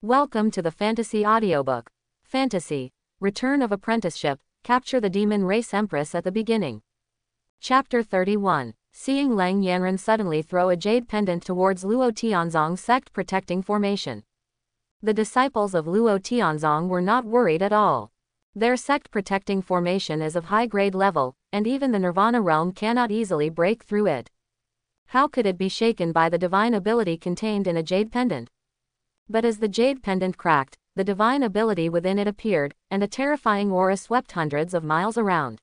Welcome to the Fantasy Audiobook. Fantasy, Return of Apprenticeship, Capture the Demon Race Empress at the beginning. Chapter 31. Seeing Lang Yanran suddenly throw a jade pendant towards Luo Tianzong's sect-protecting formation. The disciples of Luo Tianzong were not worried at all. Their sect-protecting formation is of high-grade level, and even the Nirvana realm cannot easily break through it. How could it be shaken by the divine ability contained in a jade pendant? But as the jade pendant cracked, the divine ability within it appeared, and a terrifying aura swept hundreds of miles around.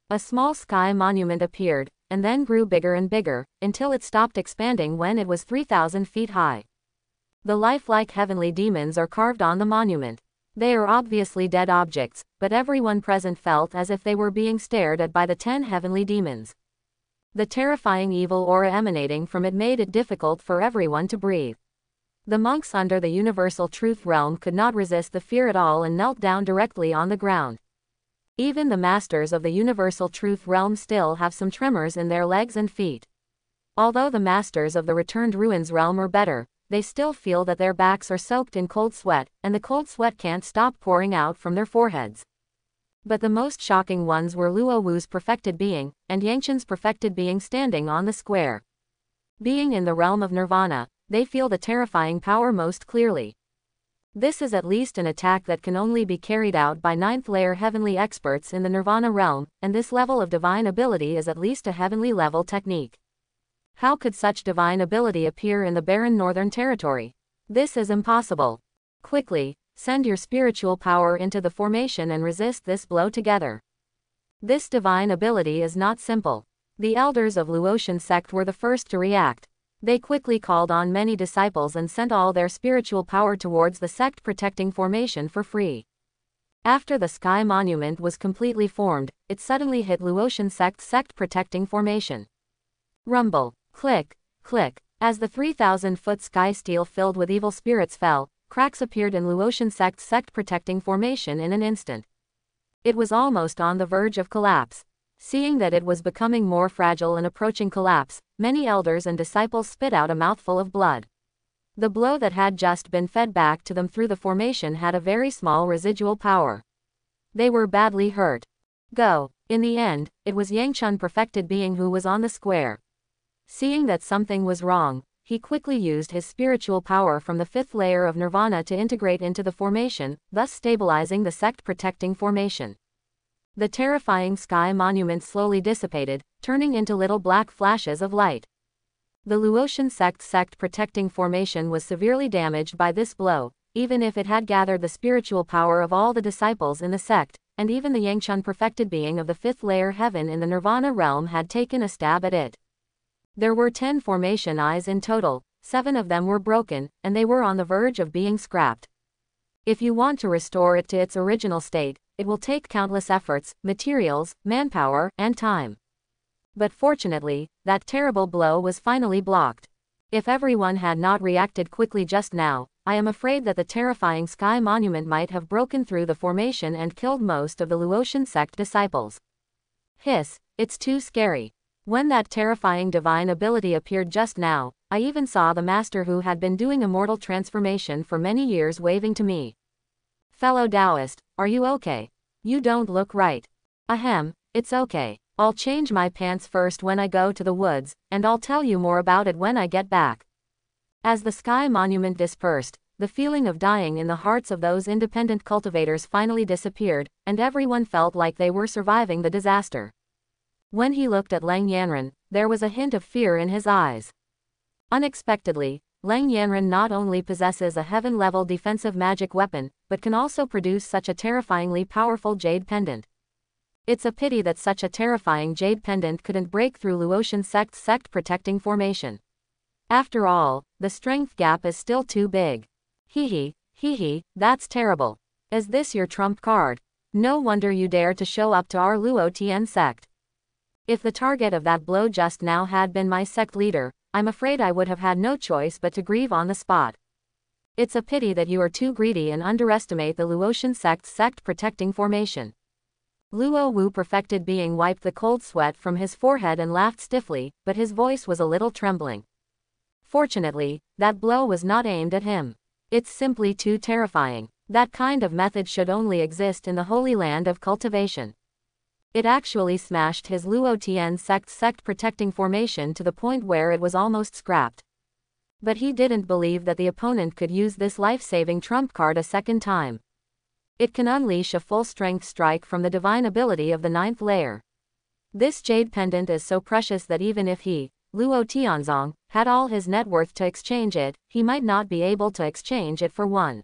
A small sky monument appeared, and then grew bigger and bigger, until it stopped expanding when it was 3,000 feet high. The lifelike heavenly demons are carved on the monument. They are obviously dead objects, but everyone present felt as if they were being stared at by the 10 heavenly demons. The terrifying evil aura emanating from it made it difficult for everyone to breathe. The monks under the Universal Truth Realm could not resist the fear at all and knelt down directly on the ground. Even the masters of the Universal Truth Realm still have some tremors in their legs and feet. Although the masters of the Returned Ruins Realm are better, they still feel that their backs are soaked in cold sweat, and the cold sweat can't stop pouring out from their foreheads. But the most shocking ones were Luo Wu's perfected being, and Yangchen's perfected being standing on the square. Being in the realm of Nirvana, they feel the terrifying power most clearly. This is at least an attack that can only be carried out by 9th layer heavenly experts in the Nirvana realm, and this level of divine ability is at least a heavenly level technique. How could such divine ability appear in the barren northern territory? This is impossible. Quickly, send your spiritual power into the formation and resist this blow together. This divine ability is not simple. The elders of Luotian sect were the first to react. They quickly called on many disciples and sent all their spiritual power towards the sect-protecting formation for free. After the sky monument was completely formed, it suddenly hit Luotian sect's sect-protecting formation. Rumble, click, click. As the 3,000-foot sky steel filled with evil spirits fell, cracks appeared in Luotian sect's sect-protecting formation in an instant. It was almost on the verge of collapse. Seeing that it was becoming more fragile and approaching collapse, many elders and disciples spit out a mouthful of blood. The blow that had just been fed back to them through the formation had a very small residual power. They were badly hurt. Go. In the end, it was Yangchen perfected being who was on the square. Seeing that something was wrong, he quickly used his spiritual power from the 5th layer of Nirvana to integrate into the formation, thus stabilizing the sect-protecting formation. The terrifying sky monument slowly dissipated, turning into little black flashes of light. The Luotian sect-protecting formation was severely damaged by this blow, even if it had gathered the spiritual power of all the disciples in the sect, and even the Yangchen perfected being of the 5th layer heaven in the Nirvana realm had taken a stab at it. There were 10 formation eyes in total, 7 of them were broken, and they were on the verge of being scrapped. If you want to restore it to its original state, it will take countless efforts, materials, manpower, and time. But fortunately, that terrible blow was finally blocked. If everyone had not reacted quickly just now, I am afraid that the terrifying sky monument might have broken through the formation and killed most of the Luotian sect disciples. Hiss, it's too scary. When that terrifying divine ability appeared just now, I even saw the master who had been doing immortal transformation for many years waving to me. Fellow Taoist, are you okay? You don't look right. Ahem, it's okay. I'll change my pants first when I go to the woods, and I'll tell you more about it when I get back. As the sky monument dispersed, the feeling of dying in the hearts of those independent cultivators finally disappeared, and everyone felt like they were surviving the disaster. When he looked at Lang Yanran, there was a hint of fear in his eyes. Unexpectedly, Lang Yanran not only possesses a heaven-level defensive magic weapon, but can also produce such a terrifyingly powerful jade pendant. It's a pity that such a terrifying jade pendant couldn't break through Luotian sect's sect-protecting formation. After all, the strength gap is still too big. Hee hee, that's terrible. Is this your trump card? No wonder you dare to show up to our Luo Tian sect. If the target of that blow just now had been my sect leader, I'm afraid I would have had no choice but to grieve on the spot. It's a pity that you are too greedy and underestimate the Luotian sect's sect-protecting formation. Luo Wu perfected being wiped the cold sweat from his forehead and laughed stiffly, but his voice was a little trembling. Fortunately, that blow was not aimed at him. It's simply too terrifying. That kind of method should only exist in the Holy Land of cultivation. It actually smashed his Luo Tian sect protecting formation to the point where it was almost scrapped. But he didn't believe that the opponent could use this life-saving trump card a second time. It can unleash a full-strength strike from the divine ability of the 9th layer. This jade pendant is so precious that even if he, Luo Tianzong, had all his net worth to exchange it, he might not be able to exchange it for one.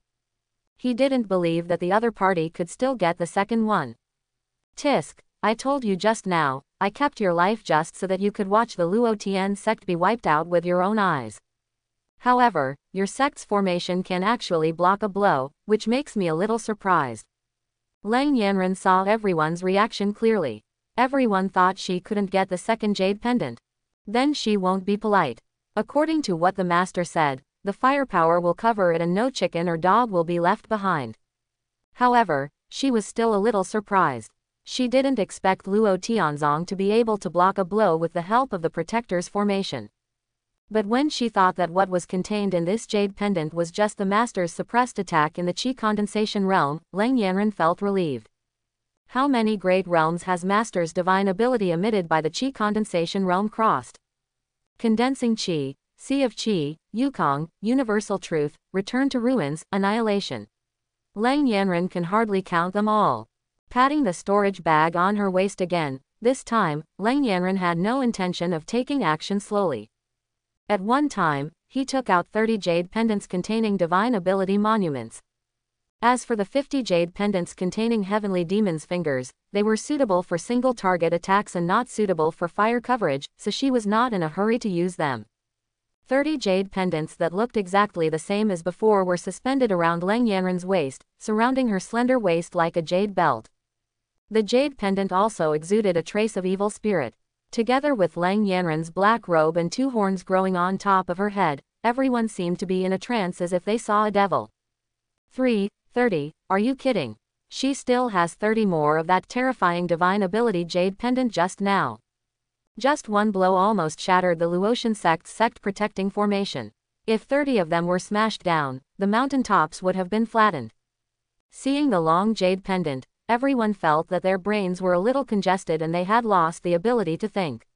He didn't believe that the other party could still get the second one. Tisk, I told you just now, I kept your life just so that you could watch the Luo Tian sect be wiped out with your own eyes. However, your sect's formation can actually block a blow, which makes me a little surprised. Lang Yanren saw everyone's reaction clearly. Everyone thought she couldn't get the second jade pendant. Then she won't be polite. According to what the master said, the firepower will cover it and no chicken or dog will be left behind. However, she was still a little surprised. She didn't expect Luo Tianzong to be able to block a blow with the help of the protector's formation. But when she thought that what was contained in this jade pendant was just the master's suppressed attack in the Qi condensation realm, Lang Yanren felt relieved. How many great realms has master's divine ability emitted by the Qi condensation realm crossed? Condensing Qi, Sea of Qi, Yukong, Universal Truth, Return to Ruins, Annihilation. Lang Yanren can hardly count them all. Patting the storage bag on her waist again, this time, Lang Yanren had no intention of taking action slowly. At one time, he took out 30 jade pendants containing divine ability monuments. As for the 50 jade pendants containing heavenly demons' fingers, they were suitable for single target attacks and not suitable for fire coverage, so she was not in a hurry to use them. 30 jade pendants that looked exactly the same as before were suspended around Lang Yanren's waist, surrounding her slender waist like a jade belt. The jade pendant also exuded a trace of evil spirit. Together with Lang Yanren's black robe and 2 horns growing on top of her head, everyone seemed to be in a trance as if they saw a devil. 30, are you kidding? She still has 30 more of that terrifying divine ability jade pendant just now. Just one blow almost shattered the Luotian sect's sect-protecting formation. If 30 of them were smashed down, the mountain tops would have been flattened. Seeing the long jade pendant, everyone felt that their brains were a little congested and they had lost the ability to think.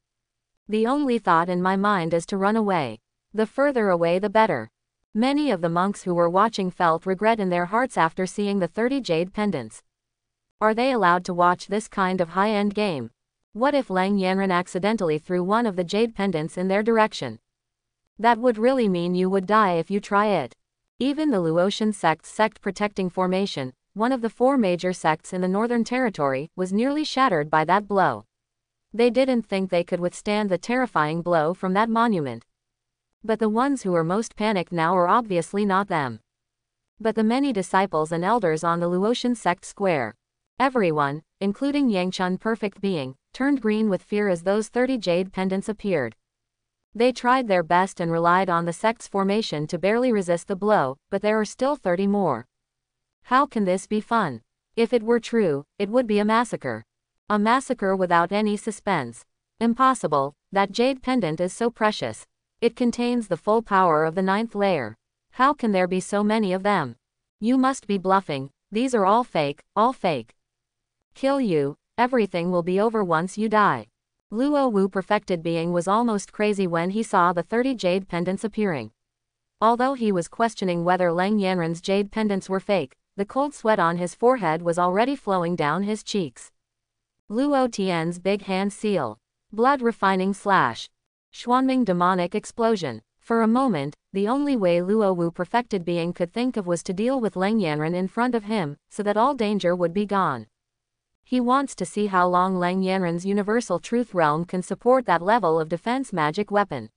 The only thought in my mind is to run away. The further away the better. Many of the monks who were watching felt regret in their hearts after seeing the 30 jade pendants. Are they allowed to watch this kind of high-end game? What if Lang Yanren accidentally threw one of the jade pendants in their direction? That would really mean you would die if you try it. Even the Luotian sect's sect-protecting formation, one of the 4 major sects in the Northern Territory, was nearly shattered by that blow. They didn't think they could withstand the terrifying blow from that monument. But the ones who are most panicked now are obviously not them, but the many disciples and elders on the Luotian sect square. Everyone, including Yangchun Perfect Being, turned green with fear as those 30 jade pendants appeared. They tried their best and relied on the sect's formation to barely resist the blow, but there are still 30 more. How can this be fun? If it were true, it would be a massacre. A massacre without any suspense. Impossible, that jade pendant is so precious. It contains the full power of the 9th layer. How can there be so many of them? You must be bluffing, these are all fake, all fake. Kill you, everything will be over once you die. Luo Wu Perfected Being was almost crazy when he saw the 30 jade pendants appearing. Although he was questioning whether Lang Yanren's jade pendants were fake, the cold sweat on his forehead was already flowing down his cheeks. Luo Tian's big hand seal. Blood refining slash. Xuanming demonic explosion. For a moment, the only way Luo Wu Perfected Being could think of was to deal with Lang Yanren in front of him, so that all danger would be gone. He wants to see how long Lang Yanren's Universal Truth Realm can support that level of defense magic weapon.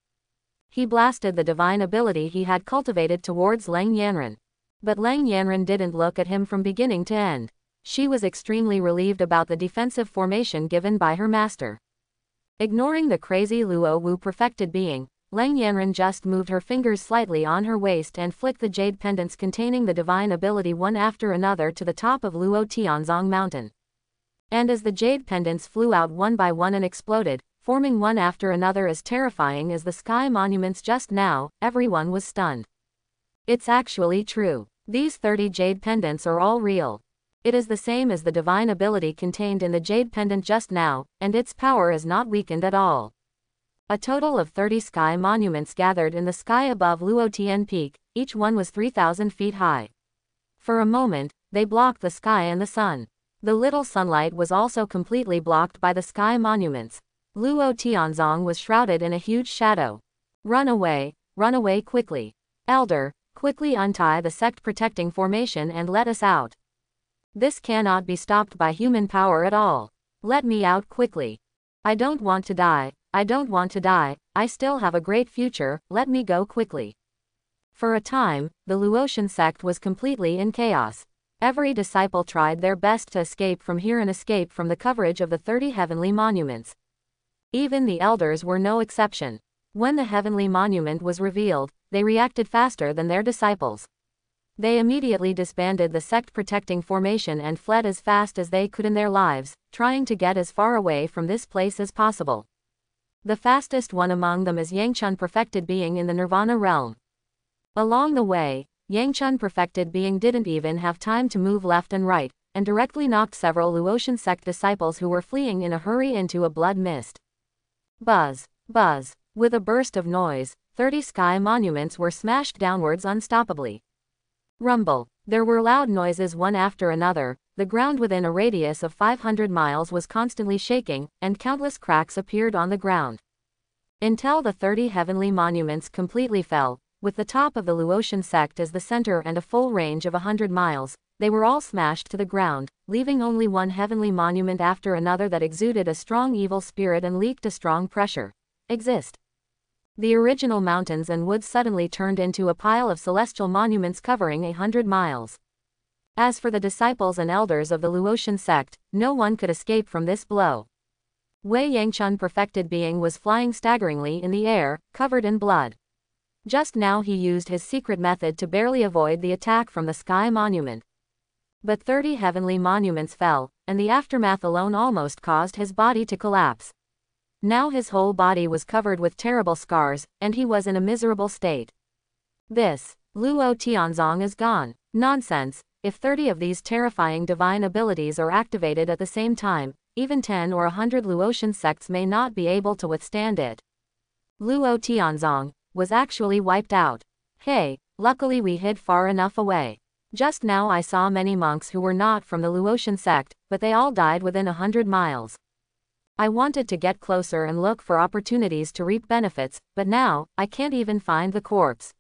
He blasted the divine ability he had cultivated towards Lang Yanren. But Lang Yanren didn't look at him from beginning to end. She was extremely relieved about the defensive formation given by her master. Ignoring the crazy Luo Wu Perfected Being, Lang Yanren just moved her fingers slightly on her waist and flicked the jade pendants containing the divine ability one after another to the top of Luo Tianzong Mountain. And as the jade pendants flew out one by one and exploded, forming one after another as terrifying as the sky monuments just now, everyone was stunned. It's actually true. These 30 jade pendants are all real. It is the same as the divine ability contained in the jade pendant just now, and its power is not weakened at all. A total of 30 sky monuments gathered in the sky above Luotian Peak, each one was 3,000 feet high. For a moment, they blocked the sky and the sun. The little sunlight was also completely blocked by the sky monuments. Luo Tianzong was shrouded in a huge shadow. Run away quickly. Elder, quickly untie the sect protecting formation and let us out. This cannot be stopped by human power at all. Let me out quickly. I don't want to die. I still have a great future, let me go quickly. For a time, the Luotian sect was completely in chaos. Every disciple tried their best to escape from here and escape from the coverage of the 30 heavenly monuments. Even the elders were no exception. When the heavenly monument was revealed, they reacted faster than their disciples. They immediately disbanded the sect-protecting formation and fled as fast as they could in their lives, trying to get as far away from this place as possible. The fastest one among them is Yangchun perfected being in the Nirvana realm. Along the way, Yangchun perfected being didn't even have time to move left and right, and directly knocked several Luotian sect disciples who were fleeing in a hurry into a blood mist. Buzz, buzz. With a burst of noise, 30 sky monuments were smashed downwards unstoppably. Rumble. There were loud noises one after another, the ground within a radius of 500 miles was constantly shaking, and countless cracks appeared on the ground. Until the 30 heavenly monuments completely fell, with the top of the Luotian sect as the center and a full range of 100 miles, they were all smashed to the ground, leaving only one heavenly monument after another that exuded a strong evil spirit and leaked a strong pressure. Exist. The original mountains and woods suddenly turned into a pile of celestial monuments covering 100 miles. As for the disciples and elders of the Luotian sect, no one could escape from this blow. Wei Yangchun perfected being was flying staggeringly in the air, covered in blood. Just now he used his secret method to barely avoid the attack from the sky monument. But 30 heavenly monuments fell, and the aftermath alone almost caused his body to collapse. Now his whole body was covered with terrible scars, and he was in a miserable state. This, Luo Tianzong is gone. Nonsense, if 30 of these terrifying divine abilities are activated at the same time, even 10 or 100 Luotian sects may not be able to withstand it. Luo Tianzong was actually wiped out. Hey, luckily we hid far enough away. Just now I saw many monks who were not from the Luotian sect, but they all died within 100 miles. I wanted to get closer and look for opportunities to reap benefits, but now, I can't even find the corpse.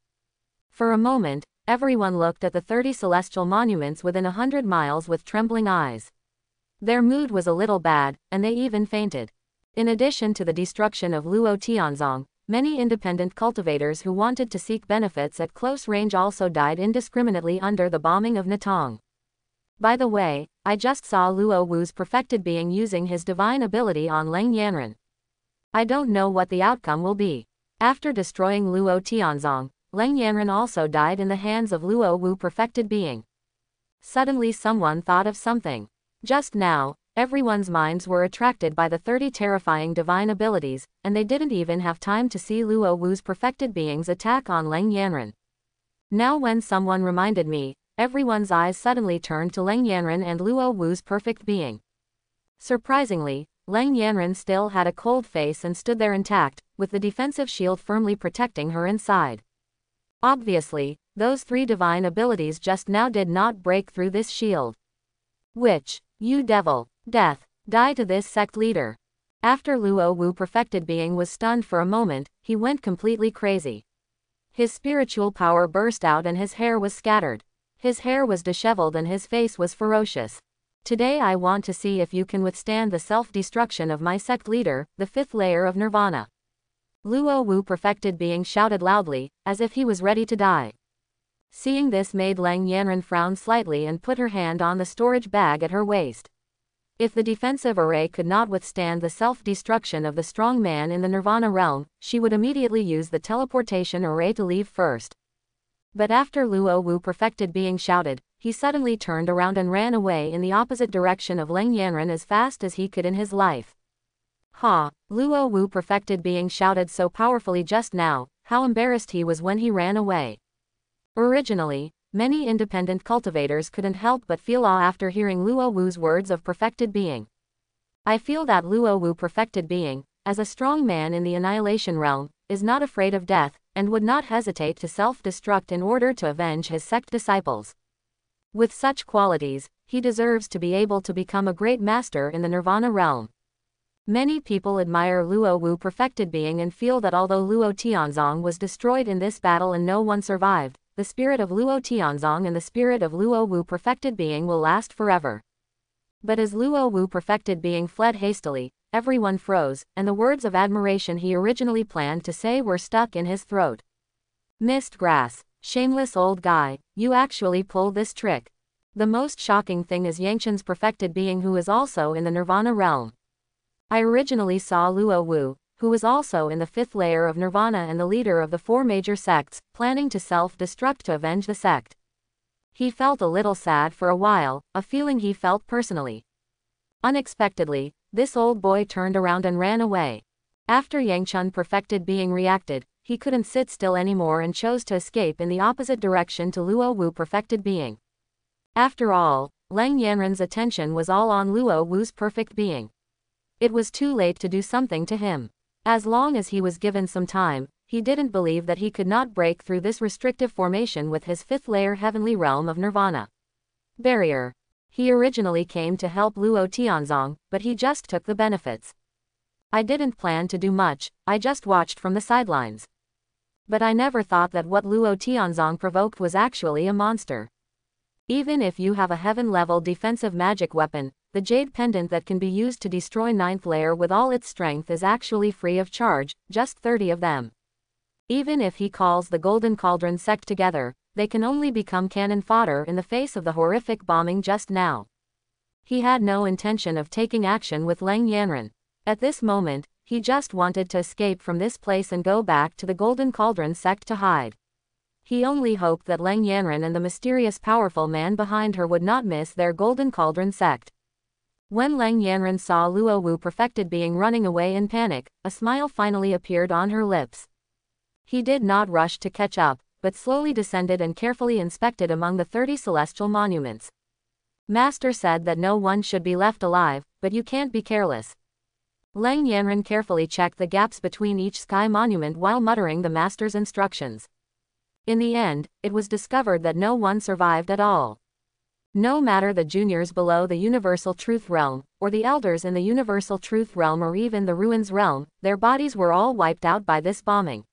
For a moment, everyone looked at the 30 celestial monuments within 100 miles with trembling eyes. Their mood was a little bad, and they even fainted. In addition to the destruction of Luo Tianzong, many independent cultivators who wanted to seek benefits at close range also died indiscriminately under the bombing of Natong. By the way, I just saw Luo Wu's perfected being using his divine ability on Leng Yanren. I don't know what the outcome will be. After destroying Luo Tianzong, Leng Yanren also died in the hands of Luo Wu perfected being. Suddenly someone thought of something. Just now, everyone's minds were attracted by the 30 terrifying divine abilities, and they didn't even have time to see Luo Wu's perfected being's attack on Leng Yanren. Now when someone reminded me, everyone's eyes suddenly turned to Leng Yanren and Luo Wu's perfect being. Surprisingly, Leng Yanren still had a cold face and stood there intact, with the defensive shield firmly protecting her inside. Obviously, those 3 divine abilities just now did not break through this shield. Which, you devil, death, die to this sect leader. After Luo Wu perfected being was stunned for a moment, he went completely crazy. His spiritual power burst out and his hair was scattered. His hair was disheveled and his face was ferocious. Today I want to see if you can withstand the self-destruction of my sect leader, the 5th layer of Nirvana. Luo Wu perfected being shouted loudly, as if he was ready to die. Seeing this made Leng Yanren frown slightly and put her hand on the storage bag at her waist. If the defensive array could not withstand the self-destruction of the strong man in the Nirvana realm, she would immediately use the teleportation array to leave first. But after Luo Wu perfected being shouted, he suddenly turned around and ran away in the opposite direction of Leng Yanren as fast as he could in his life. Ha! Luo Wu perfected being shouted so powerfully just now, how embarrassed he was when he ran away. Originally, many independent cultivators couldn't help but feel awe after hearing Luo Wu's words of perfected being. I feel that Luo Wu perfected being, as a strong man in the annihilation realm, is not afraid of death, and would not hesitate to self-destruct in order to avenge his sect disciples. With such qualities, he deserves to be able to become a great master in the nirvana realm. Many people admire Luo Wu perfected being and feel that although Luo Tianzong was destroyed in this battle and no one survived, the spirit of Luo Tianzong and the spirit of Luo Wu perfected being will last forever. But as Luo Wu perfected being fled hastily, everyone froze, and the words of admiration he originally planned to say were stuck in his throat. Mist grass. Shameless old guy, you actually pulled this trick. The most shocking thing is Yangchen's perfected being, who is also in the nirvana realm. I originally saw Luo Wu, who was also in the 5th layer of nirvana and the leader of the 4 major sects, planning to self-destruct to avenge the sect. He felt a little sad for a while, a feeling he felt personally. Unexpectedly, this old boy turned around and ran away. After Yangchen perfected being reacted, he couldn't sit still anymore and chose to escape in the opposite direction to Luo Wu perfected being. After all, Lang Yanren's attention was all on Luo Wu's perfect being. It was too late to do something to him. As long as he was given some time, he didn't believe that he could not break through this restrictive formation with his 5th layer heavenly realm of nirvana. Barrier. He originally came to help Luo Tianzong, but he just took the benefits. I didn't plan to do much, I just watched from the sidelines. But I never thought that what Luo Tianzong provoked was actually a monster. Even if you have a heaven-level defensive magic weapon, the jade pendant that can be used to destroy 9th layer with all its strength is actually free of charge, just 30 of them. Even if he calls the Golden Cauldron sect together, they can only become cannon fodder in the face of the horrific bombing just now. He had no intention of taking action with Lang Yanren. At this moment, he just wanted to escape from this place and go back to the Golden Cauldron sect to hide. He only hoped that Lang Yanren and the mysterious powerful man behind her would not miss their Golden Cauldron sect. When Lang Yanren saw Luo Wu perfected being running away in panic, a smile finally appeared on her lips. He did not rush to catch up, but slowly descended and carefully inspected among the 30 celestial monuments. Master said that no one should be left alive, but you can't be careless. Lang Yanren carefully checked the gaps between each sky monument while muttering the master's instructions. In the end, it was discovered that no one survived at all. No matter the juniors below the Universal Truth Realm, or the elders in the Universal Truth Realm, or even the Ruins Realm, their bodies were all wiped out by this bombing.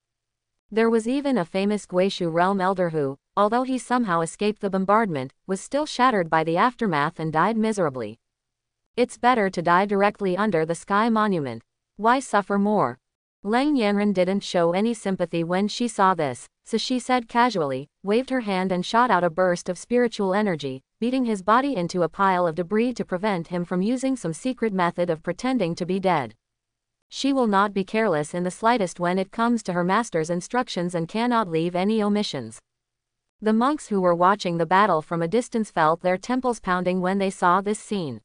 There was even a famous Guishu Realm elder who, although he somehow escaped the bombardment, was still shattered by the aftermath and died miserably. It's better to die directly under the sky monument. Why suffer more? Lang Yanren didn't show any sympathy when she saw this, so she said casually, waved her hand and shot out a burst of spiritual energy, beating his body into a pile of debris to prevent him from using some secret method of pretending to be dead. She will not be careless in the slightest when it comes to her master's instructions and cannot leave any omissions. The monks who were watching the battle from a distance felt their temples pounding when they saw this scene.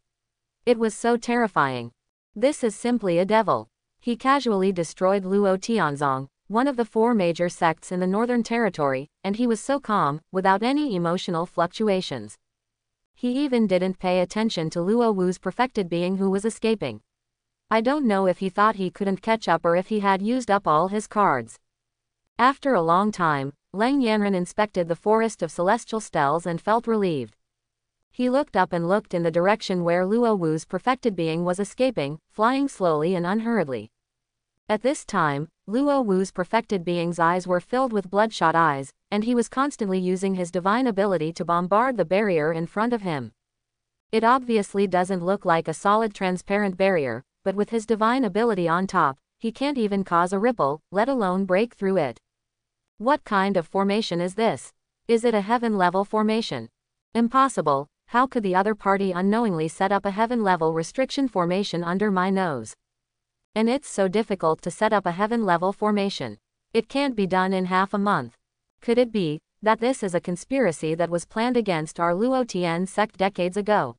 It was so terrifying. This is simply a devil. He casually destroyed Luo Tianzong, one of the 4 major sects in the Northern Territory, and he was so calm, without any emotional fluctuations. He even didn't pay attention to Luo Wu's perfected being who was escaping. I don't know if he thought he couldn't catch up or if he had used up all his cards. After a long time, Lang Yanren inspected the forest of celestial stels and felt relieved. He looked up and looked in the direction where Luo Wu's perfected being was escaping, flying slowly and unhurriedly. At this time, Luo Wu's perfected being's eyes were filled with bloodshot eyes, and he was constantly using his divine ability to bombard the barrier in front of him. It obviously doesn't look like a solid transparent barrier, but with his divine ability on top, he can't even cause a ripple, let alone break through it. What kind of formation is this? Is it a heaven-level formation? Impossible. How could the other party unknowingly set up a heaven-level restriction formation under my nose? And it's so difficult to set up a heaven-level formation. It can't be done in half a month. Could it be that this is a conspiracy that was planned against our Luo Tian sect decades ago?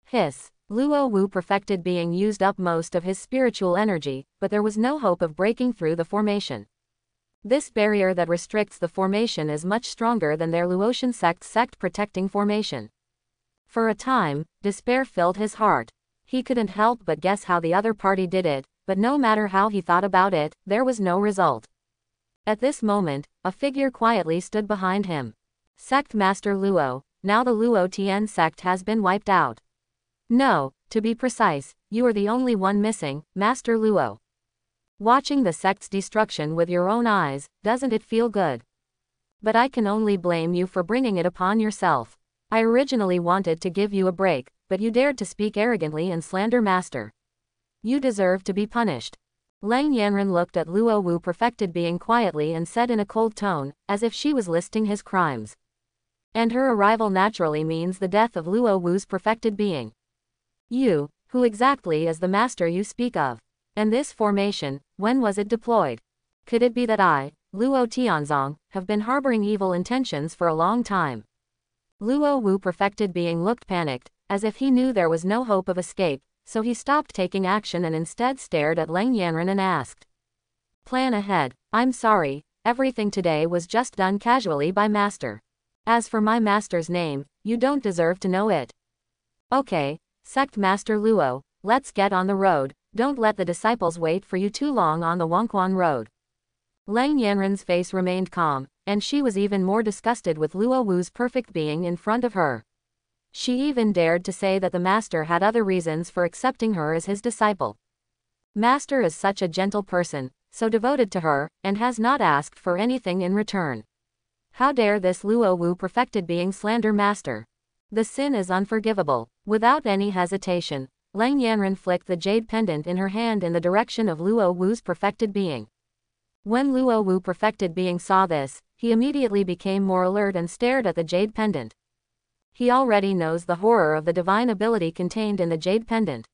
Hiss. Luo Wu perfected being used up most of his spiritual energy, but there was no hope of breaking through the formation. This barrier that restricts the formation is much stronger than their Luotian sect's sect-protecting formation. For a time, despair filled his heart. He couldn't help but guess how the other party did it, but no matter how he thought about it, there was no result. At this moment, a figure quietly stood behind him. Sect Master Luo. Now the Luo Tian sect has been wiped out. No, to be precise, you are the only one missing, Master Luo. Watching the sect's destruction with your own eyes, doesn't it feel good? But I can only blame you for bringing it upon yourself. I originally wanted to give you a break, but you dared to speak arrogantly and slander Master. You deserve to be punished. Lang Yanren looked at Luo Wu perfected being quietly and said in a cold tone, as if she was listing his crimes. And her arrival naturally means the death of Luo Wu's perfected being. You, who exactly is the master you speak of? And this formation, when was it deployed? Could it be that I, Luo Tianzong, have been harboring evil intentions for a long time? Luo Wu perfected being looked panicked, as if he knew there was no hope of escape, so he stopped taking action and instead stared at Lang Yanren and asked. Plan ahead. I'm sorry, everything today was just done casually by Master. As for my master's name, you don't deserve to know it. Okay, Sect Master Luo, let's get on the road, don't let the disciples wait for you too long on the Wangquan road. Lang Yanren's face remained calm, and she was even more disgusted with Luo Wu's perfect being in front of her. She even dared to say that the master had other reasons for accepting her as his disciple. Master is such a gentle person, so devoted to her, and has not asked for anything in return. How dare this Luo Wu perfected being slander Master? The sin is unforgivable. Without any hesitation, Lang Yanren flicked the jade pendant in her hand in the direction of Luo Wu's perfected being. When Luo Wu perfected being saw this, he immediately became more alert and stared at the jade pendant. He already knows the horror of the divine ability contained in the jade pendant.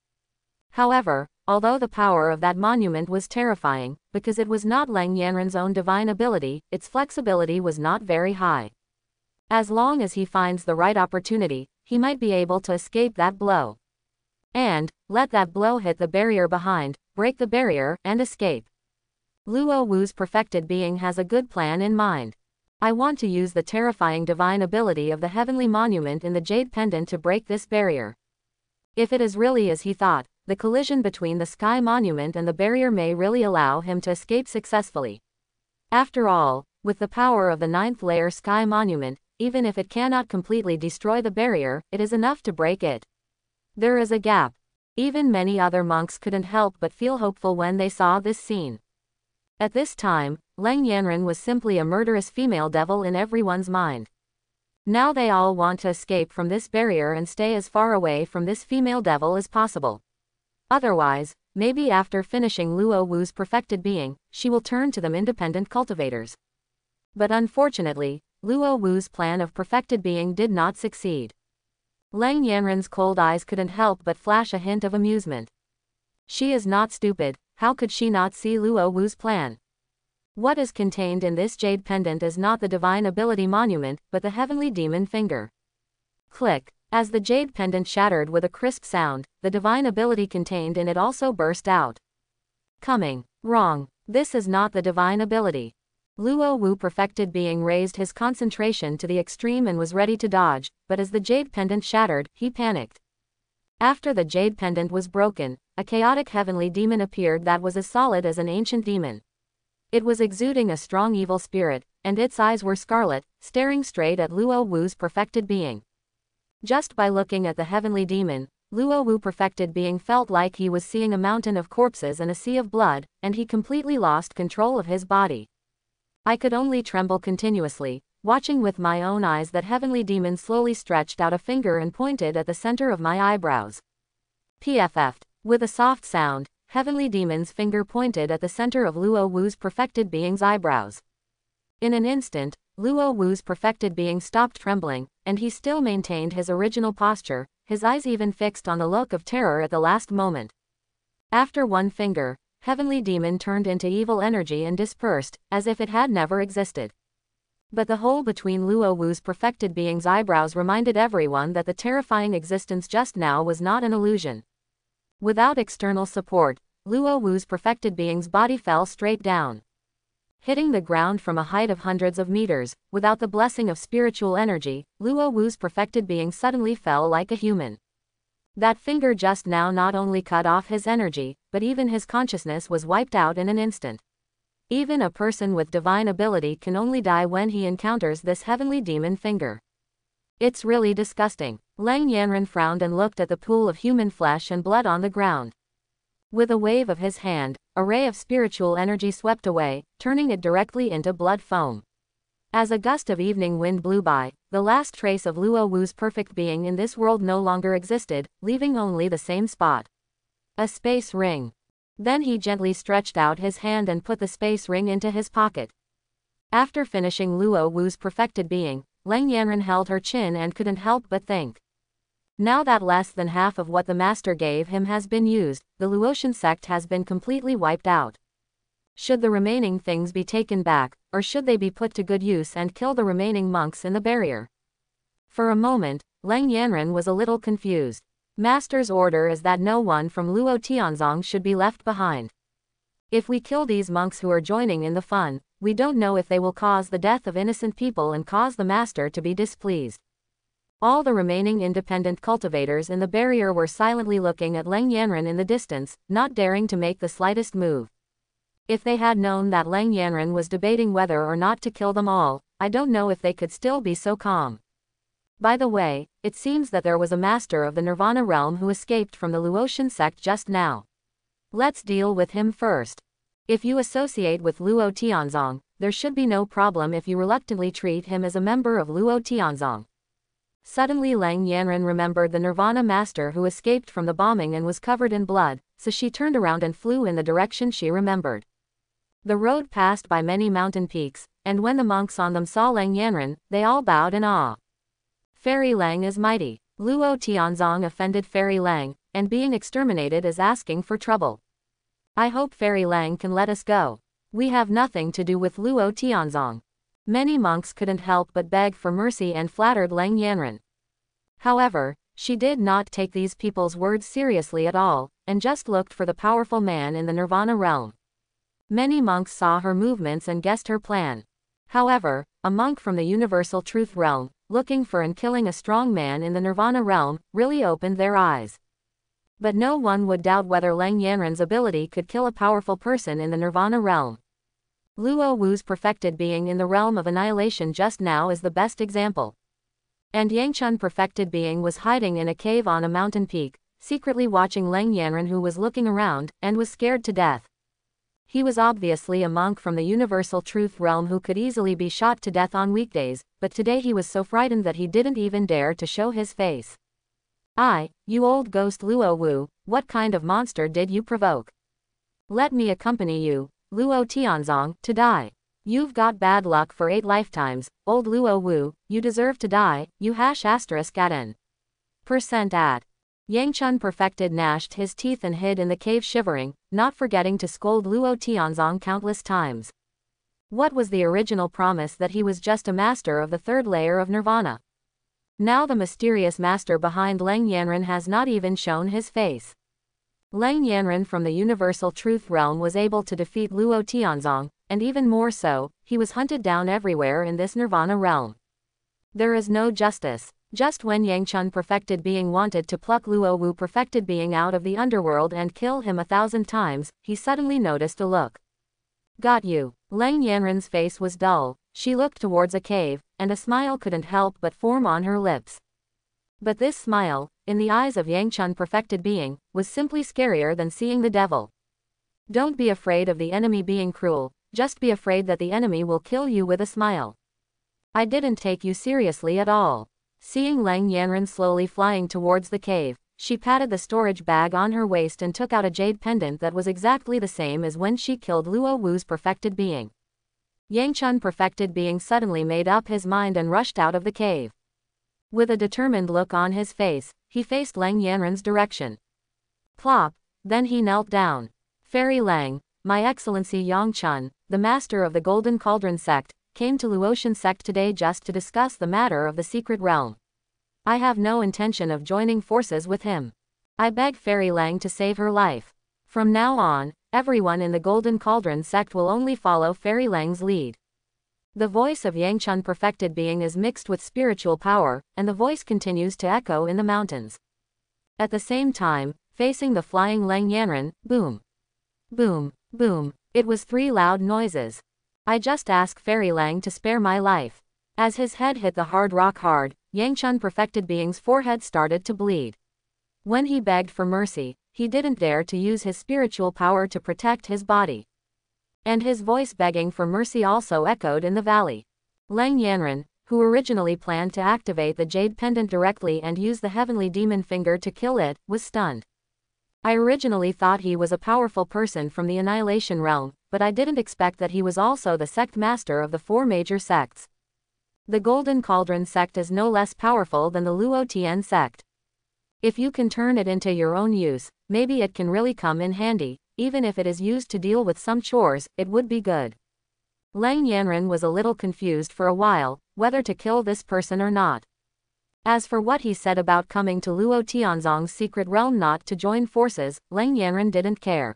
However, although the power of that monument was terrifying, because it was not Lang Yanren's own divine ability, its flexibility was not very high. As long as he finds the right opportunity, he might be able to escape that blow. And, let that blow hit the barrier behind, break the barrier, and escape. Luo Wu's perfected being has a good plan in mind. I want to use the terrifying divine ability of the heavenly monument in the jade pendant to break this barrier. If it is really as he thought, the collision between the sky monument and the barrier may really allow him to escape successfully. After all, with the power of the 9th layer sky monument, even if it cannot completely destroy the barrier, it is enough to break it. There is a gap. Even many other monks couldn't help but feel hopeful when they saw this scene. At this time, Lang Yanren was simply a murderous female devil in everyone's mind. Now they all want to escape from this barrier and stay as far away from this female devil as possible. Otherwise, maybe after finishing Luo Wu's perfected being, she will turn to them independent cultivators. But unfortunately, Luo Wu's plan of perfected being did not succeed. Lang Yanren's cold eyes couldn't help but flash a hint of amusement. She is not stupid, how could she not see Luo Wu's plan? What is contained in this jade pendant is not the divine ability monument, but the heavenly demon finger. Click. As the jade pendant shattered with a crisp sound, the divine ability contained in it also burst out. Coming. Wrong. This is not the divine ability. Luo Wu perfected being raised his concentration to the extreme and was ready to dodge, but as the jade pendant shattered, he panicked. After the jade pendant was broken, a chaotic heavenly demon appeared that was as solid as an ancient demon. It was exuding a strong evil spirit, and its eyes were scarlet, staring straight at Luo Wu's perfected being. Just by looking at the heavenly demon, Luo Wu perfected being felt like he was seeing a mountain of corpses and a sea of blood, and he completely lost control of his body. I could only tremble continuously, watching with my own eyes that heavenly demon slowly stretched out a finger and pointed at the center of my eyebrows. PFF'd. With a soft sound, heavenly demon's finger pointed at the center of Luo Wu's perfected being's eyebrows. In an instant, Luo Wu's perfected being stopped trembling, and he still maintained his original posture, his eyes even fixed on the look of terror at the last moment. After one finger, heavenly demon turned into evil energy and dispersed, as if it had never existed. But the hole between Luo Wu's perfected being's eyebrows reminded everyone that the terrifying existence just now was not an illusion. Without external support, Luo Wu's perfected being's body fell straight down. Hitting the ground from a height of hundreds of meters, without the blessing of spiritual energy, Luo Wu's perfected being suddenly fell like a human. That finger just now not only cut off his energy, but even his consciousness was wiped out in an instant. Even a person with divine ability can only die when he encounters this heavenly demon finger. It's really disgusting. Lang Yanren frowned and looked at the pool of human flesh and blood on the ground. With a wave of his hand, a ray of spiritual energy swept away, turning it directly into blood foam. As a gust of evening wind blew by, the last trace of Luo Wu's perfect being in this world no longer existed, leaving only the same spot. A space ring. Then he gently stretched out his hand and put the space ring into his pocket. After finishing Luo Wu's perfected being, Lang Yanren held her chin and couldn't help but think. Now that less than half of what the master gave him has been used, the Luotian sect has been completely wiped out. Should the remaining things be taken back, or should they be put to good use and kill the remaining monks in the barrier? For a moment, Lang Yanren was a little confused. Master's order is that no one from Luo Tianzong should be left behind. If we kill these monks who are joining in the fun, we don't know if they will cause the death of innocent people and cause the master to be displeased. All the remaining independent cultivators in the barrier were silently looking at Lang Yanren in the distance, not daring to make the slightest move. If they had known that Lang Yanren was debating whether or not to kill them all, I don't know if they could still be so calm. By the way, it seems that there was a master of the Nirvana realm who escaped from the Luotian sect just now. Let's deal with him first. If you associate with Luo Tianzong, there should be no problem if you reluctantly treat him as a member of Luo Tianzong. Suddenly Lang Yanren remembered the Nirvana master who escaped from the bombing and was covered in blood, so she turned around and flew in the direction she remembered. The road passed by many mountain peaks, and when the monks on them saw Lang Yanren, they all bowed in awe. Fairy Lang is mighty. Luo Tianzong offended Fairy Lang, and being exterminated is asking for trouble. I hope Fairy Lang can let us go. We have nothing to do with Luo Tianzong. Many monks couldn't help but beg for mercy and flattered Lang Yanren. However, she did not take these people's words seriously at all, and just looked for the powerful man in the Nirvana realm. Many monks saw her movements and guessed her plan. However, a monk from the Universal Truth realm, looking for and killing a strong man in the Nirvana realm, really opened their eyes. But no one would doubt whether Lang Yanren's ability could kill a powerful person in the Nirvana realm. Luo Wu's perfected being in the realm of annihilation just now is the best example. And Yangchun perfected being was hiding in a cave on a mountain peak, secretly watching Lang Yanren, who was looking around, and was scared to death. He was obviously a monk from the Universal Truth realm who could easily be shot to death on weekdays, but today he was so frightened that he didn't even dare to show his face. You old ghost Luo Wu, what kind of monster did you provoke? Let me accompany you, Luo Tianzong, to die. You've got bad luck for 8 lifetimes, old Luo Wu, you deserve to die, you ******. Yangchun perfected gnashed his teeth and hid in the cave shivering, not forgetting to scold Luo Tianzong countless times. What was the original promise that he was just a master of the 3rd layer of Nirvana? Now the mysterious master behind Lang Yanren has not even shown his face. Lang Yanren from the Universal Truth realm was able to defeat Luo Tianzong, and even more so, he was hunted down everywhere in this Nirvana realm. There is no justice. Just when Yangchun perfected being wanted to pluck Luo Wu perfected being out of the underworld and kill him 1,000 times, he suddenly noticed a look. Got you. Lang Yanren's face was dull, she looked towards a cave, and a smile couldn't help but form on her lips. But this smile, in the eyes of Yangchun perfected being, was simply scarier than seeing the devil. Don't be afraid of the enemy being cruel, just be afraid that the enemy will kill you with a smile. I didn't take you seriously at all. Seeing Lang Yanren slowly flying towards the cave, she patted the storage bag on her waist and took out a jade pendant that was exactly the same as when she killed Luo Wu's perfected being. Yangchun perfected being suddenly made up his mind and rushed out of the cave. With a determined look on his face, he faced Lang Yanren's direction. Plop, then he knelt down. Fairy Lang, My Excellency Yangchun, the master of the Golden Cauldron sect, came to Luotian sect today just to discuss the matter of the secret realm. I have no intention of joining forces with him. I beg Fairy Lang to save her life. From now on, everyone in the Golden Cauldron sect will only follow Fairy Lang's lead. The voice of Yangchun perfected being is mixed with spiritual power, and the voice continues to echo in the mountains. At the same time, facing the flying Lang Yanren, boom. Boom, boom. It was 3 loud noises. I just ask Fairy Lang to spare my life. As his head hit the hard rock hard, Yangchun perfected being's forehead started to bleed. When he begged for mercy, he didn't dare to use his spiritual power to protect his body. And his voice begging for mercy also echoed in the valley. Lang Yanren, who originally planned to activate the jade pendant directly and use the heavenly demon finger to kill it, was stunned. I originally thought he was a powerful person from the Annihilation Realm, but I didn't expect that he was also the sect master of the 4 major sects. The Golden Cauldron sect is no less powerful than the Luo Tian sect. If you can turn it into your own use, maybe it can really come in handy. Even if it is used to deal with some chores, it would be good. Lang Yanren was a little confused for a while, whether to kill this person or not. As for what he said about coming to Luo Tianzong's secret realm not to join forces, Lang Yanren didn't care.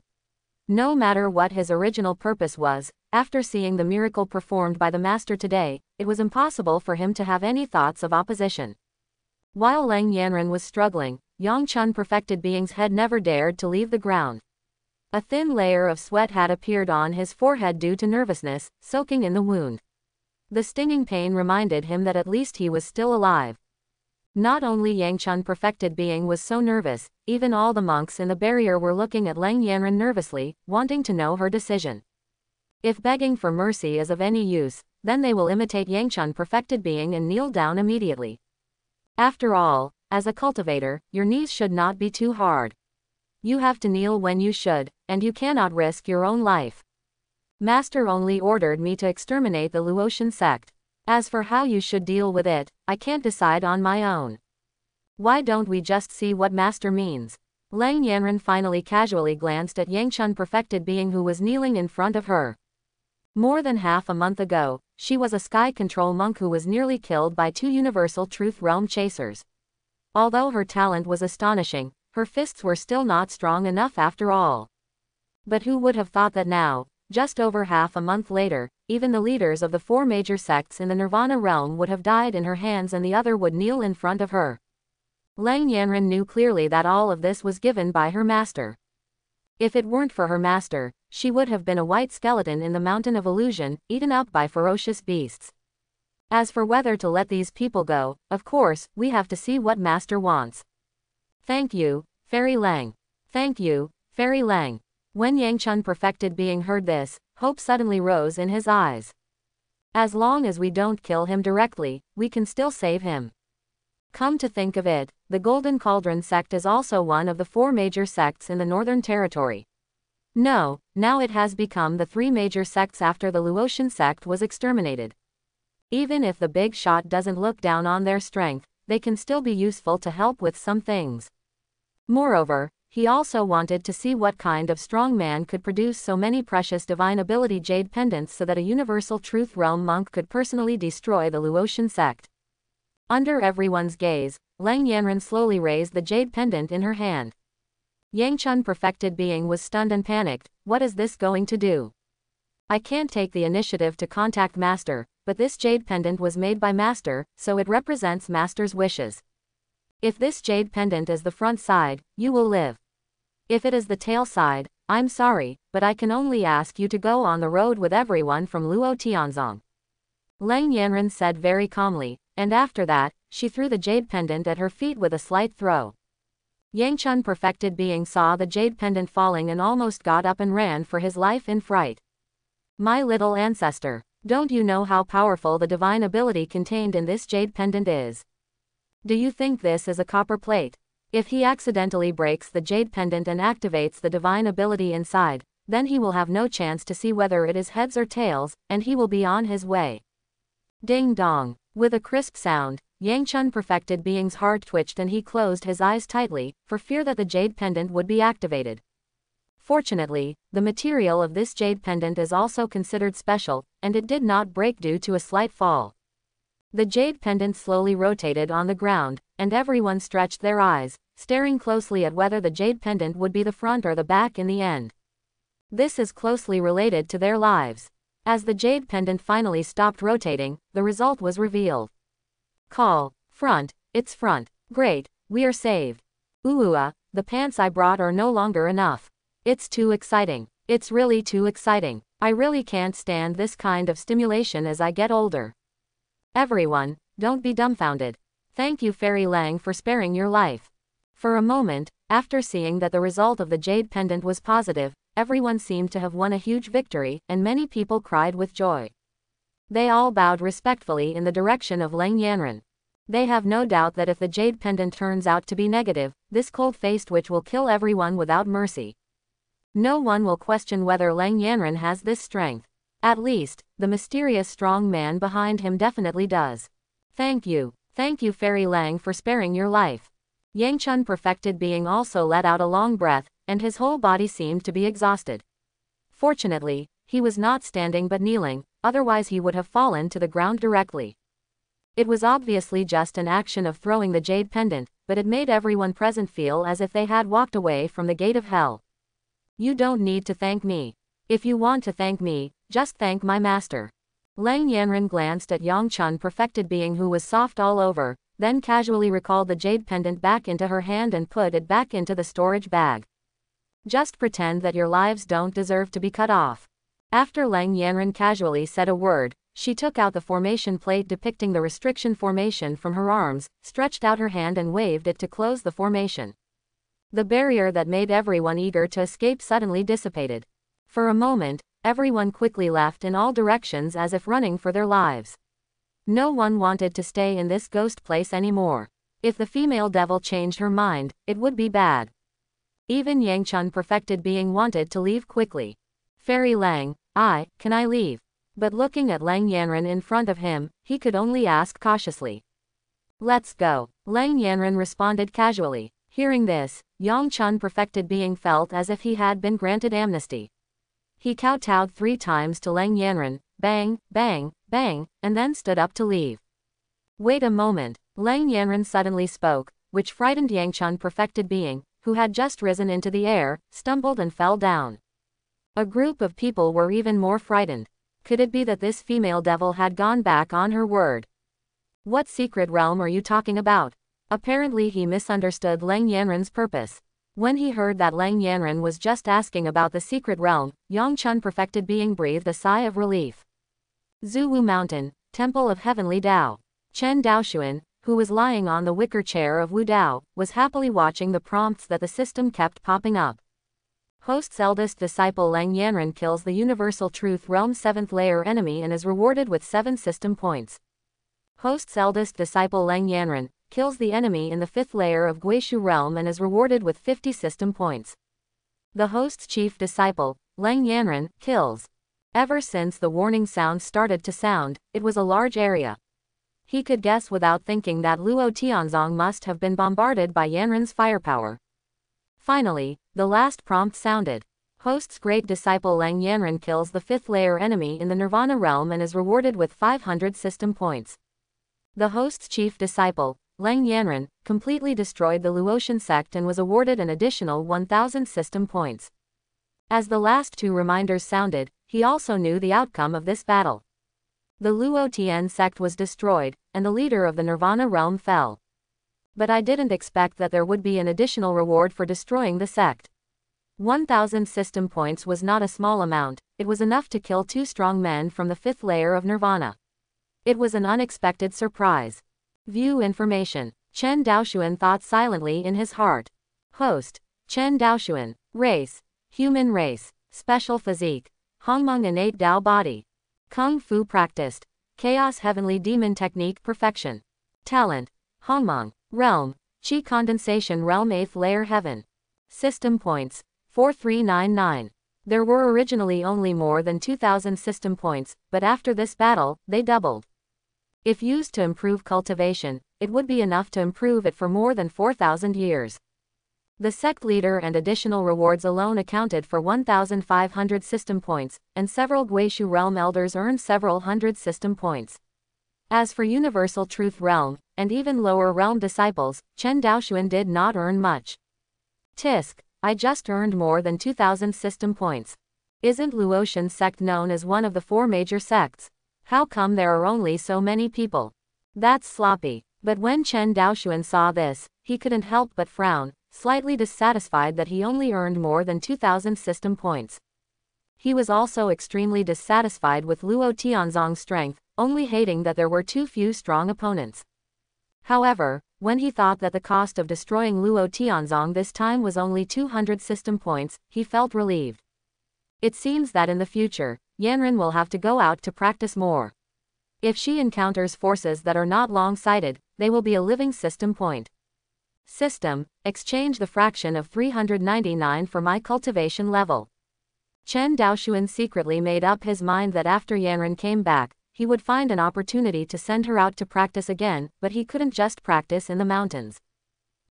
No matter what his original purpose was, after seeing the miracle performed by the master today, it was impossible for him to have any thoughts of opposition. While Lang Yanren was struggling, Yangchun perfected being's head never dared to leave the ground. A thin layer of sweat had appeared on his forehead due to nervousness, soaking in the wound. The stinging pain reminded him that at least he was still alive. Not only Yangchun perfected being was so nervous, even all the monks in the barrier were looking at Lang Yanren nervously, wanting to know her decision. If begging for mercy is of any use, then they will imitate Yangchun perfected being and kneel down immediately. After all, as a cultivator, your knees should not be too hard. You have to kneel when you should, and you cannot risk your own life. Master only ordered me to exterminate the Luotian sect. As for how you should deal with it, I can't decide on my own. Why don't we just see what Master means? Lang Yanren finally casually glanced at Yangchun perfected being who was kneeling in front of her. More than half a month ago, she was a sky control monk who was nearly killed by 2 Universal Truth Realm chasers. Although her talent was astonishing, her fists were still not strong enough after all. But who would have thought that now, just over half a month later, even the leaders of the 4 major sects in the Nirvana realm would have died in her hands and the other would kneel in front of her. Lang Yanren knew clearly that all of this was given by her master. If it weren't for her master, she would have been a white skeleton in the mountain of illusion, eaten up by ferocious beasts. As for whether to let these people go, of course, we have to see what master wants. Thank you, Fairy Lang. Thank you, Fairy Lang. When Yangchun perfected being heard this, hope suddenly rose in his eyes. As long as we don't kill him directly, we can still save him. Come to think of it, the Golden Cauldron sect is also one of the 4 major sects in the Northern Territory. No, now it has become the 3 major sects after the Luotian sect was exterminated. Even if the big shot doesn't look down on their strength, they can still be useful to help with some things. Moreover, he also wanted to see what kind of strong man could produce so many precious divine ability jade pendants so that a Universal Truth Realm monk could personally destroy the Luotian sect. Under everyone's gaze, Lang Yanren slowly raised the jade pendant in her hand. Yangchun perfected being was stunned and panicked. What is this going to do? I can't take the initiative to contact Master, but this jade pendant was made by Master, so it represents Master's wishes. If this jade pendant is the front side, you will live. If it is the tail side, I'm sorry, but I can only ask you to go on the road with everyone from Luo Tianzong. Lang Yanren said very calmly, and after that, she threw the jade pendant at her feet with a slight throw. Yangchun perfected being saw the jade pendant falling and almost got up and ran for his life in fright. My little ancestor, don't you know how powerful the divine ability contained in this jade pendant is? Do you think this is a copper plate? If he accidentally breaks the jade pendant and activates the divine ability inside, then he will have no chance to see whether it is heads or tails, and he will be on his way. Ding dong. With a crisp sound, Yangchun perfected being's heart twitched and he closed his eyes tightly, for fear that the jade pendant would be activated. Fortunately, the material of this jade pendant is also considered special, and it did not break due to a slight fall. The jade pendant slowly rotated on the ground, and everyone stretched their eyes, staring closely at whether the jade pendant would be the front or the back in the end. This is closely related to their lives. As the jade pendant finally stopped rotating, the result was revealed. Call. Front. It's front. Great, we are saved. The pants I brought are no longer enough. It's too exciting. It's really too exciting. I really can't stand this kind of stimulation as I get older. Everyone, don't be dumbfounded. Thank you Fairy Lang for sparing your life. For a moment, after seeing that the result of the jade pendant was positive, everyone seemed to have won a huge victory, and many people cried with joy. They all bowed respectfully in the direction of Lang Yanran. They have no doubt that if the jade pendant turns out to be negative, this cold-faced witch will kill everyone without mercy. No one will question whether Lang Yanran has this strength. At least, the mysterious strong man behind him definitely does. Thank you Fairy Lang for sparing your life. Yangchun perfected being also let out a long breath, and his whole body seemed to be exhausted. Fortunately, he was not standing but kneeling, otherwise he would have fallen to the ground directly. It was obviously just an action of throwing the jade pendant, but it made everyone present feel as if they had walked away from the gate of hell. You don't need to thank me. If you want to thank me, just thank my master. Lang Yanran glanced at Yangchun perfected being who was soft all over, then casually recalled the jade pendant back into her hand and put it back into the storage bag. Just pretend that your lives don't deserve to be cut off. After Lang Yanran casually said a word, she took out the formation plate depicting the restriction formation from her arms, stretched out her hand and waved it to close the formation. The barrier that made everyone eager to escape suddenly dissipated. For a moment, everyone quickly left in all directions as if running for their lives. No one wanted to stay in this ghost place anymore. If the female devil changed her mind, it would be bad. Even Yangchun perfected being wanted to leave quickly. Fairy Lang, can I leave? But looking at Lang Yanran in front of him, he could only ask cautiously. Let's go. Lang Yanran responded casually. Hearing this, Yangchun perfected being felt as if he had been granted amnesty. He kowtowed 3 times to Lang Yanran, bang, bang, bang, and then stood up to leave. Wait a moment. Lang Yanran suddenly spoke, which frightened Yangchun perfected being, who had just risen into the air, stumbled and fell down. A group of people were even more frightened. Could it be that this female devil had gone back on her word? What secret realm are you talking about? Apparently he misunderstood Lang Yanran's purpose. When he heard that Lang Yanran was just asking about the secret realm, Yangchun perfected being breathed a sigh of relief. Zuwu Mountain, Temple of Heavenly Tao. Chen Daoshuan, who was lying on the wicker chair of Wu Dao, was happily watching the prompts that the system kept popping up. Host's eldest disciple Lang Yanran kills the Universal Truth Realm 7th layer enemy and is rewarded with 7 system points. Host's eldest disciple Lang Yanran kills the enemy in the 5th layer of Guishu Realm and is rewarded with 50 system points. The host's chief disciple, Lang Yanran, kills. Ever since the warning sound started to sound, it was a large area. He could guess without thinking that Luo Tianzong must have been bombarded by Yanran's firepower. Finally, the last prompt sounded. Host's great disciple Lang Yanran kills the 5th layer enemy in the Nirvana realm and is rewarded with 500 system points. The host's chief disciple, Lang Yanran, completely destroyed the Luotian sect and was awarded an additional 1000 system points. As the last 2 reminders sounded, he also knew the outcome of this battle. The Luo Tian sect was destroyed, and the leader of the Nirvana realm fell. But I didn't expect that there would be an additional reward for destroying the sect. 1000 system points was not a small amount, it was enough to kill 2 strong men from the 5th layer of Nirvana. It was an unexpected surprise. View information. Chen Daoshuan thought silently in his heart. Host, Chen Daoshuan. Race, human race. Special physique, Hongmeng innate Dao body. Kung Fu practiced, Chaos heavenly demon technique perfection. Talent, Hongmeng. Realm, Qi condensation realm 8th layer heaven. System points, 4399. There were originally only more than 2000 system points, but after this battle, they doubled. If used to improve cultivation, it would be enough to improve it for more than 4000 years. The sect leader and additional rewards alone accounted for 1500 system points, and several Guishu realm elders earned several hundred system points. As for Universal Truth Realm, and even lower realm disciples, Chen Daoxuan did not earn much. Tisk, I just earned more than 2,000 system points. Isn't Luotian's sect known as one of the 4 major sects? How come there are only so many people? That's sloppy. But when Chen Daoxuan saw this, he couldn't help but frown, slightly dissatisfied that he only earned more than 2,000 system points. He was also extremely dissatisfied with Luo Tianzong's strength, only hating that there were too few strong opponents. However, when he thought that the cost of destroying Luo Tianzong this time was only 200 system points, he felt relieved. It seems that in the future, Yanren will have to go out to practice more. If she encounters forces that are not long-sighted, they will be a living system point. System, exchange the fraction of 399 for my cultivation level. Chen Daoxuan secretly made up his mind that after Yanren came back, he would find an opportunity to send her out to practice again, but he couldn't just practice in the mountains.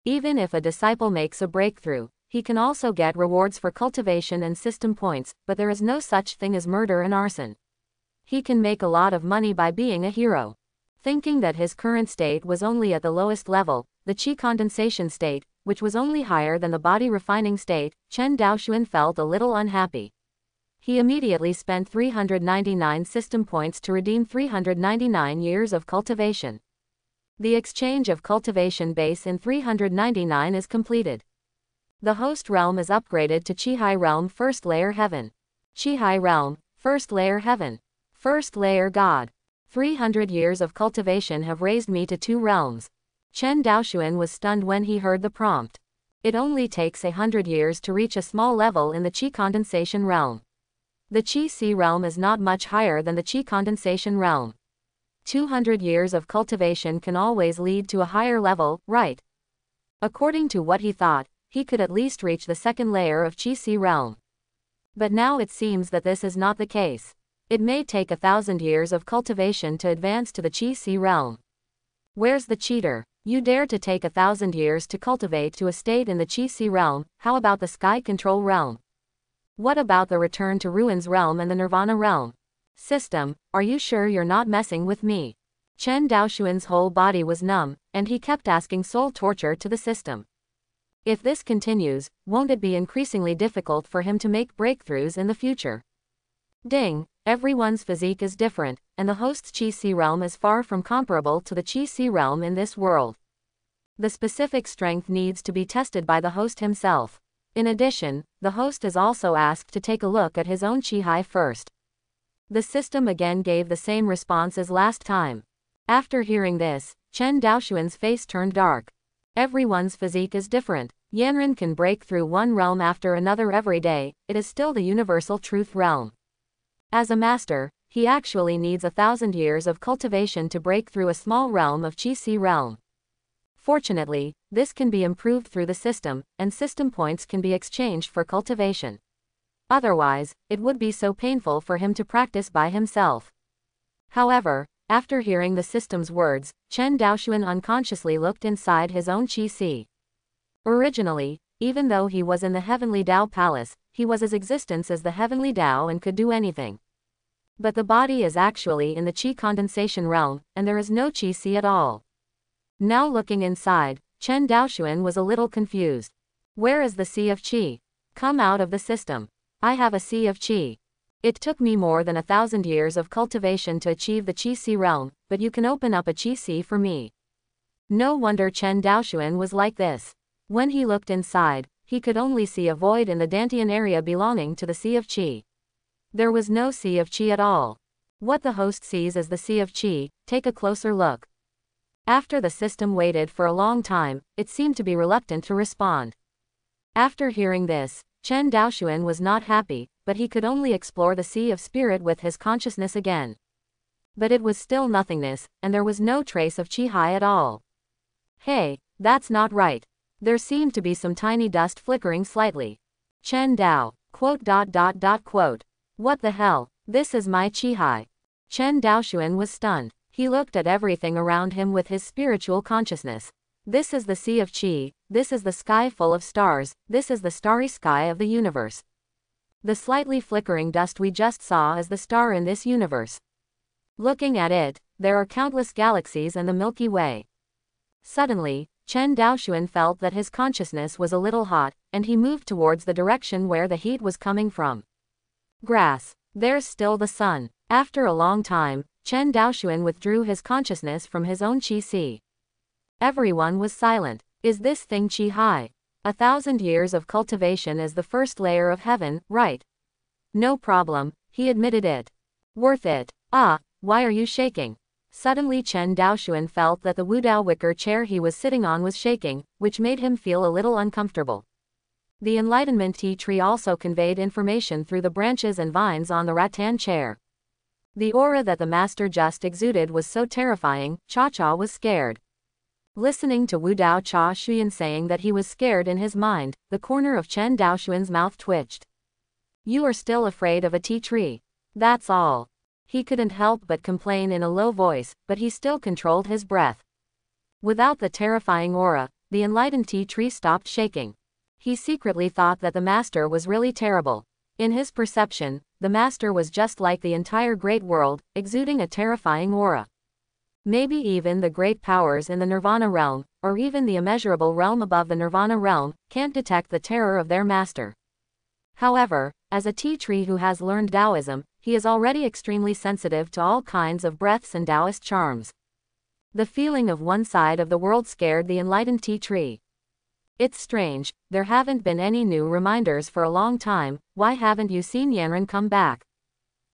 Even if a disciple makes a breakthrough, he can also get rewards for cultivation and system points, but there is no such thing as murder and arson. He can make a lot of money by being a hero. Thinking that his current state was only at the lowest level, the qi condensation state, which was only higher than the body refining state, Chen Daoxuan felt a little unhappy. He immediately spent 399 system points to redeem 399 years of cultivation. The exchange of cultivation base in 399 is completed. The host realm is upgraded to Qihai realm first layer heaven. Qihai realm, first layer heaven. First layer God. 300 years of cultivation have raised me to 2 realms. Chen Daoxuan was stunned when he heard the prompt. It only takes 100 years to reach a small level in the qi condensation realm. The qi C realm is not much higher than the qi condensation realm. 200 years of cultivation can always lead to a higher level, right? According to what he thought, he could at least reach the second layer of qi C realm. But now it seems that this is not the case. It may take 1,000 years of cultivation to advance to the qi C realm. Where's the cheater? You dare to take 1,000 years to cultivate to a state in the qi C realm, how about the sky control realm? What about the return to ruins realm and the nirvana realm? System, are you sure you're not messing with me? Chen Daoxuan's whole body was numb, and he kept asking soul torture to the system. If this continues, won't it be increasingly difficult for him to make breakthroughs in the future? Ding, everyone's physique is different, and the host's qi C realm is far from comparable to the qi C realm in this world. The specific strength needs to be tested by the host himself. In addition, the host is also asked to take a look at his own Qihai first. The system again gave the same response as last time. After hearing this, Chen Daoxuan's face turned dark. Everyone's physique is different. Yanren can break through one realm after another every day, it is still the universal truth realm. As a master, he actually needs 1,000 years of cultivation to break through a small realm of Qi C realm. Fortunately, this can be improved through the system, and system points can be exchanged for cultivation. Otherwise, it would be so painful for him to practice by himself. However, after hearing the system's words, Chen Daoxuan unconsciously looked inside his own Qi C. Originally, even though he was in the Heavenly Tao Palace, he was as existence as the Heavenly Tao and could do anything. But the body is actually in the Qi condensation realm, and there is no Qi C at all. Now looking inside, Chen Daoxuan was a little confused. Where is the Sea of Qi? Come out of the system. I have a Sea of Qi. It took me more than 1,000 years of cultivation to achieve the Qi C realm, but you can open up a Qi C for me. No wonder Chen Daoxuan was like this. When he looked inside, he could only see a void in the Dantian area belonging to the Sea of Qi. There was no Sea of Qi at all. What the host sees as the Sea of Qi, take a closer look. After the system waited for a long time, it seemed to be reluctant to respond. After hearing this, Chen Daoxuan was not happy, but he could only explore the Sea of Spirit with his consciousness again. But it was still nothingness, and there was no trace of Qihai at all. Hey, that's not right. There seemed to be some tiny dust flickering slightly. Chen Dao, quote. What the hell, this is my Qihai. Chen Daoxuan was stunned. He looked at everything around him with his spiritual consciousness. This is the Sea of Qi, this is the sky full of stars, this is the starry sky of the universe. The slightly flickering dust we just saw is the star in this universe. Looking at it, there are countless galaxies and the Milky Way. Suddenly, Chen Daoxuan felt that his consciousness was a little hot, and he moved towards the direction where the heat was coming from. Grass. There's still the sun. After a long time, Chen Daoxuan withdrew his consciousness from his own qi. Everyone was silent. Is this thing qi high? 1,000 years of cultivation is the first layer of heaven, right? No problem, he admitted it. Worth it. Ah, why are you shaking? Suddenly Chen Daoxuan felt that the Wudao wicker chair he was sitting on was shaking, which made him feel a little uncomfortable. The enlightenment tea tree also conveyed information through the branches and vines on the rattan chair. The aura that the master just exuded was so terrifying, Cha Cha was scared. Listening to Wu Dao Cha Shuyan saying that he was scared in his mind, the corner of Chen Daoxuan's mouth twitched. You are still afraid of a tea tree. That's all. He couldn't help but complain in a low voice, but he still controlled his breath. Without the terrifying aura, the enlightened tea tree stopped shaking. He secretly thought that the master was really terrible. In his perception, the master was just like the entire great world, exuding a terrifying aura. Maybe even the great powers in the Nirvana realm, or even the immeasurable realm above the Nirvana realm, can't detect the terror of their master. However, as a tea tree who has learned Taoism, he is already extremely sensitive to all kinds of breaths and Taoist charms. The feeling of one side of the world scared the enlightened tea tree. It's strange, there haven't been any new reminders for a long time. Why haven't you seen Yanran come back?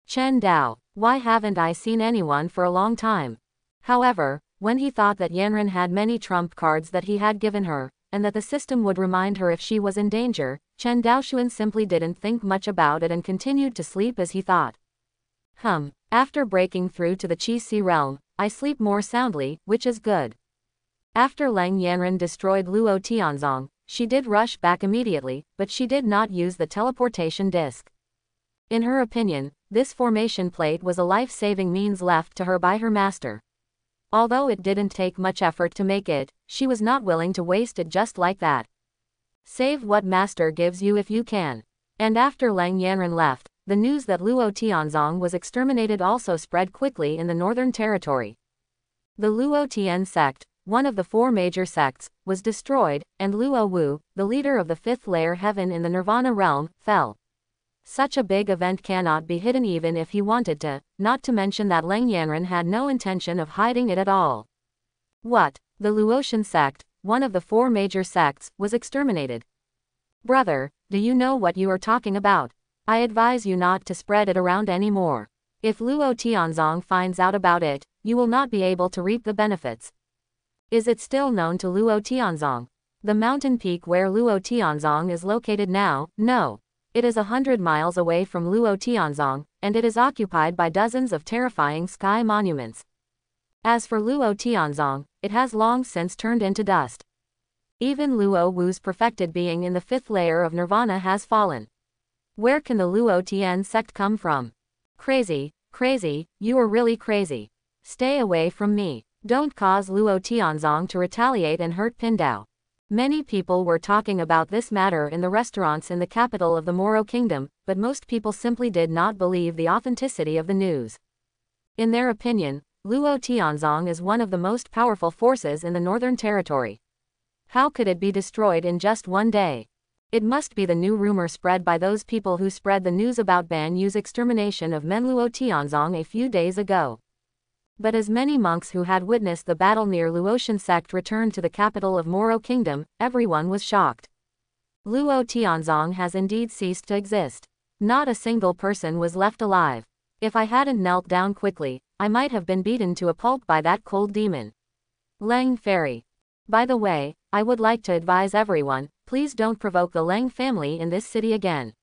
Chen Dao, why haven't I seen anyone for a long time? However, when he thought that Yanran had many trump cards that he had given her, and that the system would remind her if she was in danger, Chen Daoxuan simply didn't think much about it and continued to sleep as he thought. After breaking through to the Qi realm, I sleep more soundly, which is good. After Lang Yanran destroyed Luo Tianzong, she did rush back immediately, but she did not use the teleportation disc. In her opinion, this formation plate was a life-saving means left to her by her master. Although it didn't take much effort to make it, she was not willing to waste it just like that. Save what master gives you if you can. And after Lang Yanran left, the news that Luo Tianzong was exterminated also spread quickly in the Northern Territory. The Luo Tian sect, one of the 4 major sects, was destroyed, and Luo Wu, the leader of the 5th layer heaven in the Nirvana realm, fell. Such a big event cannot be hidden even if he wanted to, not to mention that Lang Yanran had no intention of hiding it at all. What? The Luotian sect, one of the 4 major sects, was exterminated. Brother, do you know what you are talking about? I advise you not to spread it around anymore. If Luo Tianzong finds out about it, you will not be able to reap the benefits. Is it still known to Luo Tianzong? The mountain peak where Luo Tianzong is located now? No. It is 100 miles away from Luo Tianzong, and it is occupied by dozens of terrifying sky monuments. As for Luo Tianzong, it has long since turned into dust. Even Luo Wu's perfected being in the 5th layer of Nirvana has fallen. Where can the Luo Tian sect come from? Crazy, you are really crazy. Stay away from me. Don't cause Luo Tianzong to retaliate and hurt Pindao. Many people were talking about this matter in the restaurants in the capital of the Moro Kingdom, but most people simply did not believe the authenticity of the news. In their opinion, Luo Tianzong is one of the most powerful forces in the Northern Territory. How could it be destroyed in just one day? It must be the new rumor spread by those people who spread the news about Ban Yu's extermination of Menluo Tianzong a few days ago. But as many monks who had witnessed the battle near Luotian sect returned to the capital of Moro Kingdom, everyone was shocked. Luo Tianzong has indeed ceased to exist. Not a single person was left alive. If I hadn't knelt down quickly, I might have been beaten to a pulp by that cold demon. Lang Fairy. By the way, I would like to advise everyone, please don't provoke the Lang family in this city again.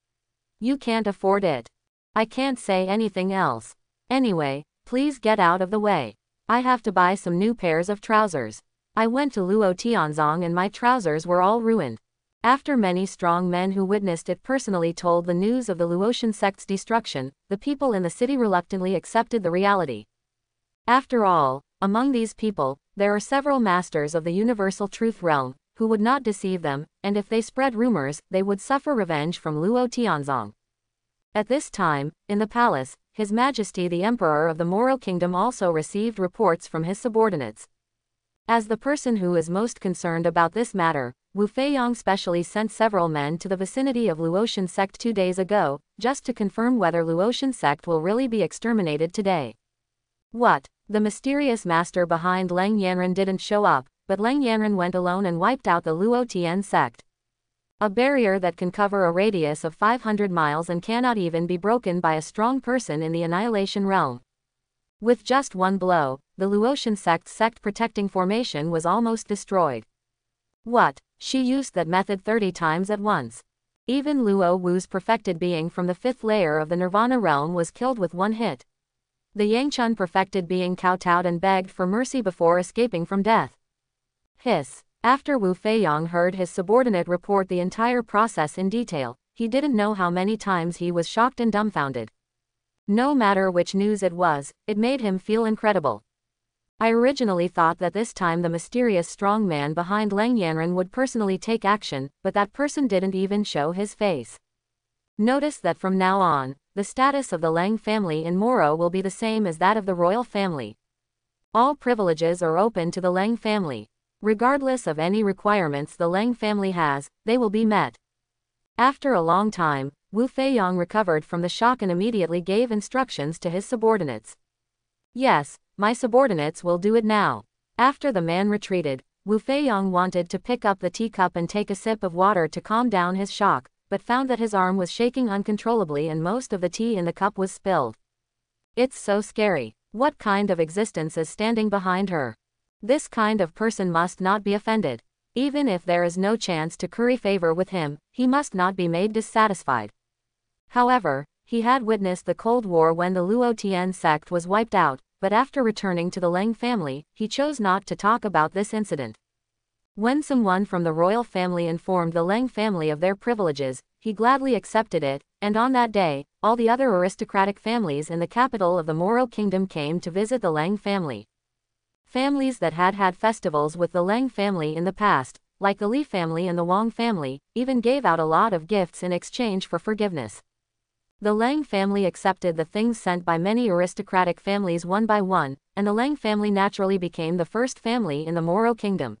You can't afford it. I can't say anything else. Anyway, please get out of the way. I have to buy some new pairs of trousers. I went to Luo Tianzong and my trousers were all ruined. After many strong men who witnessed it personally told the news of the Luotian sect's destruction, the people in the city reluctantly accepted the reality. After all, among these people, there are several masters of the universal truth realm, who would not deceive them, and if they spread rumors, they would suffer revenge from Luo Tianzong. At this time, in the palace, His Majesty the Emperor of the Moro Kingdom also received reports from his subordinates. As the person who is most concerned about this matter, Wu Feiyong specially sent several men to the vicinity of Luotian sect 2 days ago, just to confirm whether Luotian sect will really be exterminated today. What? The mysterious master behind Leng Yanren didn't show up, but Leng Yanren went alone and wiped out the Luotian sect. A barrier that can cover a radius of 500 miles and cannot even be broken by a strong person in the Annihilation realm. With just one blow, the Luotian sect protecting formation was almost destroyed. What? She used that method 30 times at once. Even Luo Wu's perfected being from the 5th layer of the Nirvana realm was killed with one hit. The Yangchun perfected being kowtowed and begged for mercy before escaping from death. Hiss. After Wu Feiyong heard his subordinate report the entire process in detail, he didn't know how many times he was shocked and dumbfounded. No matter which news it was, it made him feel incredible. I originally thought that this time the mysterious strong man behind Leng Yanren would personally take action, but that person didn't even show his face. Notice that from now on, the status of the Leng family in Moro will be the same as that of the royal family. All privileges are open to the Leng family. Regardless of any requirements the Leng family has, they will be met. After a long time, Wu Feiyong recovered from the shock and immediately gave instructions to his subordinates. Yes, my subordinates will do it now. After the man retreated, Wu Feiyong wanted to pick up the teacup and take a sip of water to calm down his shock, but found that his arm was shaking uncontrollably and most of the tea in the cup was spilled. It's so scary. What kind of existence is standing behind her? This kind of person must not be offended. Even if there is no chance to curry favor with him, he must not be made dissatisfied. However, he had witnessed the Cold War when the Luotian sect was wiped out, but after returning to the Leng family, he chose not to talk about this incident. When someone from the royal family informed the Leng family of their privileges, he gladly accepted it, and on that day, all the other aristocratic families in the capital of the Moro Kingdom came to visit the Leng family. Families that had had festivals with the Leng family in the past, like the Li family and the Wang family, even gave out a lot of gifts in exchange for forgiveness. The Leng family accepted the things sent by many aristocratic families one by one, and the Leng family naturally became the first family in the Moro Kingdom.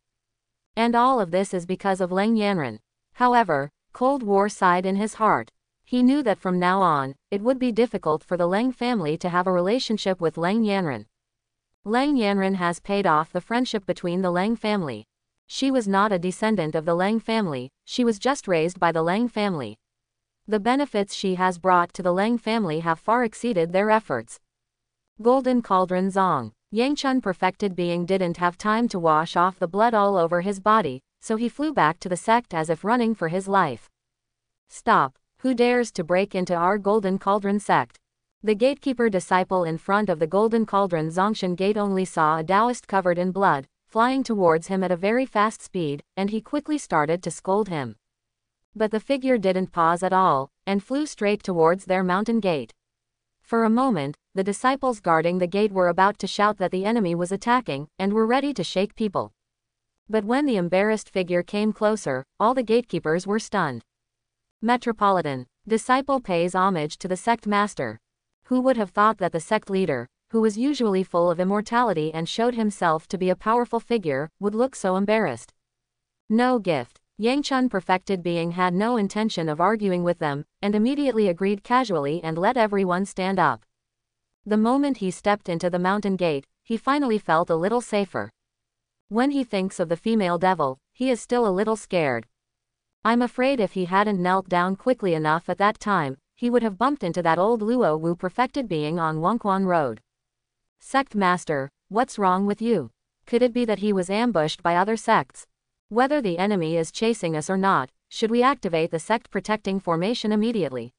And all of this is because of Leng Yanren. However, Cold War sighed in his heart. He knew that from now on, it would be difficult for the Leng family to have a relationship with Leng Yanren. Leng Yanren has paid off the friendship between the Leng family. She was not a descendant of the Leng family, she was just raised by the Leng family. The benefits she has brought to the Leng family have far exceeded their efforts. Golden Cauldron Zong. Yangchun perfected being didn't have time to wash off the blood all over his body, so he flew back to the sect as if running for his life. Stop! Who dares to break into our Golden Cauldron sect? The gatekeeper disciple in front of the Golden Cauldron Zongshan gate only saw a Taoist covered in blood, flying towards him at a very fast speed, and he quickly started to scold him. But the figure didn't pause at all, and flew straight towards their mountain gate. For a moment, the disciples guarding the gate were about to shout that the enemy was attacking, and were ready to shake people. But when the embarrassed figure came closer, all the gatekeepers were stunned. Metropolitan. Disciple pays homage to the sect master. Who would have thought that the sect leader, who was usually full of immortality and showed himself to be a powerful figure, would look so embarrassed? No gift. Yangchun perfected being had no intention of arguing with them, and immediately agreed casually and let everyone stand up. The moment he stepped into the mountain gate, he finally felt a little safer. When he thinks of the female devil, he is still a little scared. I'm afraid if he hadn't knelt down quickly enough at that time, he would have bumped into that old Luo Wu perfected being on Wangquan Road. Sect Master, what's wrong with you? Could it be that he was ambushed by other sects? Whether the enemy is chasing us or not, should we activate the sect protecting formation immediately?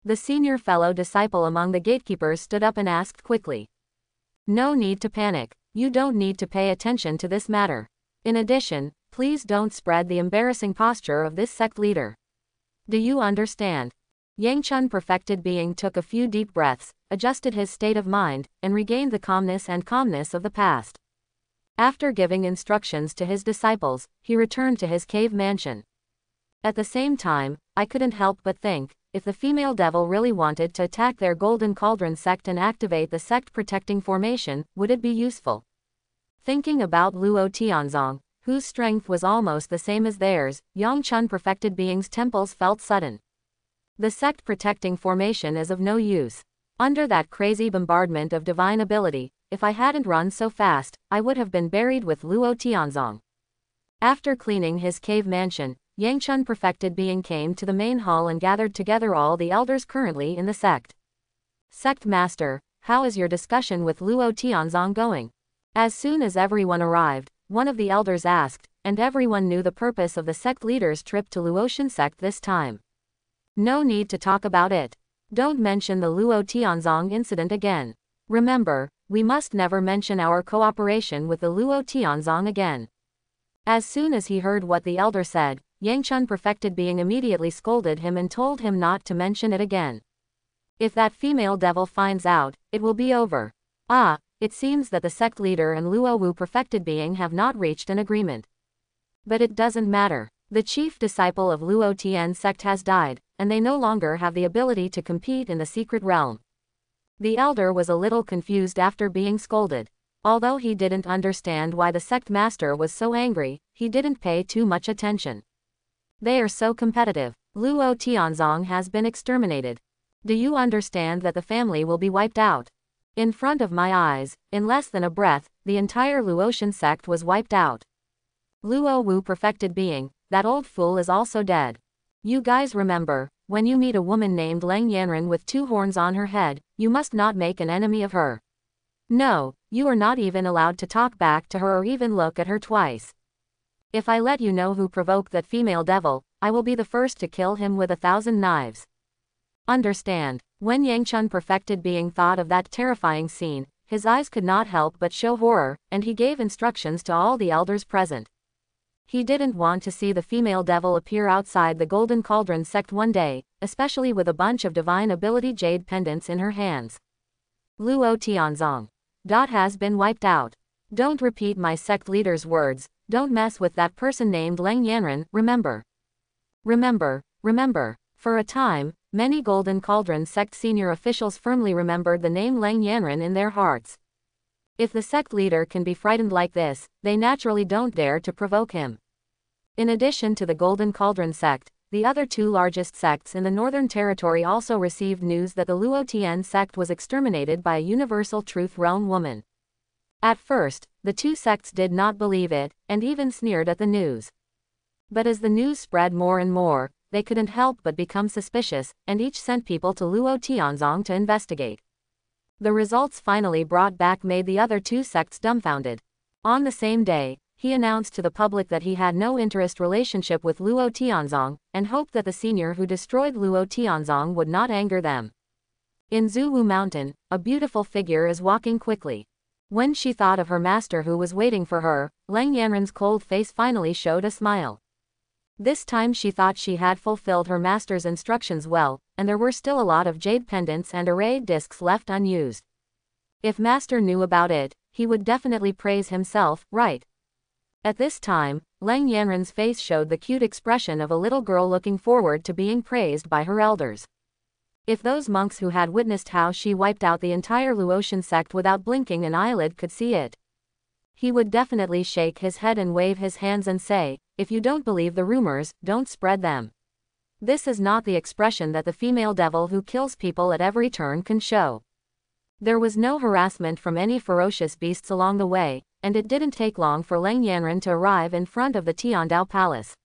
The senior fellow disciple among the gatekeepers stood up and asked quickly. No need to panic. You don't need to pay attention to this matter. In addition, please don't spread the embarrassing posture of this sect leader. Do you understand? Yangchun perfected being took a few deep breaths, adjusted his state of mind, and regained the calmness of the past. After giving instructions to his disciples, he returned to his cave mansion. At the same time, I couldn't help but think, if the female devil really wanted to attack their Golden Cauldron sect and activate the sect protecting formation, would it be useful? Thinking about Luo Tianzong, whose strength was almost the same as theirs, Yangchun perfected being's temples felt sudden. The sect protecting formation is of no use. Under that crazy bombardment of divine ability, if I hadn't run so fast, I would have been buried with Luo Tianzong. After cleaning his cave mansion, Yangchun perfected being came to the main hall and gathered together all the elders currently in the sect. Sect Master, how is your discussion with Luo Tianzong going? As soon as everyone arrived, one of the elders asked, and everyone knew the purpose of the sect leader's trip to Luotian sect this time. No need to talk about it. Don't mention the Luo Tianzong incident again. Remember, we must never mention our cooperation with the Luo Tianzong again. As soon as he heard what the elder said, Yangchun perfected being immediately scolded him and told him not to mention it again. If that female devil finds out, it will be over. Ah, it seems that the sect leader and Luo Wu perfected being have not reached an agreement. But it doesn't matter. The chief disciple of Luo Tian sect has died, and they no longer have the ability to compete in the secret realm. The elder was a little confused after being scolded. Although he didn't understand why the sect master was so angry, he didn't pay too much attention. They are so competitive. Luo Tianzong has been exterminated. Do you understand that the family will be wiped out? In front of my eyes, in less than a breath, the entire Luotian sect was wiped out. Luo Wu perfected being, that old fool is also dead. You guys remember, when you meet a woman named Leng Yanren with 2 horns on her head, you must not make an enemy of her. No, you are not even allowed to talk back to her or even look at her twice. If I let you know who provoked that female devil, I will be the first to kill him with 1,000 knives. Understand, when Yangchun perfected being thought of that terrifying scene, his eyes could not help but show horror, and he gave instructions to all the elders present. He didn't want to see the female devil appear outside the Golden Cauldron sect one day, especially with a bunch of divine ability jade pendants in her hands. Luo Tianzong. Has been wiped out. Don't repeat my sect leader's words, don't mess with that person named Leng Yanren, remember. Remember. For a time, many Golden Cauldron sect senior officials firmly remembered the name Leng Yanren in their hearts. If the sect leader can be frightened like this, they naturally don't dare to provoke him. In addition to the Golden Cauldron sect, the other 2 largest sects in the Northern Territory also received news that the Luo Tian sect was exterminated by a Universal Truth Realm woman. At first, the 2 sects did not believe it, and even sneered at the news. But as the news spread more and more, they couldn't help but become suspicious, and each sent people to Luo Tianzong to investigate. The results finally brought back made the other 2 sects dumbfounded. On the same day, he announced to the public that he had no interest relationship with Luo Tianzong, and hoped that the senior who destroyed Luo Tianzong would not anger them. In Zuwu Mountain, a beautiful figure is walking quickly. When she thought of her master who was waiting for her, Leng Yanren's cold face finally showed a smile. This time she thought she had fulfilled her master's instructions well, and there were still a lot of jade pendants and arrayed discs left unused. If master knew about it, he would definitely praise himself, right? At this time, Leng Yanren's face showed the cute expression of a little girl looking forward to being praised by her elders. If those monks who had witnessed how she wiped out the entire Luotian sect without blinking an eyelid could see it, he would definitely shake his head and wave his hands and say, "If you don't believe the rumors, don't spread them." This is not the expression that the female devil who kills people at every turn can show. There was no harassment from any ferocious beasts along the way, and it didn't take long for Leng Yanren to arrive in front of the Tiandao Palace.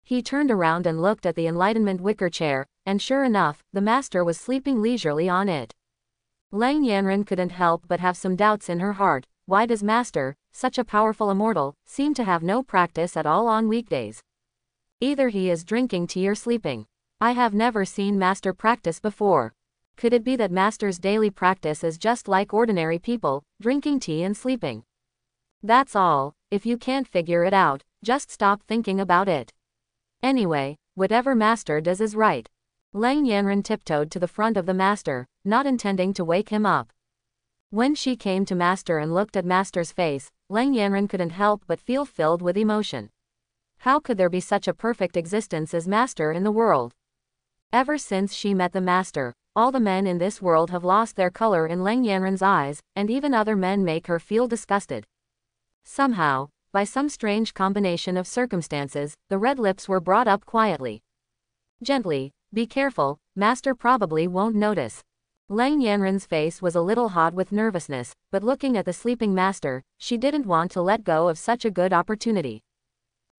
He turned around and looked at the Enlightenment wicker chair, and sure enough, the master was sleeping leisurely on it. Leng Yanren couldn't help but have some doubts in her heart. Why does master, such a powerful immortal, seem to have no practice at all on weekdays? Either he is drinking tea or sleeping. I have never seen master practice before. Could it be that master's daily practice is just like ordinary people, drinking tea and sleeping? That's all. If you can't figure it out, just stop thinking about it. Anyway, whatever master does is right. Leng Yanren tiptoed to the front of the master, not intending to wake him up. When she came to master and looked at master's face, Leng Yanren couldn't help but feel filled with emotion. How could there be such a perfect existence as master in the world? Ever since she met the master, all the men in this world have lost their color in Lang Yanren's eyes, and even other men make her feel disgusted. Somehow, by some strange combination of circumstances, the red lips were brought up quietly. Gently, be careful, master probably won't notice. Lang Yanren's face was a little hot with nervousness, but looking at the sleeping master, she didn't want to let go of such a good opportunity.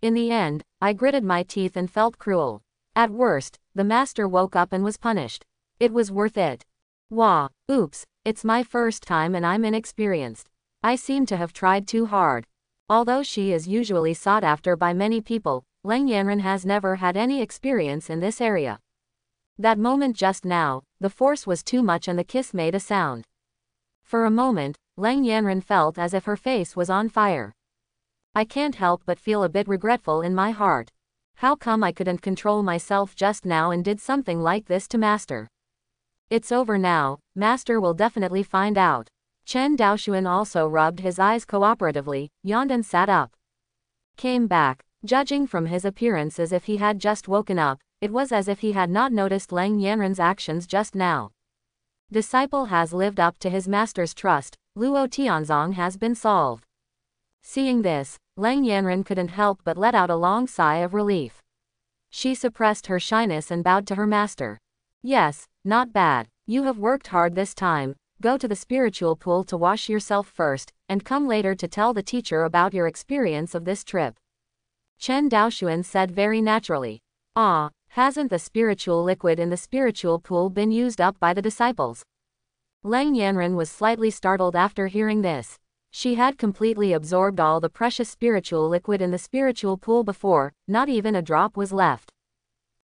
In the end, I gritted my teeth and felt cruel. At worst, the master woke up and was punished. It was worth it. Wah, oops, it's my first time and I'm inexperienced. I seem to have tried too hard. Although she is usually sought after by many people, Lang Yanren has never had any experience in this area. That moment just now, the force was too much and the kiss made a sound. For a moment, Lang Yanren felt as if her face was on fire. I can't help but feel a bit regretful in my heart. How come I couldn't control myself just now and did something like this to master? It's over now, master will definitely find out. Chen Daoshuan also rubbed his eyes cooperatively, yawned and sat up. Came back. Judging from his appearance as if he had just woken up, it was as if he had not noticed Lang Yanren's actions just now. Disciple has lived up to his master's trust, Luo Tianzong has been solved. Seeing this, Lang Yanren couldn't help but let out a long sigh of relief. She suppressed her shyness and bowed to her master. Yes, not bad. You have worked hard this time. Go to the spiritual pool to wash yourself first, and come later to tell the teacher about your experience of this trip. Chen Daoshuan said very naturally. Ah, hasn't the spiritual liquid in the spiritual pool been used up by the disciples? Lang Yanren was slightly startled after hearing this. She had completely absorbed all the precious spiritual liquid in the spiritual pool before, not even a drop was left.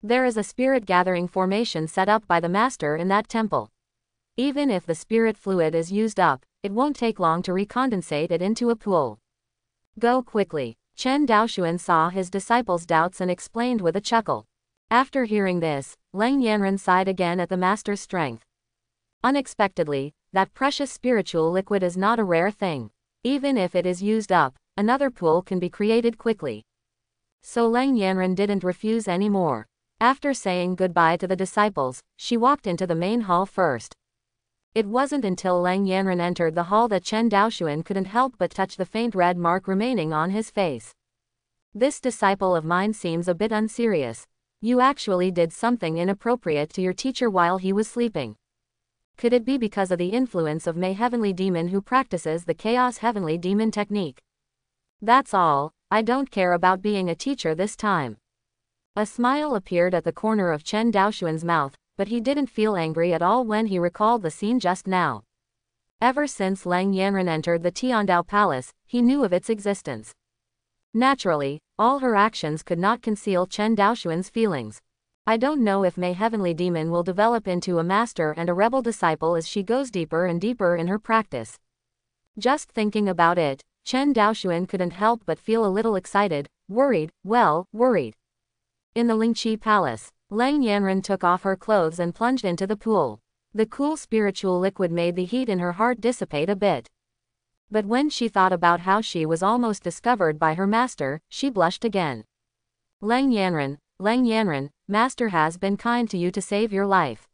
There is a spirit gathering formation set up by the master in that temple. Even if the spirit fluid is used up, it won't take long to recondensate it into a pool. Go quickly. Chen Daoshuan saw his disciple's doubts and explained with a chuckle. After hearing this, Lang Yanren sighed again at the master's strength. Unexpectedly, that precious spiritual liquid is not a rare thing. Even if it is used up, another pool can be created quickly. So Lang Yanren didn't refuse anymore. After saying goodbye to the disciples, she walked into the main hall first. It wasn't until Lang Yanren entered the hall that Chen Daoshuan couldn't help but touch the faint red mark remaining on his face. This disciple of mine seems a bit unserious. You actually did something inappropriate to your teacher while he was sleeping. Could it be because of the influence of May Heavenly Demon who practices the Chaos Heavenly Demon technique? That's all, I don't care about being a teacher this time. A smile appeared at the corner of Chen Daoshuan's mouth, but he didn't feel angry at all when he recalled the scene just now. Ever since Lang Yanren entered the Tiandao Palace, he knew of its existence. Naturally, all her actions could not conceal Chen Daoshuan's feelings. I don't know if May Heavenly Demon will develop into a master and a rebel disciple as she goes deeper and deeper in her practice. Just thinking about it, Chen Daoshuan couldn't help but feel a little excited, worried. In the Lingqi Palace, Lang Yanren took off her clothes and plunged into the pool. The cool spiritual liquid made the heat in her heart dissipate a bit. But when she thought about how she was almost discovered by her master, she blushed again. Lang Yanren, master has been kind to you to save your life.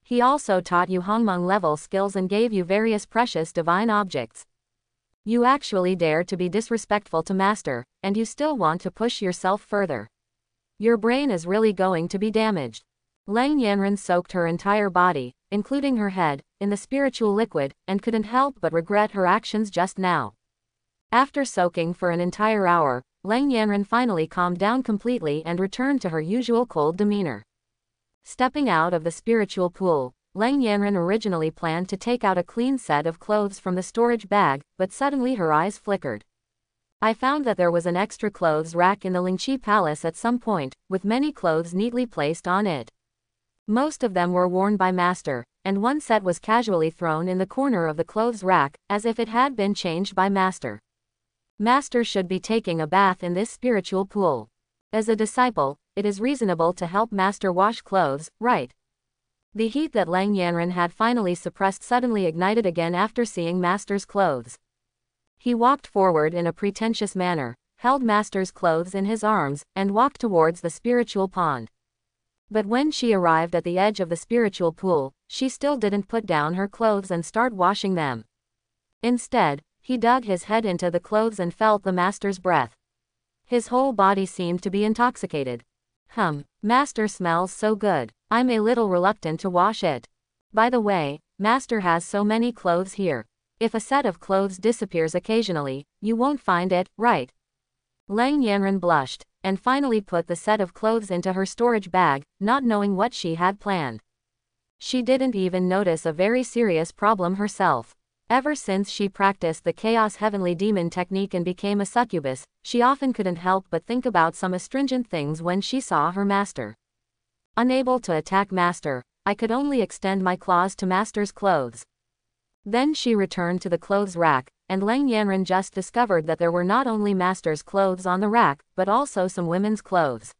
He also taught you Hongmeng level skills and gave you various precious divine objects. You actually dare to be disrespectful to master, and you still want to push yourself further. Your brain is really going to be damaged. Lang Yanren soaked her entire body, including her head, in the spiritual liquid, and couldn't help but regret her actions just now. After soaking for an entire hour, Lang Yanren finally calmed down completely and returned to her usual cold demeanor. Stepping out of the spiritual pool, Lang Yanren originally planned to take out a clean set of clothes from the storage bag, but suddenly her eyes flickered. I found that there was an extra clothes rack in the Lingqi Palace at some point, with many clothes neatly placed on it. Most of them were worn by master, and one set was casually thrown in the corner of the clothes rack, as if it had been changed by master. Master should be taking a bath in this spiritual pool. As a disciple, it is reasonable to help master wash clothes, right? The heat that Lang Yanren had finally suppressed suddenly ignited again after seeing master's clothes. He walked forward in a pretentious manner. held master's clothes in his arms, and walked towards the spiritual pond. But when she arrived at the edge of the spiritual pool, she still didn't put down her clothes and start washing them. Instead, he dug his head into the clothes and felt the master's breath. His whole body seemed to be intoxicated. Master smells so good. I'm a little reluctant to wash it. By the way, master has so many clothes here. If a set of clothes disappears occasionally, you won't find it, right? Lang Yanran blushed, and finally put the set of clothes into her storage bag, not knowing what she had planned. She didn't even notice a very serious problem herself. Ever since she practiced the Chaos Heavenly Demon technique and became a succubus, she often couldn't help but think about some astringent things when she saw her master. Unable to attack master, I could only extend my claws to master's clothes. Then she returned to the clothes rack, and Lang Yanran just discovered that there were not only master's clothes on the rack, but also some women's clothes.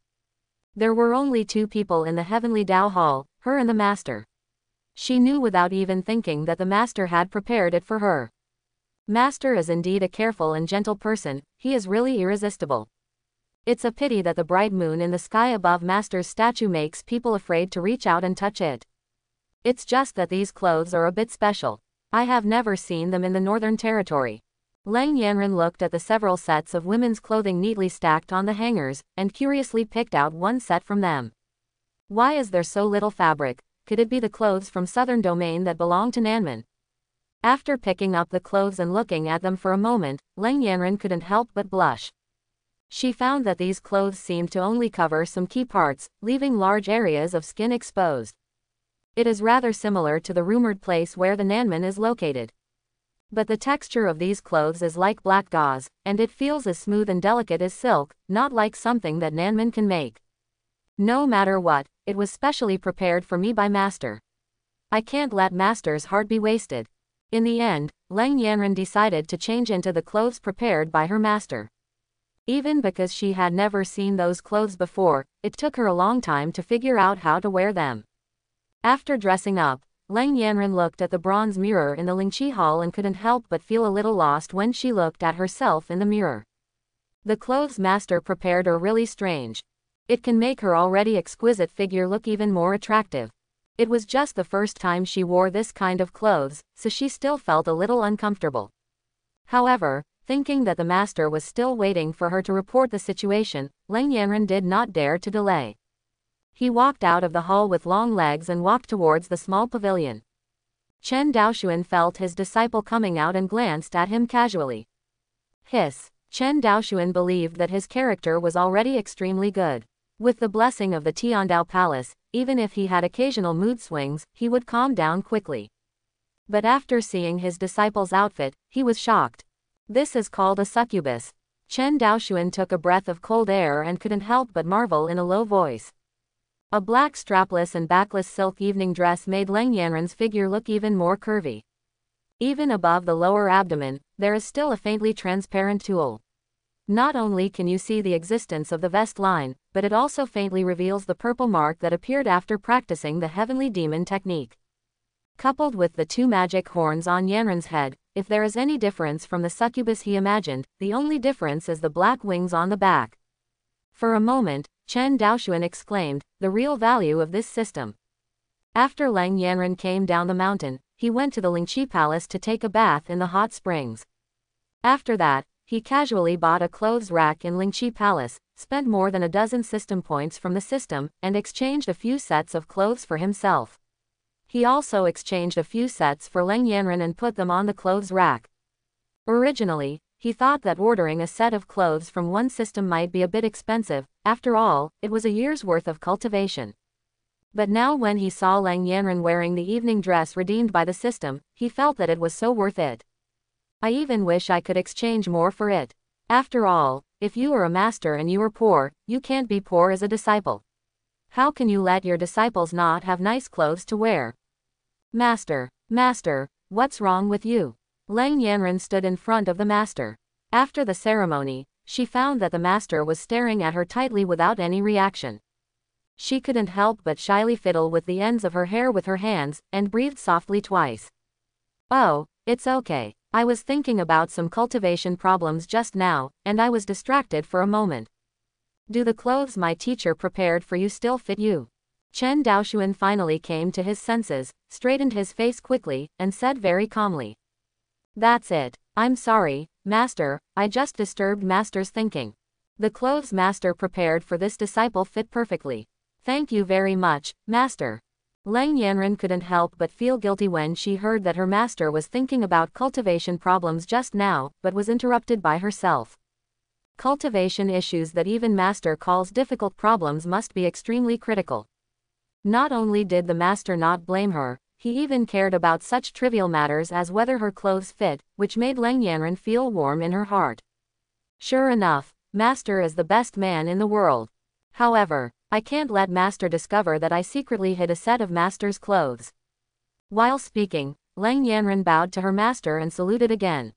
There were only 2 people in the Heavenly Dao Hall, her and the master. She knew without even thinking that the master had prepared it for her. Master is indeed a careful and gentle person, he is really irresistible. It's a pity that the bright moon in the sky above master's statue makes people afraid to reach out and touch it. It's just that these clothes are a bit special. I have never seen them in the Northern Territory. Lang Yanran looked at the several sets of women's clothing neatly stacked on the hangers, and curiously picked out one set from them. Why is there so little fabric? Could it be the clothes from Southern Domain that belong to Nanman? After picking up the clothes and looking at them for a moment, Lang Yanran couldn't help but blush. She found that these clothes seemed to only cover some key parts, leaving large areas of skin exposed. It is rather similar to the rumored place where the Nanman is located. But the texture of these clothes is like black gauze, and it feels as smooth and delicate as silk, not like something that Nanman can make. No matter what, it was specially prepared for me by master. I can't let master's heart be wasted. In the end, Lang Yanran decided to change into the clothes prepared by her master. Even because she had never seen those clothes before, it took her a long time to figure out how to wear them. After dressing up, Lang Yanran looked at the bronze mirror in the Lingqi Hall and couldn't help but feel a little lost when she looked at herself in the mirror. The clothes master prepared are really strange. It can make her already exquisite figure look even more attractive. It was just the first time she wore this kind of clothes, so she still felt a little uncomfortable. However, thinking that the master was still waiting for her to report the situation, Lang Yanran did not dare to delay. He walked out of the hall with long legs and walked towards the small pavilion. Chen Daoshuan felt his disciple coming out and glanced at him casually. Hiss. Chen Daoshuan believed that his character was already extremely good. With the blessing of the Tiandao Palace, even if he had occasional mood swings, he would calm down quickly. But after seeing his disciple's outfit, he was shocked. This is called a succubus. Chen Daoshuan took a breath of cold air and couldn't help but marvel in a low voice. A black strapless and backless silk evening dress made Lang Yanran's figure look even more curvy. Even above the lower abdomen, there is still a faintly transparent tulle. Not only can you see the existence of the vest line, but it also faintly reveals the purple mark that appeared after practicing the Heavenly Demon technique. Coupled with the 2 magic horns on Yanran's head, if there is any difference from the succubus he imagined, the only difference is the black wings on the back. For a moment, Chen Daoshuan exclaimed, the real value of this system. After Lang Yanran came down the mountain, he went to the Lingqi Palace to take a bath in the hot springs. After that, he casually bought a clothes rack in Lingqi Palace, spent more than a dozen system points from the system, and exchanged a few sets of clothes for himself. He also exchanged a few sets for Lang Yanran and put them on the clothes rack. Originally, he thought that ordering a set of clothes from one system might be a bit expensive. After all, it was a year's worth of cultivation. But now when he saw Lang Yanran wearing the evening dress redeemed by the system, he felt that it was so worth it. I even wish I could exchange more for it. After all, if you are a master and you are poor, you can't be poor as a disciple. How can you let your disciples not have nice clothes to wear? Master, what's wrong with you? Lang Yanran stood in front of the master. After the ceremony, she found that the master was staring at her tightly without any reaction. She couldn't help but shyly fiddle with the ends of her hair with her hands, and breathed softly twice. Oh, it's okay. I was thinking about some cultivation problems just now, and I was distracted for a moment. Do the clothes my teacher prepared for you still fit you? Chen Daoxuan finally came to his senses, straightened his face quickly, and said very calmly. That's it. I'm sorry, Master, I just disturbed Master's thinking. The clothes Master prepared for this disciple fit perfectly. Thank you very much, Master. Lang Yanran couldn't help but feel guilty when she heard that her master was thinking about cultivation problems just now, but was interrupted by herself. Cultivation issues that even Master calls difficult problems must be extremely critical. Not only did the master not blame her, he even cared about such trivial matters as whether her clothes fit, which made Lang Yanran feel warm in her heart. Sure enough, Master is the best man in the world. However, I can't let Master discover that I secretly hid a set of Master's clothes. While speaking, Lang Yanran bowed to her master and saluted again.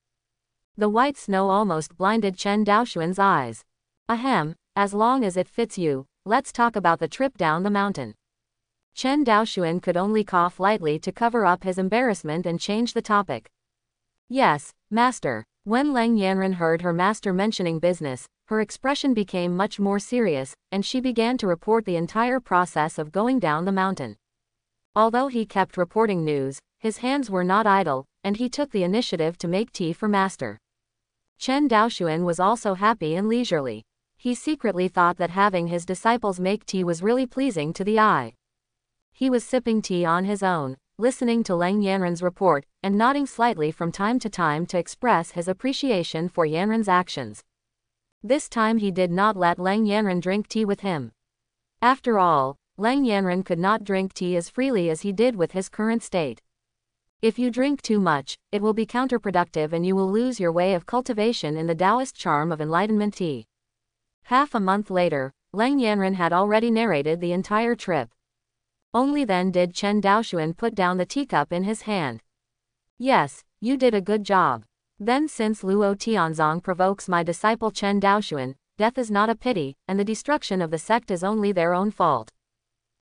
The white snow almost blinded Chen Daoxuan's eyes. Ahem, as long as it fits you, let's talk about the trip down the mountain. Chen Daoxuan could only cough lightly to cover up his embarrassment and change the topic. Yes, Master. When Lang Yanran heard her master mentioning business, her expression became much more serious, and she began to report the entire process of going down the mountain. Although he kept reporting news, his hands were not idle, and he took the initiative to make tea for Master. Chen Daoxuan was also happy and leisurely. He secretly thought that having his disciples make tea was really pleasing to the eye. He was sipping tea on his own, listening to Lang Yanran's report, and nodding slightly from time to time to express his appreciation for Yanran's actions. This time he did not let Lang Yanran drink tea with him. After all, Lang Yanran could not drink tea as freely as he did with his current state. If you drink too much, it will be counterproductive and you will lose your way of cultivation in the Taoist charm of enlightenment tea. Half a month later, Lang Yanran had already narrated the entire trip. Only then did Chen Daoxuan put down the teacup in his hand. Yes, you did a good job. Then since Luo Tianzong provokes my disciple Chen Daoxuan, death is not a pity, and the destruction of the sect is only their own fault.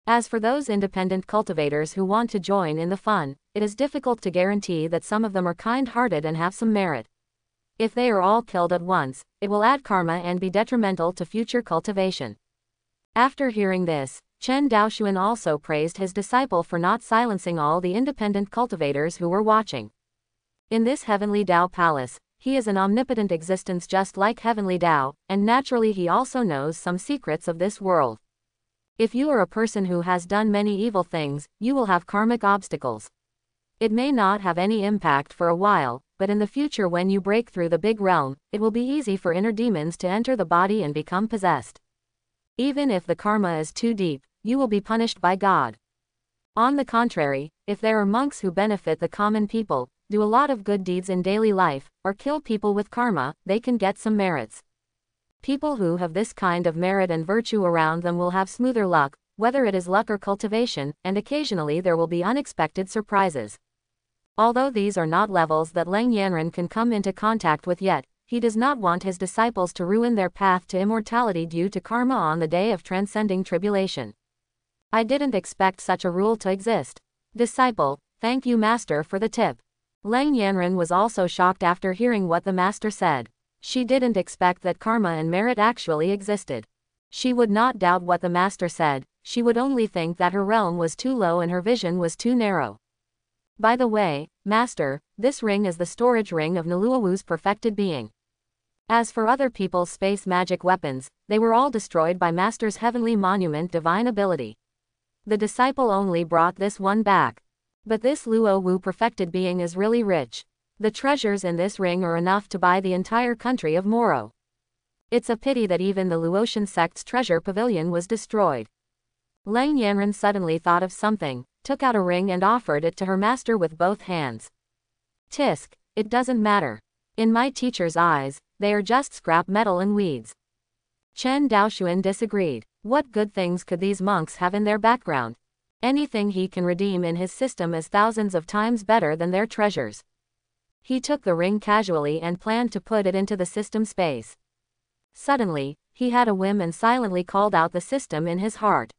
As for those independent cultivators who want to join in the fun, it is difficult to guarantee that some of them are kind-hearted and have some merit. If they are all killed at once, it will add karma and be detrimental to future cultivation. After hearing this, Chen Daoxuan also praised his disciple for not silencing all the independent cultivators who were watching. In this heavenly Tao palace, he is an omnipotent existence just like heavenly Tao, and naturally he also knows some secrets of this world. If you are a person who has done many evil things, you will have karmic obstacles. It may not have any impact for a while, but in the future when you break through the big realm, it will be easy for inner demons to enter the body and become possessed. Even if the karma is too deep, you will be punished by God. On the contrary, if there are monks who benefit the common people, do a lot of good deeds in daily life, or kill people with karma, they can get some merits. People who have this kind of merit and virtue around them will have smoother luck, whether it is luck or cultivation, and occasionally there will be unexpected surprises. Although these are not levels that Lang Yanran can come into contact with yet, he does not want his disciples to ruin their path to immortality due to karma on the day of transcending tribulation. I didn't expect such a rule to exist. Disciple, thank you Master for the tip. Lang Yanran was also shocked after hearing what the Master said. She didn't expect that karma and merit actually existed. She would not doubt what the Master said, she would only think that her realm was too low and her vision was too narrow. By the way, Master, this ring is the storage ring of Niluowu's perfected being. As for other people's space magic weapons, they were all destroyed by Master's heavenly monument divine ability. The disciple only brought this one back. But this Luowu perfected being is really rich. The treasures in this ring are enough to buy the entire country of Moro. It's a pity that even the Luotian sect's treasure pavilion was destroyed. Lang Yanran suddenly thought of something, took out a ring and offered it to her master with both hands. Tisk, it doesn't matter. In my teacher's eyes, they are just scrap metal and weeds. Chen Daoxuan disagreed. What good things could these monks have in their background? Anything he can redeem in his system is thousands of times better than their treasures. He took the ring casually and planned to put it into the system space. Suddenly, he had a whim and silently called out the system in his heart.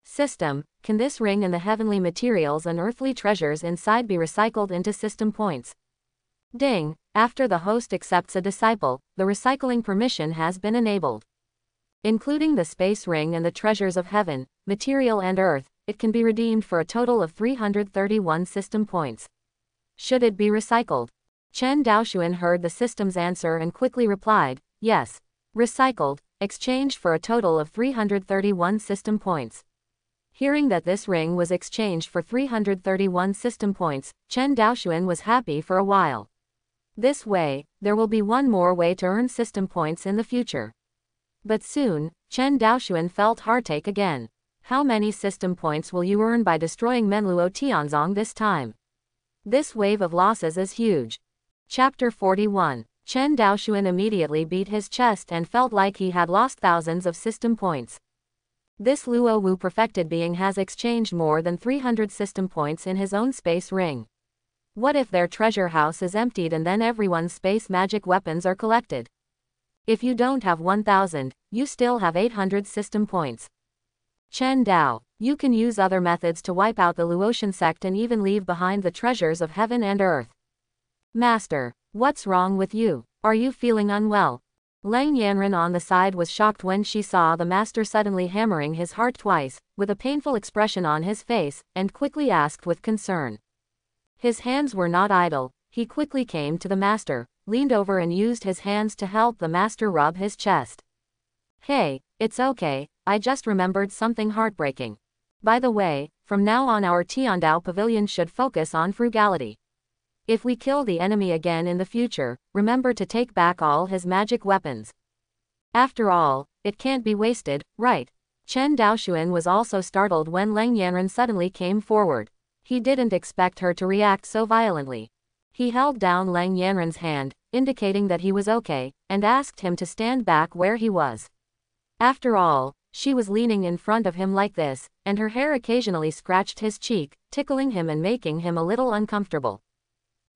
System, can this ring and the heavenly materials and earthly treasures inside be recycled into system points? Ding, after the host accepts a disciple, the recycling permission has been enabled. Including the space ring and the treasures of heaven, material and earth, it can be redeemed for a total of 331 system points. Should it be recycled? Chen Daoxuan heard the system's answer and quickly replied, yes. Recycled, exchanged for a total of 331 system points. Hearing that this ring was exchanged for 331 system points, Chen Daoxuan was happy for a while. This way, there will be one more way to earn system points in the future. But soon, Chen Daoxuan felt heartache again. How many system points will you earn by destroying Menluo Tianzong this time? This wave of losses is huge. Chapter 41. Chen Daoxuan immediately beat his chest and felt like he had lost thousands of system points. This Luo Wu perfected being has exchanged more than 300 system points in his own space ring. What if their treasure house is emptied and then everyone's space magic weapons are collected? If you don't have 1000, you still have 800 system points. Chen Dao, you can use other methods to wipe out the Luotian sect and even leave behind the treasures of heaven and earth. Master, what's wrong with you? Are you feeling unwell? Lang Yanran on the side was shocked when she saw the master suddenly hammering his heart twice, with a painful expression on his face, and quickly asked with concern. His hands were not idle. He quickly came to the master, leaned over and used his hands to help the master rub his chest. Hey, it's okay, I just remembered something heartbreaking. By the way, from now on our Tiandao pavilion should focus on frugality. If we kill the enemy again in the future, remember to take back all his magic weapons. After all, it can't be wasted, right? Chen Daoxuan was also startled when Lang Yanran suddenly came forward. He didn't expect her to react so violently. He held down Lang Yanran's hand, indicating that he was okay, and asked him to stand back where he was. After all, she was leaning in front of him like this, and her hair occasionally scratched his cheek, tickling him and making him a little uncomfortable.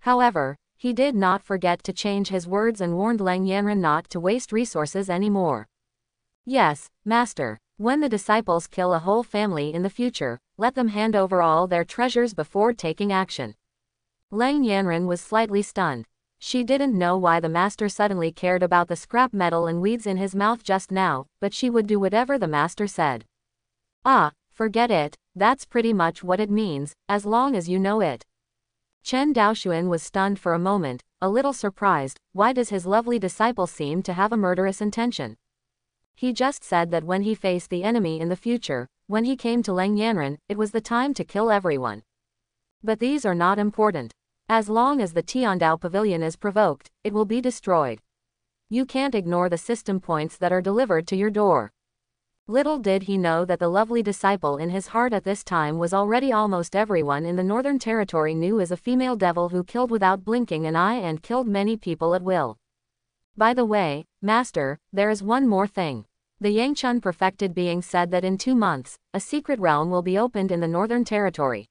However, he did not forget to change his words and warned Lang Yanran not to waste resources anymore. Yes, master, when the disciples kill a whole family in the future, let them hand over all their treasures before taking action. Lang Yanran was slightly stunned. She didn't know why the master suddenly cared about the scrap metal and weeds in his mouth just now, but she would do whatever the master said. Ah, forget it, that's pretty much what it means, as long as you know it. Chen Daoxuan was stunned for a moment, a little surprised. Why does his lovely disciple seem to have a murderous intention? He just said that when he faced the enemy in the future, when he came to Lang Yanran, it was the time to kill everyone. But these are not important. As long as the Tiandao pavilion is provoked, it will be destroyed. You can't ignore the system points that are delivered to your door. Little did he know that the lovely disciple in his heart at this time was already almost everyone in the Northern Territory knew as a female devil who killed without blinking an eye and killed many people at will. By the way, master, there is one more thing. The Yangchun perfected being said that in 2 months, a secret realm will be opened in the Northern Territory.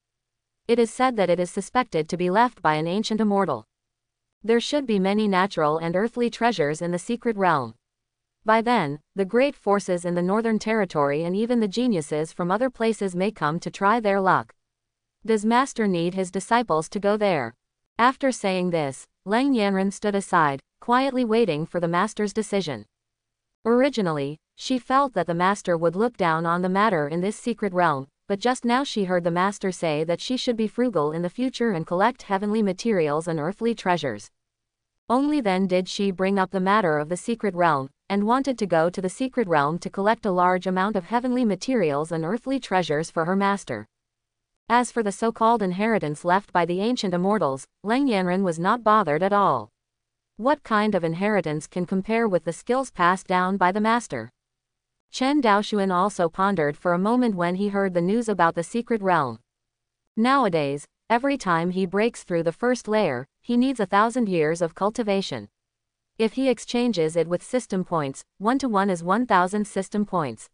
It is said that it is suspected to be left by an ancient immortal. There should be many natural and earthly treasures in the secret realm. By then, the great forces in the Northern Territory and even the geniuses from other places may come to try their luck. Does master need his disciples to go there? After saying this, Lang Yanran stood aside, quietly waiting for the master's decision. Originally, she felt that the master would look down on the matter in this secret realm, but just now she heard the master say that she should be frugal in the future and collect heavenly materials and earthly treasures. Only then did she bring up the matter of the secret realm, and wanted to go to the secret realm to collect a large amount of heavenly materials and earthly treasures for her master. As for the so-called inheritance left by the ancient immortals, Lang Yanran was not bothered at all. What kind of inheritance can compare with the skills passed down by the master? Chen Daoxuan also pondered for a moment when he heard the news about the secret realm. Nowadays, every time he breaks through the first layer, he needs 1,000 years of cultivation. If he exchanges it with system points, 1-to-1 is 1,000 system points.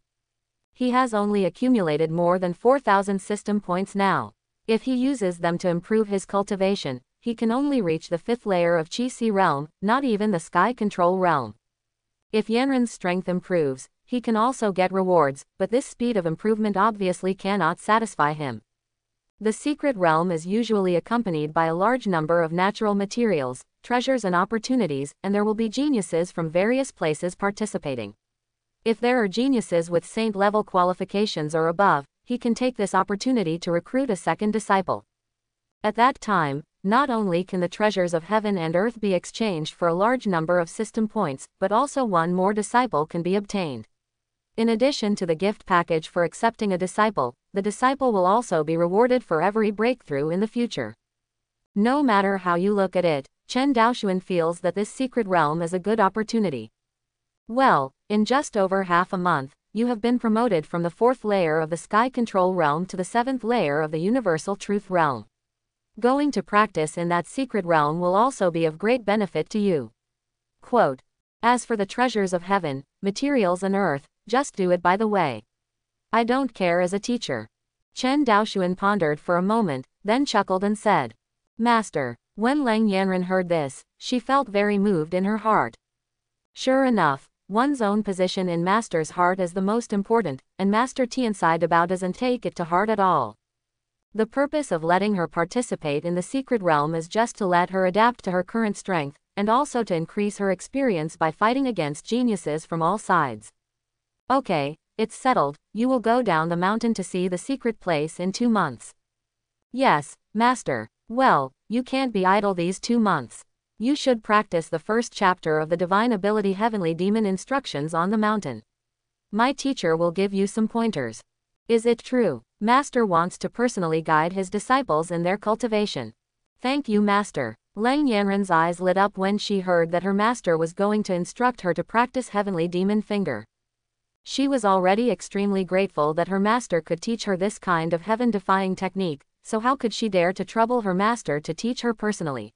He has only accumulated more than 4,000 system points now. If he uses them to improve his cultivation, he can only reach the 5th layer of Qi realm, not even the sky control realm. If Yanran's strength improves, he can also get rewards, but this speed of improvement obviously cannot satisfy him. The secret realm is usually accompanied by a large number of natural materials, treasures and opportunities, and there will be geniuses from various places participating. If there are geniuses with saint-level qualifications or above, he can take this opportunity to recruit a second disciple. At that time, not only can the treasures of heaven and earth be exchanged for a large number of system points, but also one more disciple can be obtained. In addition to the gift package for accepting a disciple, the disciple will also be rewarded for every breakthrough in the future. No matter how you look at it, Chen Daoxuan feels that this secret realm is a good opportunity. Well, in just over half a month, you have been promoted from the 4th layer of the Sky Control Realm to the 7th layer of the Universal Truth Realm. Going to practice in that secret realm will also be of great benefit to you. Quote, as for the treasures of heaven, materials and earth, just do it by the way. I don't care as a teacher. Chen Daoxuan pondered for a moment, then chuckled and said, Master. When Lang Yanren heard this, she felt very moved in her heart. Sure enough, one's own position in Master's heart is the most important, and Master Tianxai Debao doesn't take it to heart at all. The purpose of letting her participate in the secret realm is just to let her adapt to her current strength, and also to increase her experience by fighting against geniuses from all sides. Okay, it's settled, you will go down the mountain to see the secret place in 2 months. Yes, Master. Well, you can't be idle these 2 months. You should practice the first chapter of the Divine Ability Heavenly Demon Instructions on the mountain. My teacher will give you some pointers. Is it true? Master wants to personally guide his disciples in their cultivation. Thank you, Master. Lang Yanren's eyes lit up when she heard that her master was going to instruct her to practice Heavenly Demon Finger. She was already extremely grateful that her master could teach her this kind of heaven-defying technique, so how could she dare to trouble her master to teach her personally?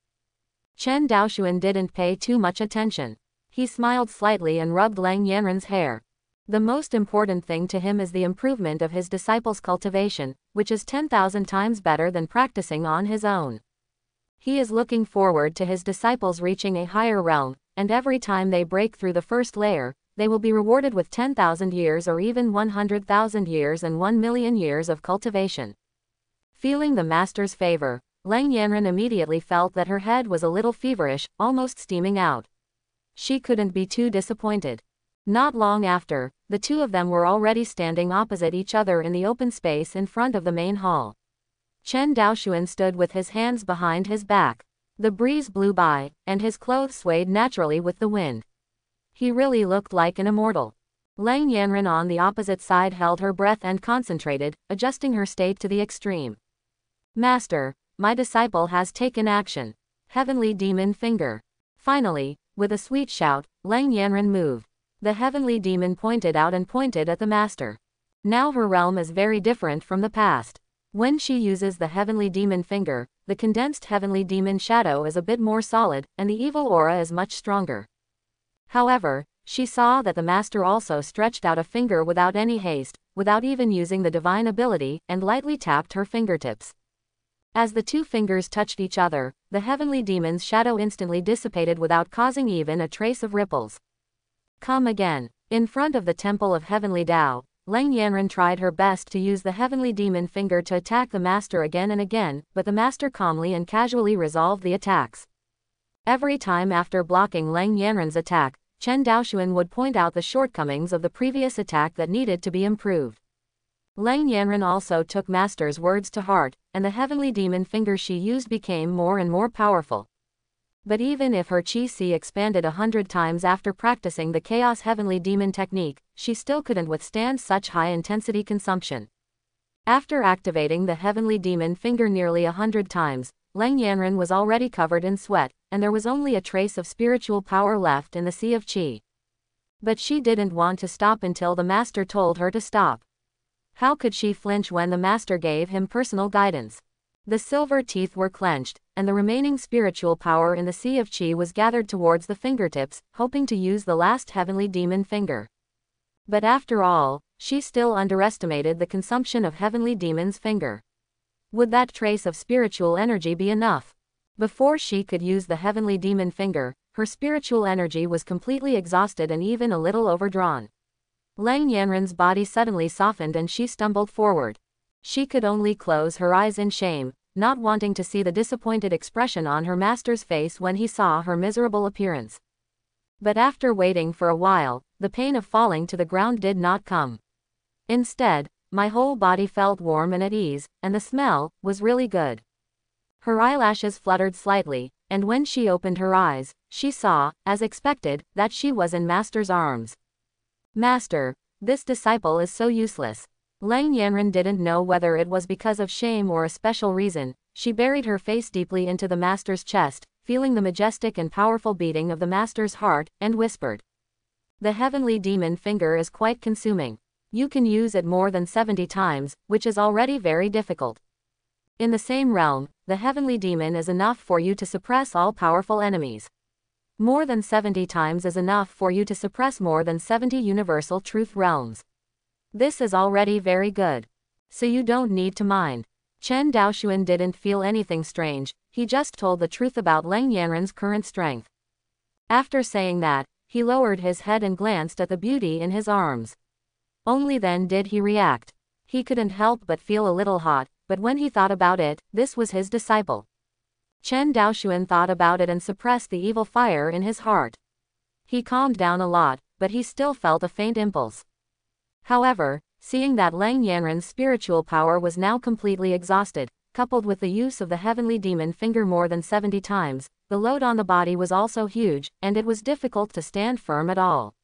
Chen Daoxuan didn't pay too much attention. He smiled slightly and rubbed Lang Yanren's hair. The most important thing to him is the improvement of his disciples' cultivation, which is 10,000 times better than practicing on his own. He is looking forward to his disciples reaching a higher realm, and every time they break through the first layer, they will be rewarded with 10,000 years or even 100,000 years and 1 million years of cultivation. Feeling the master's favor, Lang Yanren immediately felt that her head was a little feverish, almost steaming out. She couldn't be too disappointed. Not long after, the two of them were already standing opposite each other in the open space in front of the main hall. Chen Daoxuan stood with his hands behind his back. The breeze blew by, and his clothes swayed naturally with the wind. He really looked like an immortal. Lang Yanren on the opposite side held her breath and concentrated, adjusting her state to the extreme. Master, my disciple has taken action. Heavenly Demon Finger. Finally, with a sweet shout, Lang Yanren moved. The heavenly demon pointed out and pointed at the master. Now her realm is very different from the past. When she uses the heavenly demon finger, the condensed heavenly demon shadow is a bit more solid, and the evil aura is much stronger. However, she saw that the master also stretched out a finger without any haste, without even using the divine ability, and lightly tapped her fingertips. As the two fingers touched each other, the heavenly demon's shadow instantly dissipated without causing even a trace of ripples. Come again. In front of the Temple of Heavenly Tao, Lang Yanren tried her best to use the heavenly demon finger to attack the master again and again, but the master calmly and casually resolved the attacks. Every time after blocking Lang Yanren's attack, Chen Daoxuan would point out the shortcomings of the previous attack that needed to be improved. Lang Yanren also took Master's words to heart, and the heavenly demon finger she used became more and more powerful. But even if her chi expanded 100 times after practicing the Chaos Heavenly Demon technique, she still couldn't withstand such high-intensity consumption. After activating the heavenly demon finger nearly 100 times, Lang Yanren was already covered in sweat, and there was only a trace of spiritual power left in the sea of qi. But she didn't want to stop until the master told her to stop. How could she flinch when the master gave him personal guidance? The silver teeth were clenched, and the remaining spiritual power in the sea of qi was gathered towards the fingertips, hoping to use the last heavenly demon finger. But after all, she still underestimated the consumption of heavenly demon's finger. Would that trace of spiritual energy be enough? Before she could use the heavenly demon finger, her spiritual energy was completely exhausted and even a little overdrawn. Lang Yanren's body suddenly softened and she stumbled forward. She could only close her eyes in shame, not wanting to see the disappointed expression on her master's face when he saw her miserable appearance. But after waiting for a while, the pain of falling to the ground did not come. Instead, my whole body felt warm and at ease, and the smell was really good. Her eyelashes fluttered slightly, and when she opened her eyes, she saw, as expected, that she was in Master's arms. Master, this disciple is so useless. Lang Yanran didn't know whether it was because of shame or a special reason. She buried her face deeply into the Master's chest, feeling the majestic and powerful beating of the Master's heart, and whispered. The heavenly demon finger is quite consuming. You can use it more than 70 times, which is already very difficult. In the same realm, the heavenly demon is enough for you to suppress all powerful enemies. More than 70 times is enough for you to suppress more than 70 universal truth realms. This is already very good. So you don't need to mind. Chen Daoshuan didn't feel anything strange, he just told the truth about Lang Yanran's current strength. After saying that, he lowered his head and glanced at the beauty in his arms. Only then did he react. He couldn't help but feel a little hot, but when he thought about it, this was his disciple. Chen Daoshuan thought about it and suppressed the evil fire in his heart. He calmed down a lot, but he still felt a faint impulse. However, seeing that Lang Yanran's spiritual power was now completely exhausted, coupled with the use of the heavenly demon finger more than 70 times, the load on the body was also huge, and it was difficult to stand firm at all.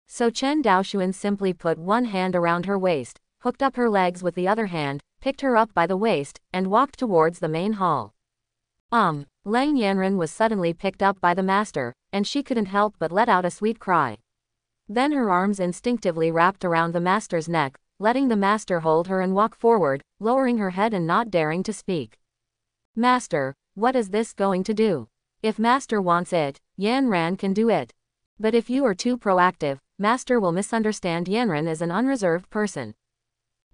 So Chen Daoshuan simply put one hand around her waist, hooked up her legs with the other hand, picked her up by the waist, and walked towards the main hall. Lang Yanran was suddenly picked up by the Master, and she couldn't help but let out a sweet cry. Then her arms instinctively wrapped around the Master's neck, letting the Master hold her and walk forward, lowering her head and not daring to speak. Master, what is this going to do? If Master wants it, Yanran can do it. But if you are too proactive, Master will misunderstand Yanran as an unreserved person.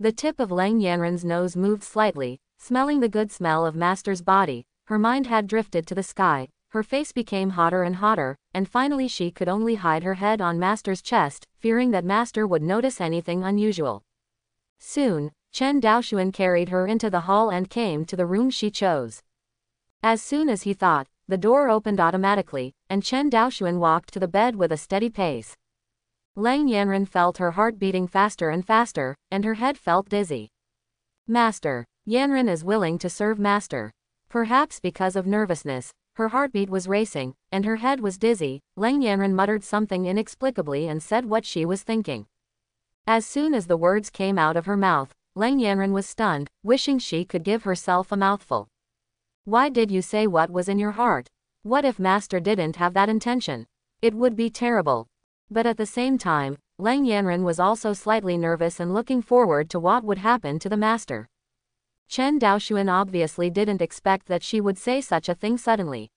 The tip of Lang Yanran's nose moved slightly, smelling the good smell of Master's body. Her mind had drifted to the sky, her face became hotter and hotter, and finally she could only hide her head on Master's chest, fearing that Master would notice anything unusual. Soon, Chen Daoshuan carried her into the hall and came to the room she chose. As soon as he thought, the door opened automatically, and Chen Daoshuan walked to the bed with a steady pace. Lang Yanran felt her heart beating faster and faster, and her head felt dizzy. Master, Yanran is willing to serve Master. Perhaps because of nervousness, her heartbeat was racing, and her head was dizzy. Lang Yanran muttered something inexplicably and said what she was thinking. As soon as the words came out of her mouth, Lang Yanran was stunned, wishing she could give herself a mouthful. Why did you say what was in your heart? What if Master didn't have that intention? It would be terrible. But at the same time, Lang Yanran was also slightly nervous and looking forward to what would happen to the Master. Chen Daoshuan obviously didn't expect that she would say such a thing suddenly.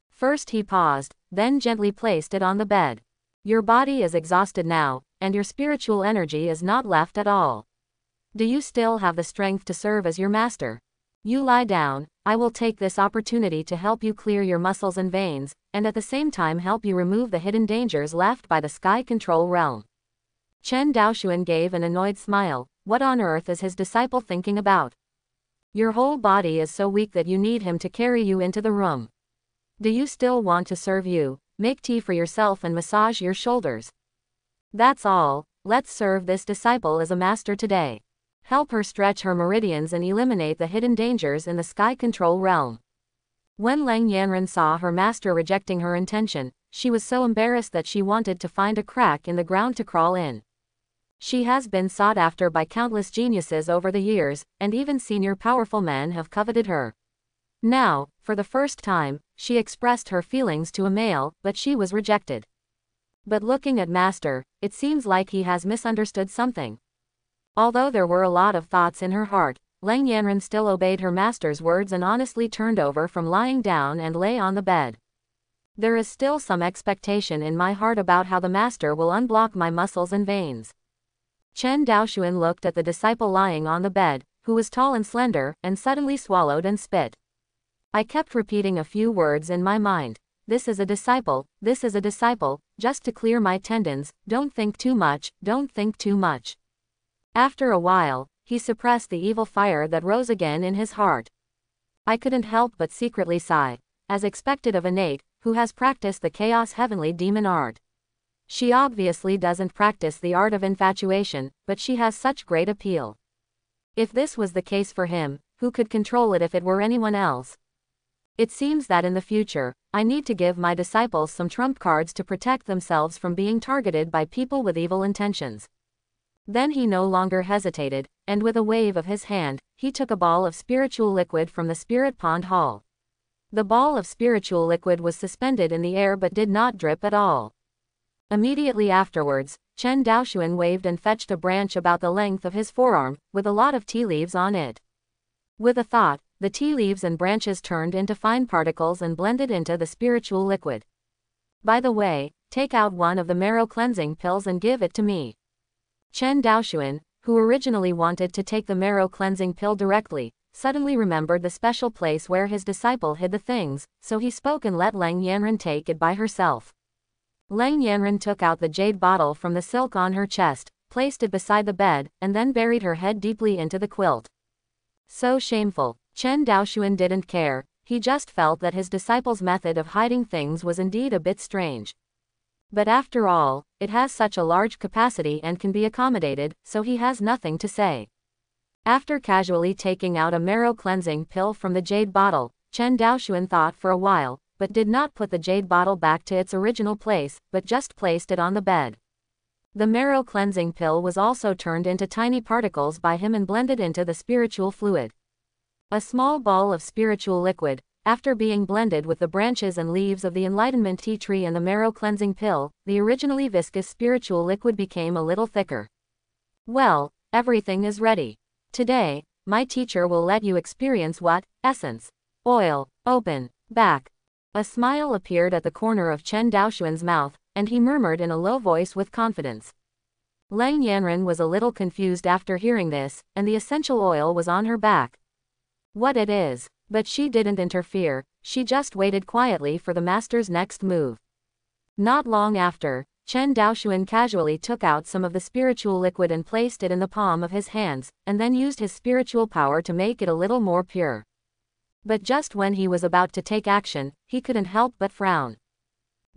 First he paused, then gently placed it on the bed. Your body is exhausted now, and your spiritual energy is not left at all. Do you still have the strength to serve as your Master? You lie down, I will take this opportunity to help you clear your muscles and veins, and at the same time help you remove the hidden dangers left by the sky control realm. Chen Daoshuan gave an annoyed smile. What on earth is his disciple thinking about? Your whole body is so weak that you need him to carry you into the room. Do you still want to serve you, make tea for yourself and massage your shoulders? That's all. Let's serve this disciple as a master today. Help her stretch her meridians and eliminate the hidden dangers in the sky control realm. When Lang Yanran saw her master rejecting her intention, she was so embarrassed that she wanted to find a crack in the ground to crawl in. She has been sought after by countless geniuses over the years, and even senior powerful men have coveted her. Now, for the first time, she expressed her feelings to a male, but she was rejected. But looking at Master, it seems like he has misunderstood something. Although there were a lot of thoughts in her heart, Lang Yanran still obeyed her Master's words and honestly turned over from lying down and lay on the bed. There is still some expectation in my heart about how the Master will unblock my muscles and veins. Chen Daoshuan looked at the disciple lying on the bed, who was tall and slender, and suddenly swallowed and spit. I kept repeating a few words in my mind. This is a disciple, just to clear my tendons, don't think too much, don't think too much. After a while, he suppressed the evil fire that rose again in his heart. I couldn't help but secretly sigh, as expected of Innate, who has practiced the chaos heavenly demon art. She obviously doesn't practice the art of infatuation, but she has such great appeal. If this was the case for him, who could control it if it were anyone else? It seems that in the future, I need to give my disciples some trump cards to protect themselves from being targeted by people with evil intentions. Then he no longer hesitated, and with a wave of his hand, he took a ball of spiritual liquid from the spirit pond hall. The ball of spiritual liquid was suspended in the air but did not drip at all. Immediately afterwards, Chen Daoshuan waved and fetched a branch about the length of his forearm, with a lot of tea leaves on it. With a thought, the tea leaves and branches turned into fine particles and blended into the spiritual liquid. By the way, take out one of the marrow cleansing pills and give it to me. Chen Daoshuan, who originally wanted to take the marrow cleansing pill directly, suddenly remembered the special place where his disciple hid the things, so he spoke and let Lang Yanran take it by herself. Lang Yanran took out the jade bottle from the silk on her chest, placed it beside the bed, and then buried her head deeply into the quilt. So shameful. Chen Daoshuan didn't care, he just felt that his disciple's method of hiding things was indeed a bit strange. But after all, it has such a large capacity and can be accommodated, so he has nothing to say. After casually taking out a marrow cleansing pill from the jade bottle, Chen Daoshuan thought for a while, but did not put the jade bottle back to its original place, but just placed it on the bed. The marrow cleansing pill was also turned into tiny particles by him and blended into the spiritual fluid. A small ball of spiritual liquid, after being blended with the branches and leaves of the enlightenment tea tree and the marrow cleansing pill, the originally viscous spiritual liquid became a little thicker. Well, everything is ready. Today, my teacher will let you experience what? Essence. Oil. Open. Back. A smile appeared at the corner of Chen Daoshuan's mouth, and he murmured in a low voice with confidence. Lang Yanran was a little confused after hearing this, and the essential oil was on her back. What it is. But she didn't interfere, she just waited quietly for the master's next move. Not long after, Chen Daoshuan casually took out some of the spiritual liquid and placed it in the palm of his hands, and then used his spiritual power to make it a little more pure. But just when he was about to take action, he couldn't help but frown.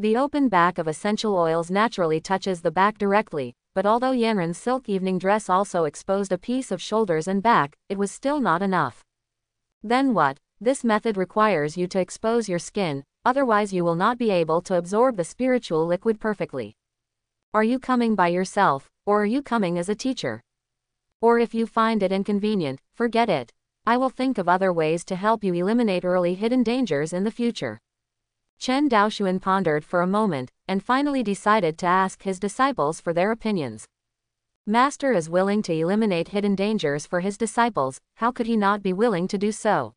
The open back of essential oils naturally touches the back directly, but although Yanran's silk evening dress also exposed a piece of shoulders and back, it was still not enough. Then what? This method requires you to expose your skin, otherwise you will not be able to absorb the spiritual liquid perfectly. Are you coming by yourself, or are you coming as a teacher? Or if you find it inconvenient, forget it. I will think of other ways to help you eliminate early hidden dangers in the future. Chen Daoshuan pondered for a moment, and finally decided to ask his disciples for their opinions. Master is willing to eliminate hidden dangers for his disciples, how could he not be willing to do so?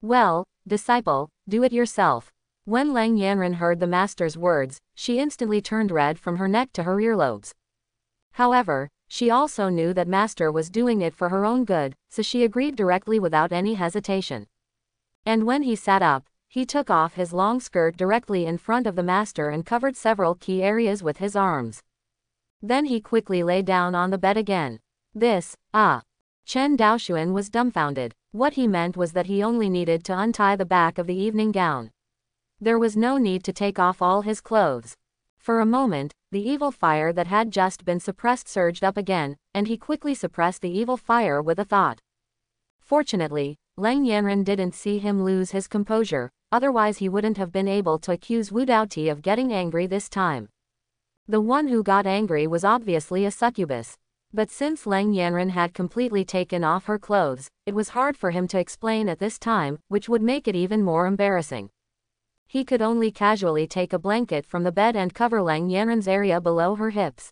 Well, disciple, do it yourself. When Lang Yanran heard the master's words, she instantly turned red from her neck to her earlobes. However, she also knew that master was doing it for her own good, so she agreed directly without any hesitation. And when he sat up, he took off his long skirt directly in front of the master and covered several key areas with his arms. Then he quickly lay down on the bed again. Chen Daoshuan was dumbfounded. What he meant was that he only needed to untie the back of the evening gown. There was no need to take off all his clothes. For a moment, the evil fire that had just been suppressed surged up again, and he quickly suppressed the evil fire with a thought. Fortunately, Lang Yanran didn't see him lose his composure, otherwise he wouldn't have been able to accuse Wu Daoti of getting angry this time. The one who got angry was obviously a succubus. But since Lang Yanran had completely taken off her clothes, it was hard for him to explain at this time, which would make it even more embarrassing. He could only casually take a blanket from the bed and cover Lang Yanran's area below her hips.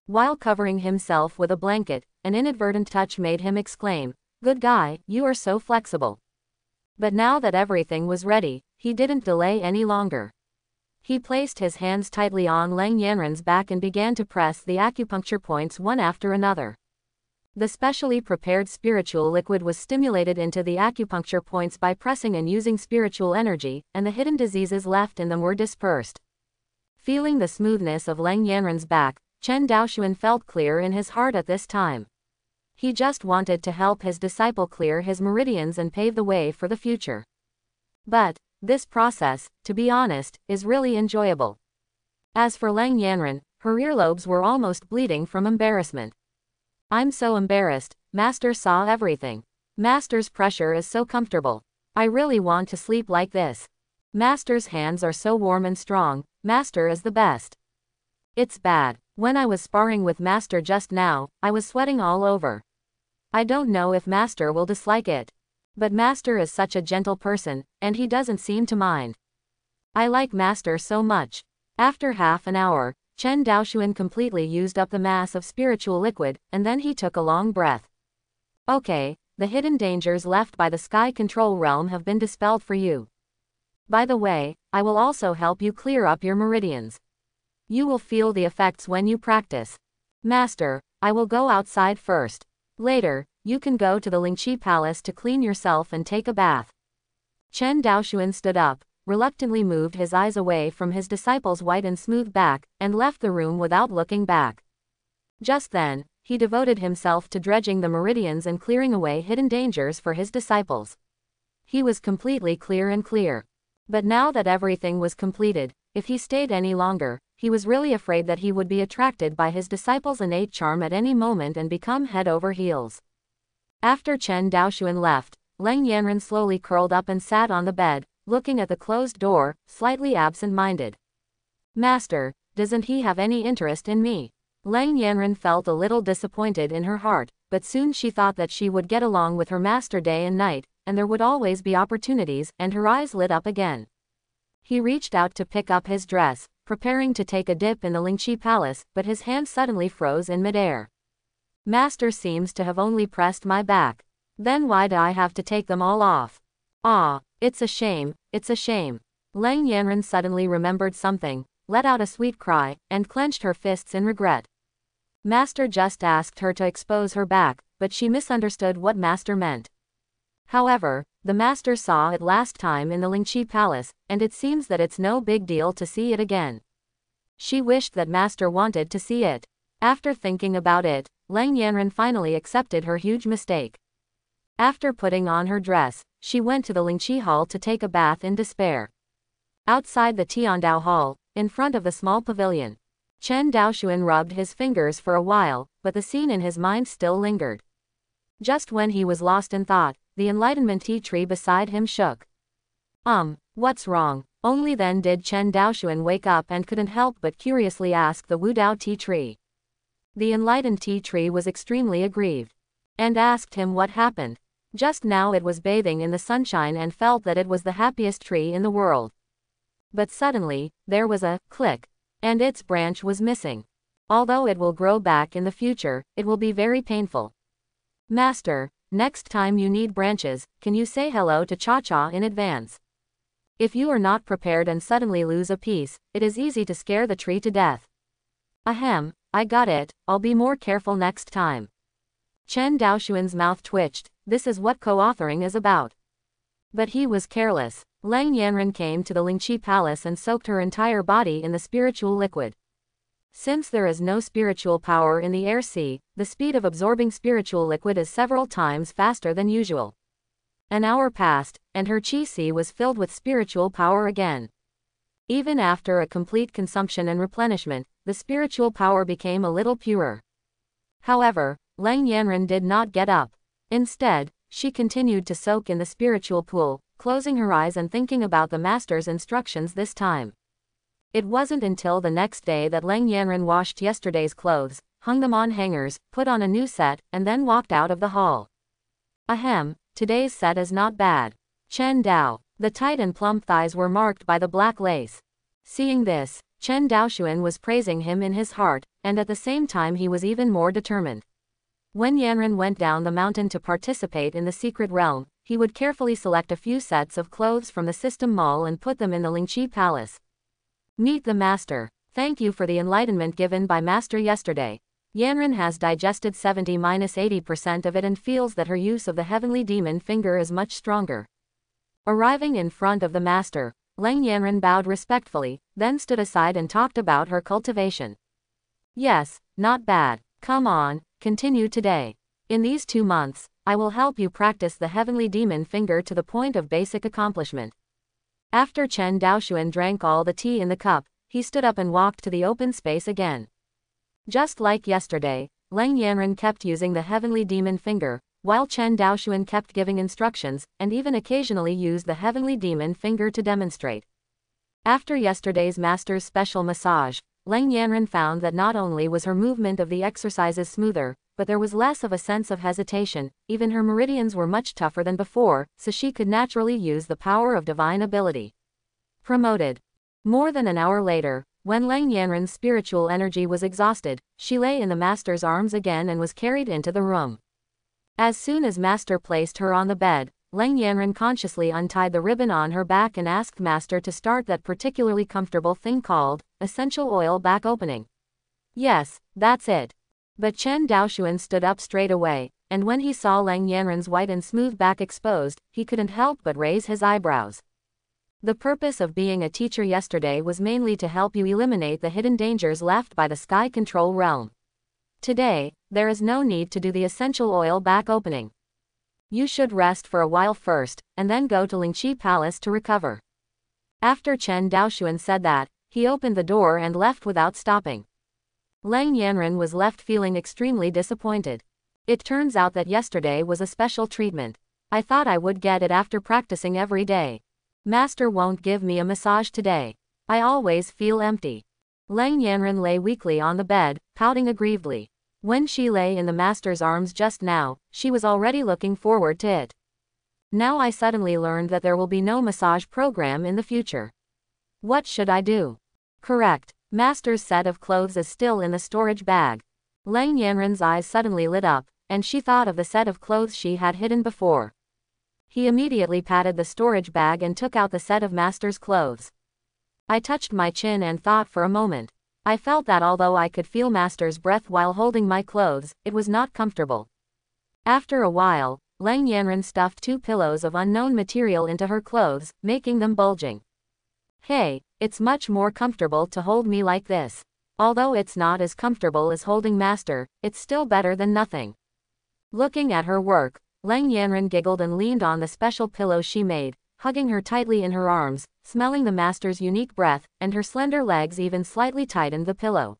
While covering himself with a blanket, an inadvertent touch made him exclaim, "Good guy, you are so flexible." But now that everything was ready, he didn't delay any longer. He placed his hands tightly on Lang Yanran's back and began to press the acupuncture points one after another. The specially prepared spiritual liquid was stimulated into the acupuncture points by pressing and using spiritual energy, and the hidden diseases left in them were dispersed. Feeling the smoothness of Lang Yanran's back, Chen Daoshuan felt clear in his heart at this time. He just wanted to help his disciple clear his meridians and pave the way for the future. But this process, to be honest, is really enjoyable. As for Lang Yanran, her earlobes were almost bleeding from embarrassment. I'm so embarrassed, Master saw everything. Master's pressure is so comfortable. I really want to sleep like this. Master's hands are so warm and strong, Master is the best. It's bad. When I was sparring with Master just now, I was sweating all over. I don't know if Master will dislike it. But Master is such a gentle person, and he doesn't seem to mind. I like Master so much. After half an hour, Chen Daoshuan completely used up the mass of spiritual liquid, and then he took a long breath. Okay, the hidden dangers left by the Sky Control Realm have been dispelled for you. By the way, I will also help you clear up your meridians. You will feel the effects when you practice. Master, I will go outside first. Later, you can go to the Lingqi Palace to clean yourself and take a bath. Chen Daoshuan stood up, reluctantly moved his eyes away from his disciple's white and smooth back, and left the room without looking back. Just then, he devoted himself to dredging the meridians and clearing away hidden dangers for his disciples. He was completely clear. But now that everything was completed, if he stayed any longer, he was really afraid that he would be attracted by his disciple's innate charm at any moment and become head over heels. After Chen Daoshuan left, Lang Yanran slowly curled up and sat on the bed, looking at the closed door, slightly absent-minded. Master, doesn't he have any interest in me? Lang Yanran felt a little disappointed in her heart, but soon she thought that she would get along with her master day and night, and there would always be opportunities, and her eyes lit up again. He reached out to pick up his dress, preparing to take a dip in the Lingqi Palace, but his hand suddenly froze in midair. Master seems to have only pressed my back. Then why do I have to take them all off? Ah, it's a shame, it's a shame. Lang Yanran suddenly remembered something, let out a sweet cry, and clenched her fists in regret. Master just asked her to expose her back, but she misunderstood what Master meant. However, the Master saw it last time in the Lingqi Palace, and it seems that it's no big deal to see it again. She wished that Master wanted to see it. After thinking about it, Lang Yanran finally accepted her huge mistake. After putting on her dress, she went to the Lingqi Hall to take a bath in despair. Outside the Tiandao Hall, in front of the small pavilion, Chen Daoshuan rubbed his fingers for a while, but the scene in his mind still lingered. Just when he was lost in thought, the enlightenment tea tree beside him shook. What's wrong? Only then did Chen Daoshuan wake up and couldn't help but curiously ask the Wudao tea tree. The enlightened tea tree was extremely aggrieved, and asked him what happened. Just now it was bathing in the sunshine and felt that it was the happiest tree in the world. But suddenly, there was a click, and its branch was missing. Although it will grow back in the future, it will be very painful. Master, next time you need branches, can you say hello to Cha-Cha in advance? If you are not prepared and suddenly lose a piece, it is easy to scare the tree to death. Ahem, I got it, I'll be more careful next time. Chen Daoshuan's mouth twitched, this is what co-authoring is about. But he was careless. Lang Yanran came to the Lingqi Palace and soaked her entire body in the spiritual liquid. Since there is no spiritual power in the air sea, the speed of absorbing spiritual liquid is several times faster than usual. An hour passed, and her chi sea was filled with spiritual power again. Even after a complete consumption and replenishment, the spiritual power became a little purer. However, Lang Yanran did not get up. Instead, she continued to soak in the spiritual pool, closing her eyes and thinking about the master's instructions this time. It wasn't until the next day that Lang Yanran washed yesterday's clothes, hung them on hangers, put on a new set, and then walked out of the hall. Ahem, today's set is not bad. Chen Dao. The tight and plump thighs were marked by the black lace. Seeing this, Chen Daoshuan was praising him in his heart, and at the same time he was even more determined. When Yanran went down the mountain to participate in the secret realm, he would carefully select a few sets of clothes from the system mall and put them in the Lingqi Palace. Meet the master. Thank you for the enlightenment given by master yesterday. Yanran has digested 70–80% of it and feels that her use of the heavenly demon finger is much stronger. Arriving in front of the master, Lang Yanran bowed respectfully, then stood aside and talked about her cultivation. Yes, not bad. Come on, continue today. In these 2 months, I will help you practice the heavenly demon finger to the point of basic accomplishment. After Chen Daoshuan drank all the tea in the cup, he stood up and walked to the open space again. Just like yesterday, Leng Yanren kept using the heavenly demon finger, while Chen Daoshuan kept giving instructions, and even occasionally used the heavenly demon finger to demonstrate. After yesterday's master's special massage, Leng Yanren found that not only was her movement of the exercises smoother, but there was less of a sense of hesitation, even her meridians were much tougher than before, so she could naturally use the power of divine ability. Promoted. More than an hour later, when Leng Yanren's spiritual energy was exhausted, she lay in the master's arms again and was carried into the room. As soon as master placed her on the bed, Leng Yanren consciously untied the ribbon on her back and asked master to start that particularly comfortable thing called essential oil back opening. Yes, that's it. But Chen Daoshuan stood up straight away, and when he saw Leng Yanren's white and smooth back exposed, he couldn't help but raise his eyebrows. The purpose of being a teacher yesterday was mainly to help you eliminate the hidden dangers left by the sky control realm. Today, there is no need to do the essential oil back opening. You should rest for a while first, and then go to Lingqi Palace to recover. After Chen Daoshuan said that, he opened the door and left without stopping. Leng Yanren was left feeling extremely disappointed. It turns out that yesterday was a special treatment. I thought I would get it after practicing every day. Master won't give me a massage today. I always feel empty. Leng Yanren lay weakly on the bed, pouting aggrievedly. When she lay in the master's arms just now, she was already looking forward to it. Now I suddenly learned that there will be no massage program in the future. What should I do? Correct. Master's set of clothes is still in the storage bag. Leng Yanren's eyes suddenly lit up, and she thought of the set of clothes she had hidden before. He immediately patted the storage bag and took out the set of master's clothes. I touched my chin and thought for a moment. I felt that although I could feel master's breath while holding my clothes, it was not comfortable. After a while, Leng Yanren stuffed 2 pillows of unknown material into her clothes, making them bulging. Hey, it's much more comfortable to hold me like this. Although it's not as comfortable as holding master, it's still better than nothing. Looking at her work, Leng Yanren giggled and leaned on the special pillow she made, hugging her tightly in her arms, smelling the master's unique breath, and her slender legs even slightly tightened the pillow.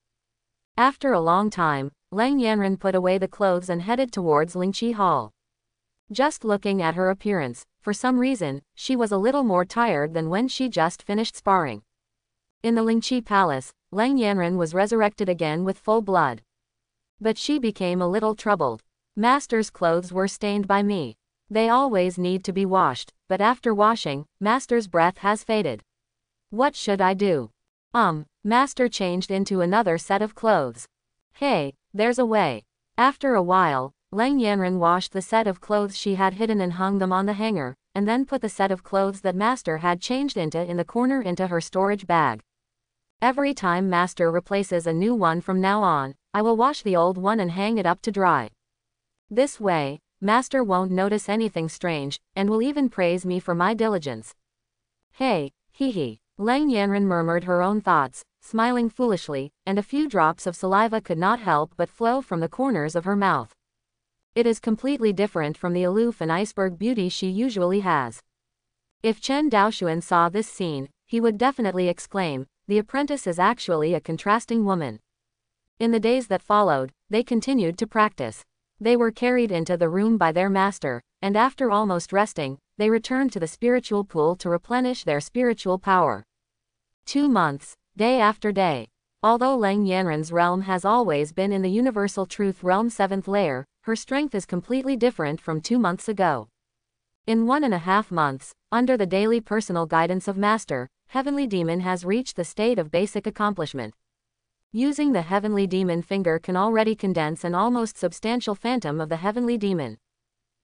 After a long time, Leng Yanren put away the clothes and headed towards Lingqi Hall. Just looking at her appearance, for some reason, she was a little more tired than when she just finished sparring. In the Lingqi Palace, Leng Yanren was resurrected again with full blood. But she became a little troubled. Master's clothes were stained by me. They always need to be washed, but after washing, master's breath has faded. What should I do? Master changed into another set of clothes. Hey, there's a way. After a while, Leng Yanren washed the set of clothes she had hidden and hung them on the hanger, and then put the set of clothes that master had changed into in the corner into her storage bag. Every time master replaces a new one from now on, I will wash the old one and hang it up to dry. This way, master won't notice anything strange, and will even praise me for my diligence. Hey, hee. Leng Yanren murmured her own thoughts, smiling foolishly, and a few drops of saliva could not help but flow from the corners of her mouth. It is completely different from the aloof and iceberg beauty she usually has. If Chen Daoshuan saw this scene, he would definitely exclaim, "The apprentice is actually a contrasting woman." In the days that followed, they continued to practice. They were carried into the room by their master, and after almost resting, they returned to the spiritual pool to replenish their spiritual power. 2 months, day after day. Although Leng Yanren's realm has always been in the Universal Truth Realm 7th layer, her strength is completely different from 2 months ago. In 1.5 months, under the daily personal guidance of Master, Heavenly Demon has reached the state of basic accomplishment. Using the Heavenly Demon finger can already condense an almost substantial phantom of the Heavenly Demon.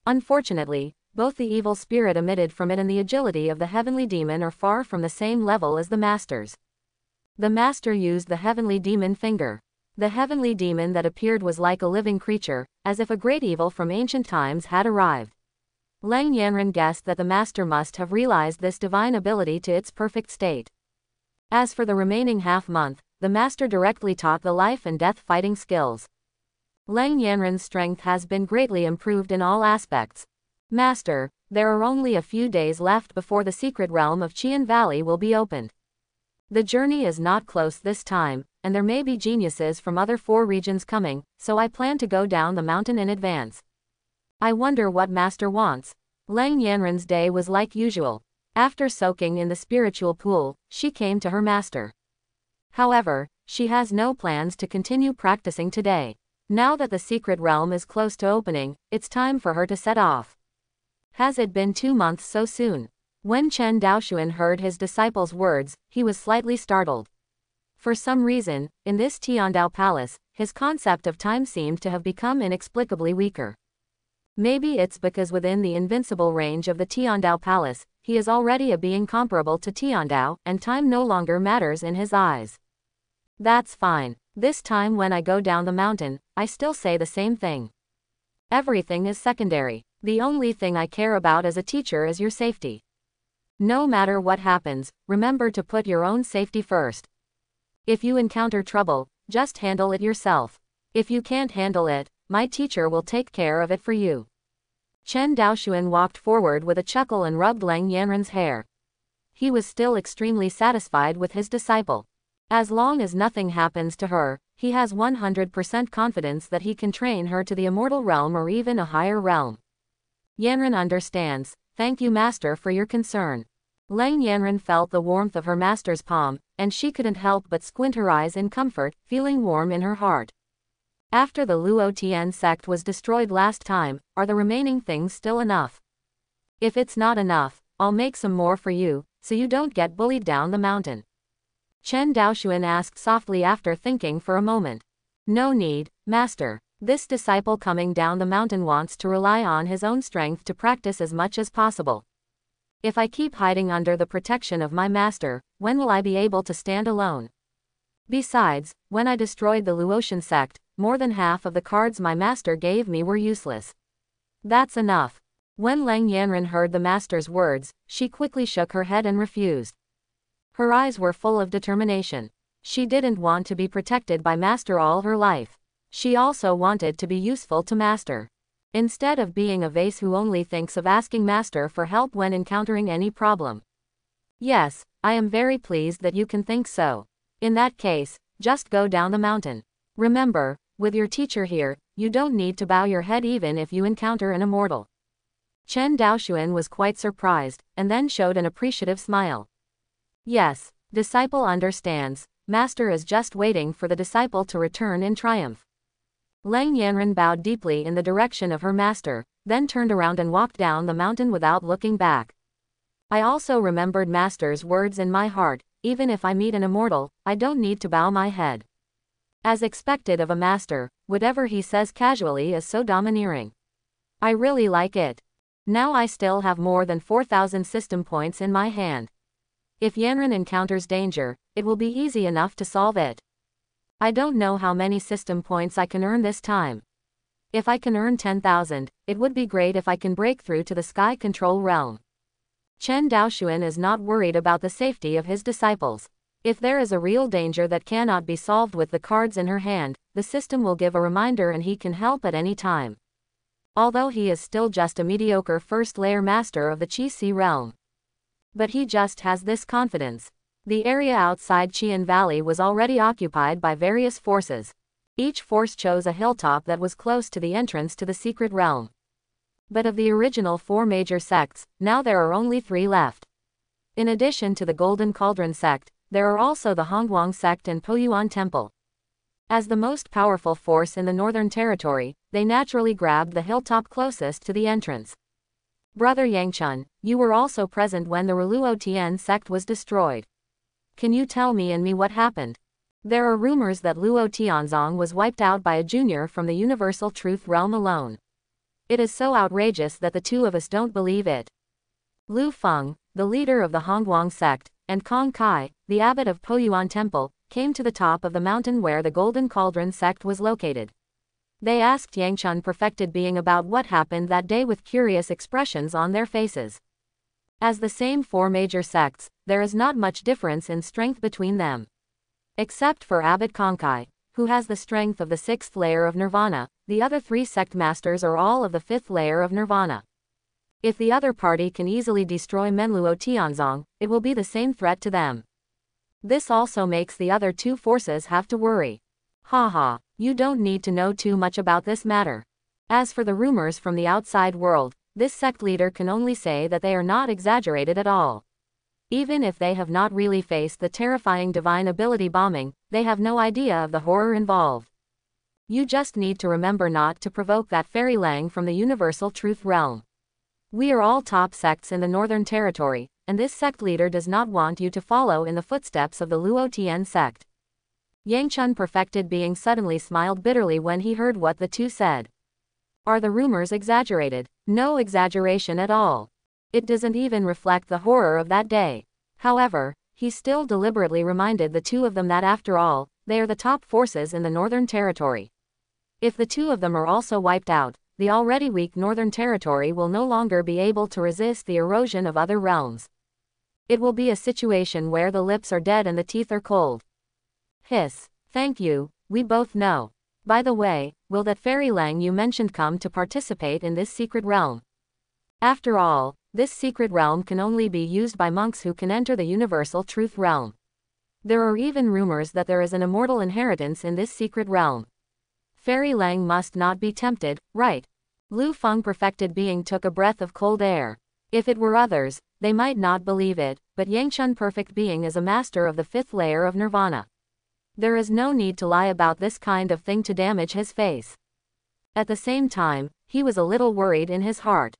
Unfortunately, both the evil spirit emitted from it and the agility of the Heavenly Demon are far from the same level as the Master's. The Master used the Heavenly Demon finger. The Heavenly Demon that appeared was like a living creature, as if a great evil from ancient times had arrived. Leng Yanren guessed that the Master must have realized this divine ability to its perfect state. As for the remaining half month, the Master directly taught the life and death fighting skills. Lang Yanren's strength has been greatly improved in all aspects. Master, there are only a few days left before the secret realm of Qian Valley will be opened. The journey is not close this time, and there may be geniuses from other 4 regions coming, so I plan to go down the mountain in advance. I wonder what Master wants. Lang Yanren's day was like usual. After soaking in the spiritual pool, she came to her master. However, she has no plans to continue practicing today. Now that the secret realm is close to opening, it's time for her to set off. Has it been 2 months so soon? When Chen Daoshuan heard his disciple's words, he was slightly startled. For some reason, in this Tiandao palace, his concept of time seemed to have become inexplicably weaker. Maybe it's because within the invincible range of the Tiandao palace, he is already a being comparable to Tiandao, and time no longer matters in his eyes. That's fine. This time when I go down the mountain, I still say the same thing. Everything is secondary. The only thing I care about as a teacher is your safety. No matter what happens, remember to put your own safety first. If you encounter trouble, just handle it yourself. If you can't handle it, my teacher will take care of it for you. Chen Daoshuan walked forward with a chuckle and rubbed Lang Yanren's hair. He was still extremely satisfied with his disciple. As long as nothing happens to her, he has 100% confidence that he can train her to the immortal realm or even a higher realm. Yanren understands. Thank you, Master, for your concern. Lang Yanren felt the warmth of her master's palm, and she couldn't help but squint her eyes in comfort, feeling warm in her heart. After the Luo Tian sect was destroyed last time, are the remaining things still enough? If it's not enough, I'll make some more for you, so you don't get bullied down the mountain. Chen Daoshuan asked softly after thinking for a moment. No need, Master. This disciple coming down the mountain wants to rely on his own strength to practice as much as possible. If I keep hiding under the protection of my master, when will I be able to stand alone? Besides, when I destroyed the Luotian sect, more than half of the cards my master gave me were useless. That's enough. When Lang Yanren heard the master's words, she quickly shook her head and refused. Her eyes were full of determination. She didn't want to be protected by master all her life. She also wanted to be useful to master. Instead of being a vase who only thinks of asking master for help when encountering any problem. Yes, I am very pleased that you can think so. In that case, just go down the mountain. Remember, with your teacher here, you don't need to bow your head even if you encounter an immortal. Chen Daoshuan was quite surprised, and then showed an appreciative smile. Yes, disciple understands. Master is just waiting for the disciple to return in triumph. Lang Yanren bowed deeply in the direction of her master, then turned around and walked down the mountain without looking back. I also remembered master's words in my heart, even if I meet an immortal, I don't need to bow my head. As expected of a master, whatever he says casually is so domineering. I really like it. Now I still have more than 4,000 system points in my hand. If Yanren encounters danger, it will be easy enough to solve it. I don't know how many system points I can earn this time. If I can earn 10,000, it would be great if I can break through to the sky control realm. Chen Daoshuan is not worried about the safety of his disciples. If there is a real danger that cannot be solved with the cards in her hand, the system will give a reminder and he can help at any time. Although he is still just a mediocre first-layer master of the Qi realm. But he just has this confidence. The area outside Qian Valley was already occupied by various forces. Each force chose a hilltop that was close to the entrance to the secret realm. But of the original 4 major sects, now there are only 3 left. In addition to the Golden Cauldron sect, there are also the Hongguang sect and Poyuan Temple. As the most powerful force in the Northern Territory, they naturally grabbed the hilltop closest to the entrance. Brother Yangchun, you were also present when the Luo Tian sect was destroyed. Can you tell me what happened? There are rumors that Luo Tianzong was wiped out by a junior from the Universal Truth realm alone. It is so outrageous that the 2 of us don't believe it. Lu Feng, the leader of the Hongguang sect, and Kong Kai, the abbot of Poyuan Temple, came to the top of the mountain where the Golden Cauldron sect was located. They asked Yangchun perfected being about what happened that day with curious expressions on their faces. As the same 4 major sects, there is not much difference in strength between them. Except for Abbot Kongkai, who has the strength of the 6th layer of Nirvana. The other 3 sect masters are all of the 5th layer of Nirvana. If the other party can easily destroy Menluo Tianzong, it will be the same threat to them. This also makes the other 2 forces have to worry. Haha, you don't need to know too much about this matter. As for the rumors from the outside world, this sect leader can only say that they are not exaggerated at all. Even if they have not really faced the terrifying divine ability bombing, they have no idea of the horror involved. You just need to remember not to provoke that fairy Lang from the universal truth realm. We are all top sects in the Northern Territory, and this sect leader does not want you to follow in the footsteps of the Luo Tian sect. Yang Chun perfected being suddenly smiled bitterly when he heard what the 2 said. Are the rumors exaggerated? No exaggeration at all. It doesn't even reflect the horror of that day. However, he still deliberately reminded the 2 of them that after all, they are the top forces in the Northern Territory. If the 2 of them are also wiped out, the already weak Northern Territory will no longer be able to resist the erosion of other realms. It will be a situation where the lips are dead and the teeth are cold. Hiss. Thank you, we both know. By the way, will that fairy Lang you mentioned come to participate in this secret realm? After all, this secret realm can only be used by monks who can enter the universal truth realm. There are even rumors that there is an immortal inheritance in this secret realm. Fairy Lang must not be tempted, right? Lu Feng perfected being took a breath of cold air. If it were others, they might not believe it, but Yang Chun perfect being is a master of the 5th layer of Nirvana. There is no need to lie about this kind of thing to damage his face. At the same time, he was a little worried in his heart.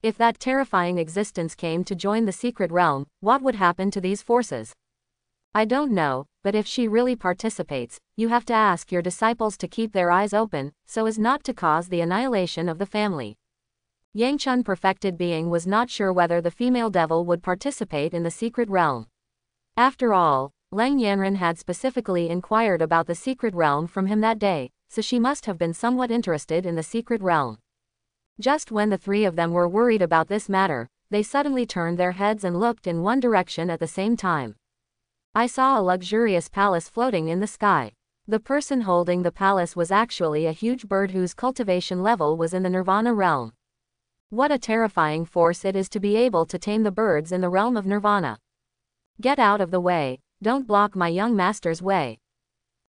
If that terrifying existence came to join the secret realm, what would happen to these forces? I don't know, but if she really participates, you have to ask your disciples to keep their eyes open, so as not to cause the annihilation of the family. Yang Chun perfected being was not sure whether the female devil would participate in the secret realm. After all, Lang Yanren had specifically inquired about the secret realm from him that day, so she must have been somewhat interested in the secret realm. Just when the 3 of them were worried about this matter, they suddenly turned their heads and looked in one direction at the same time. I saw a luxurious palace floating in the sky. The person holding the palace was actually a huge bird whose cultivation level was in the Nirvana realm. What a terrifying force it is to be able to tame the birds in the realm of Nirvana. Get out of the way, don't block my young master's way.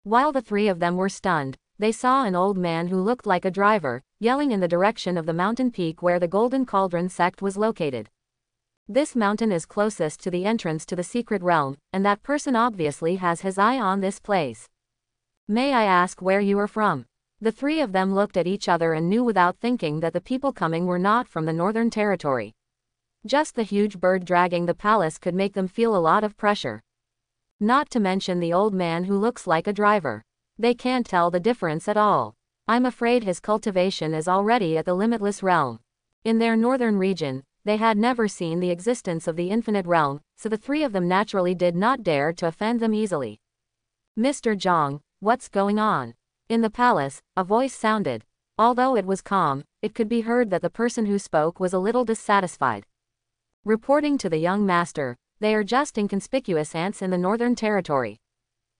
While the 3 of them were stunned, they saw an old man who looked like a driver, yelling in the direction of the mountain peak where the Golden Cauldron sect was located. This mountain is closest to the entrance to the secret realm, and that person obviously has his eye on this place. May I ask where you are from? The 3 of them looked at each other and knew without thinking that the people coming were not from the Northern Territory. Just the huge bird dragging the palace could make them feel a lot of pressure. Not to mention the old man who looks like a driver. They can't tell the difference at all. I'm afraid his cultivation is already at the limitless realm. In their northern region, they had never seen the existence of the infinite realm, so the 3 of them naturally did not dare to offend them easily. Mr. Zhang, what's going on? In the palace, a voice sounded. Although it was calm, it could be heard that the person who spoke was a little dissatisfied. Reporting to the young master, they are just inconspicuous ants in the Northern Territory.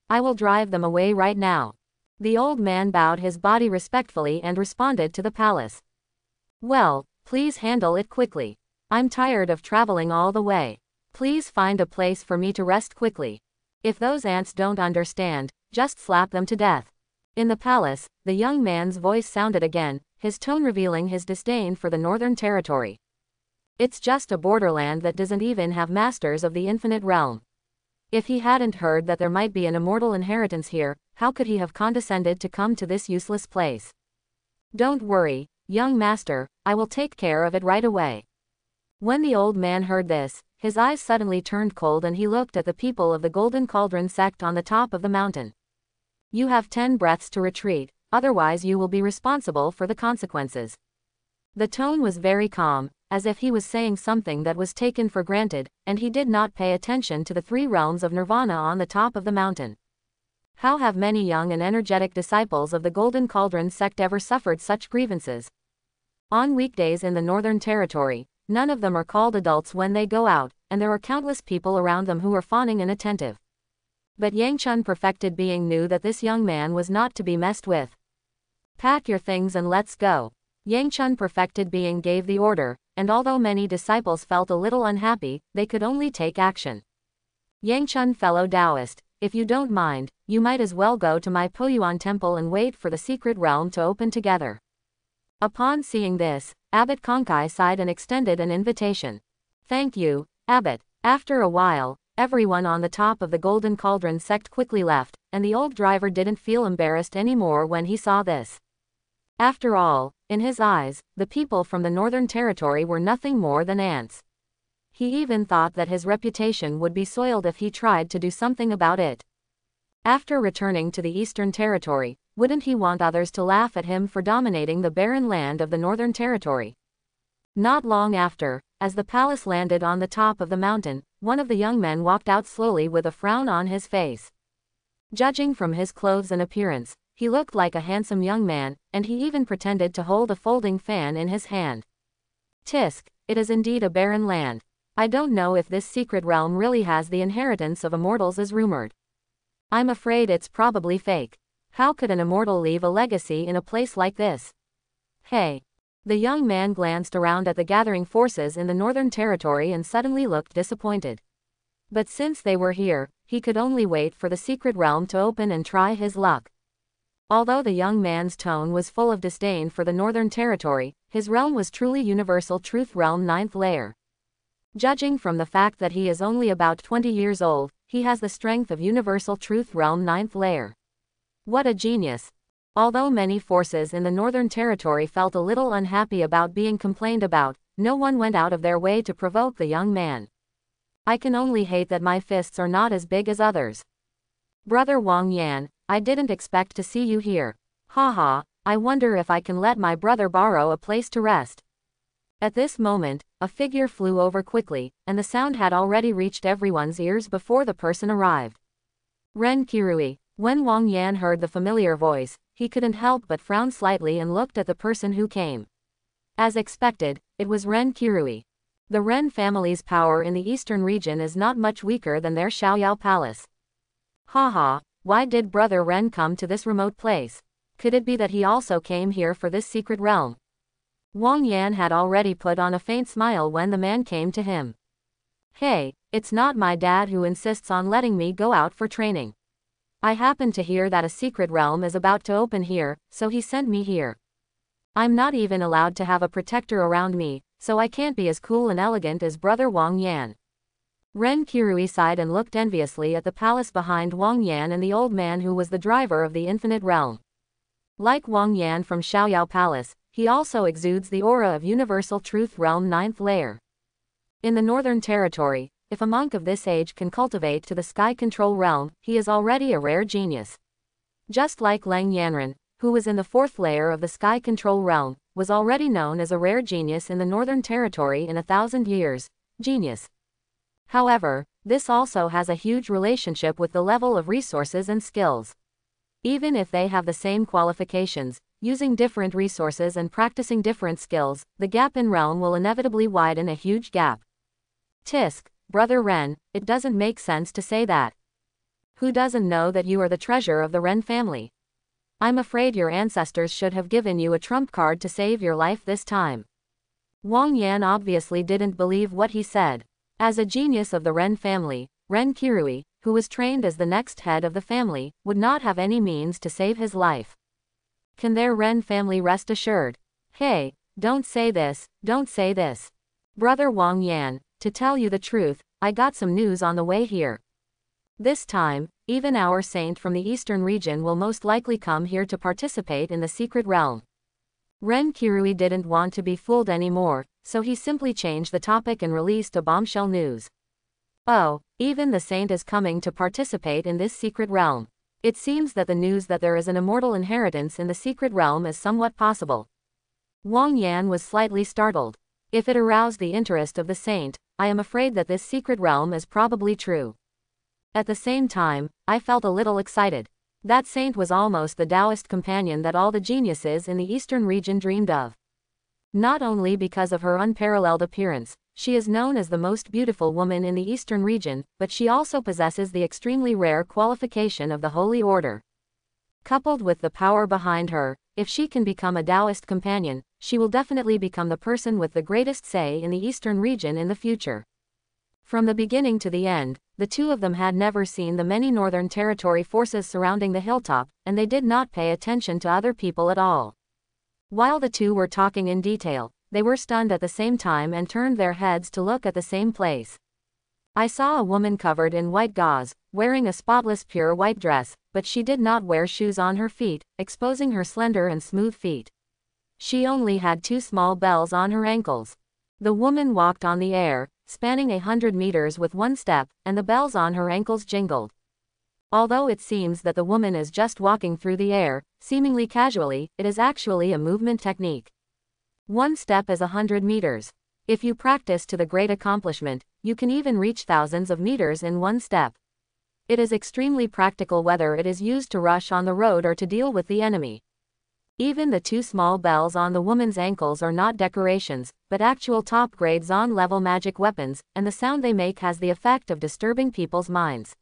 I will drive them away right now. The old man bowed his body respectfully and responded to the palace. Well, please handle it quickly. I'm tired of traveling all the way. Please find a place for me to rest quickly. If those ants don't understand, just slap them to death. In the palace, the young man's voice sounded again, his tone revealing his disdain for the Northern Territory. It's just a borderland that doesn't even have masters of the infinite realm. If he hadn't heard that there might be an immortal inheritance here, how could he have condescended to come to this useless place? Don't worry, young master, I will take care of it right away. When the old man heard this, his eyes suddenly turned cold and he looked at the people of the Golden Cauldron sect on the top of the mountain. You have 10 breaths to retreat, otherwise you will be responsible for the consequences. The tone was very calm, as if he was saying something that was taken for granted, and he did not pay attention to the 3 realms of Nirvana on the top of the mountain. How have many young and energetic disciples of the Golden Cauldron sect ever suffered such grievances? On weekdays in the Northern Territory, none of them are called adults when they go out, and there are countless people around them who are fawning and attentive. But Yang Chun perfected being knew that this young man was not to be messed with. Pack your things and let's go. Yang Chun perfected being gave the order, and although many disciples felt a little unhappy, they could only take action. Yang Chun, fellow Taoist, if you don't mind, you might as well go to my Poyuan temple and wait for the secret realm to open together. Upon seeing this, Abbot Konkai sighed and extended an invitation. Thank you, Abbot. After a while, everyone on the top of the Golden Cauldron sect quickly left, and the old driver didn't feel embarrassed anymore when he saw this. After all, in his eyes, the people from the Northern Territory were nothing more than ants. He even thought that his reputation would be soiled if he tried to do something about it. After returning to the Eastern Territory, wouldn't he want others to laugh at him for dominating the barren land of the Northern Territory? Not long after, as the palace landed on the top of the mountain, one of the young men walked out slowly with a frown on his face. Judging from his clothes and appearance, he looked like a handsome young man, and he even pretended to hold a folding fan in his hand. Tisk, it is indeed a barren land. I don't know if this secret realm really has the inheritance of immortals as rumored. I'm afraid it's probably fake. How could an immortal leave a legacy in a place like this? Hey. The young man glanced around at the gathering forces in the Northern Territory and suddenly looked disappointed. But since they were here, he could only wait for the secret realm to open and try his luck. Although the young man's tone was full of disdain for the Northern Territory, his realm was truly Universal Truth Realm 9th layer. Judging from the fact that he is only about 20 years old, he has the strength of Universal Truth Realm 9th layer. What a genius! Although many forces in the Northern Territory felt a little unhappy about being complained about, no one went out of their way to provoke the young man. I can only hate that my fists are not as big as others. Brother Wang Yan, I didn't expect to see you here. Haha, I wonder if I can let my brother borrow a place to rest. At this moment, a figure flew over quickly, and the sound had already reached everyone's ears before the person arrived. Ren Kirui. When Wang Yan heard the familiar voice, he couldn't help but frown slightly and looked at the person who came. As expected, it was Ren Kirui. The Ren family's power in the eastern region is not much weaker than their Xiaoyao palace. Haha, why did Brother Ren come to this remote place? Could it be that he also came here for this secret realm? Wang Yan had already put on a faint smile when the man came to him. Hey, it's not my dad who insists on letting me go out for training. I happen to hear that a secret realm is about to open here, so he sent me here. I'm not even allowed to have a protector around me, so I can't be as cool and elegant as Brother Wang Yan. Ren Kirui sighed and looked enviously at the palace behind Wang Yan and the old man who was the driver of the infinite realm. Like Wang Yan from Xiaoyao Palace, he also exudes the aura of Universal Truth Realm 9th layer. In the Northern Territory, if a monk of this age can cultivate to the Sky Control Realm, he is already a rare genius. Just like Lang Yanren, who was in the 4th layer of the Sky Control Realm, was already known as a rare genius in the Northern Territory in 1,000 years. Genius. However, this also has a huge relationship with the level of resources and skills. Even if they have the same qualifications, using different resources and practicing different skills, the gap in realm will inevitably widen a huge gap. Tisk. Brother Ren, it doesn't make sense to say that. Who doesn't know that you are the treasure of the Ren family? I'm afraid your ancestors should have given you a trump card to save your life this time. Wang Yan obviously didn't believe what he said. As a genius of the Ren family, Ren Kirui, who was trained as the next head of the family, would not have any means to save his life. Can their Ren family rest assured? Hey, don't say this, don't say this. Brother Wang Yan, to tell you the truth, I got some news on the way here. This time, even our saint from the eastern region will most likely come here to participate in the secret realm. Ren Kirui didn't want to be fooled anymore, so he simply changed the topic and released a bombshell news. Oh, even the saint is coming to participate in this secret realm. It seems that the news that there is an immortal inheritance in the secret realm is somewhat possible. Wang Yan was slightly startled. If it aroused the interest of the saint, I am afraid that this secret realm is probably true. At the same time, I felt a little excited. That saint was almost the Taoist companion that all the geniuses in the eastern region dreamed of. Not only because of her unparalleled appearance, She is known as the most beautiful woman in the eastern region, but she also possesses the extremely rare qualification of the Holy Order. Coupled with the power behind her, if she can become a Taoist companion, she will definitely become the person with the greatest say in the eastern region in the future. From the beginning to the end, the two of them had never seen the many Northern Territory forces surrounding the hilltop, and they did not pay attention to other people at all. While the two were talking in detail, they were stunned at the same time and turned their heads to look at the same place. I saw a woman covered in white gauze, wearing a spotless pure white dress, but she did not wear shoes on her feet, exposing her slender and smooth feet. She only had 2 small bells on her ankles. The woman walked on the air, spanning 100 meters with one step, and the bells on her ankles jingled. Although it seems that the woman is just walking through the air, seemingly casually, it is actually a movement technique. One step is 100 meters. If you practice to the great accomplishment, you can even reach thousands of meters in one step. It is extremely practical whether it is used to rush on the road or to deal with the enemy. Even the 2 small bells on the woman's ankles are not decorations, but actual top-grade zone-level magic weapons, and the sound they make has the effect of disturbing people's minds.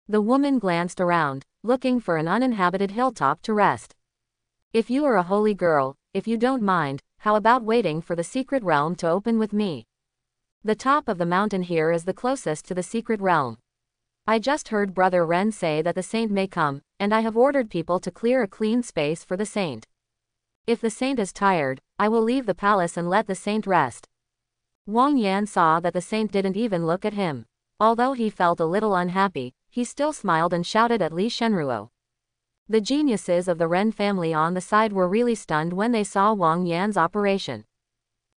The woman glanced around, looking for an uninhabited hilltop to rest. If you are a holy girl, if you don't mind, how about waiting for the secret realm to open with me? The top of the mountain here is the closest to the secret realm. I just heard Brother Ren say that the saint may come, and I have ordered people to clear a clean space for the saint. If the saint is tired, I will leave the palace and let the saint rest. Wang Yan saw that the saint didn't even look at him. Although he felt a little unhappy, he still smiled and shouted at Li Shenruo. The geniuses of the Ren family on the side were really stunned when they saw Wang Yan's operation.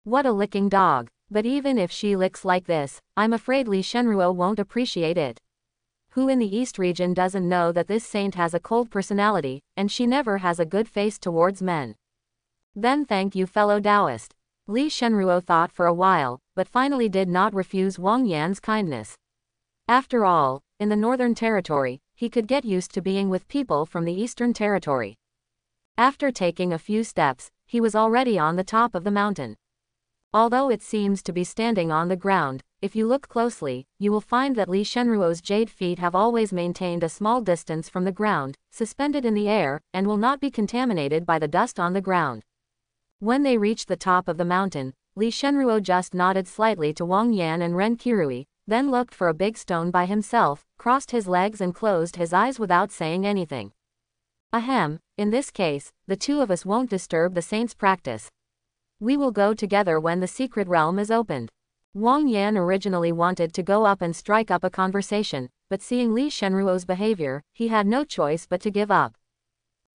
What a licking dog! But even if she licks like this, I'm afraid Li Shenruo won't appreciate it. Who in the East region doesn't know that this saint has a cold personality, and she never has a good face towards men? Then thank you, fellow Taoist. Li Shenruo thought for a while, but finally did not refuse Wang Yan's kindness. After all, in the Northern Territory, he could get used to being with people from the Eastern Territory. After taking a few steps, he was already on the top of the mountain. Although it seems to be standing on the ground, if you look closely, you will find that Li Shenruo's jade feet have always maintained a small distance from the ground, suspended in the air, and will not be contaminated by the dust on the ground. When they reached the top of the mountain, Li Shenruo just nodded slightly to Wang Yan and Ren Kirui, then looked for a big stone by himself, crossed his legs and closed his eyes without saying anything. Ahem, in this case, the two of us won't disturb the saint's practice. We will go together when the secret realm is opened. Wang Yan originally wanted to go up and strike up a conversation, but seeing Li Shenruo's behavior, he had no choice but to give up.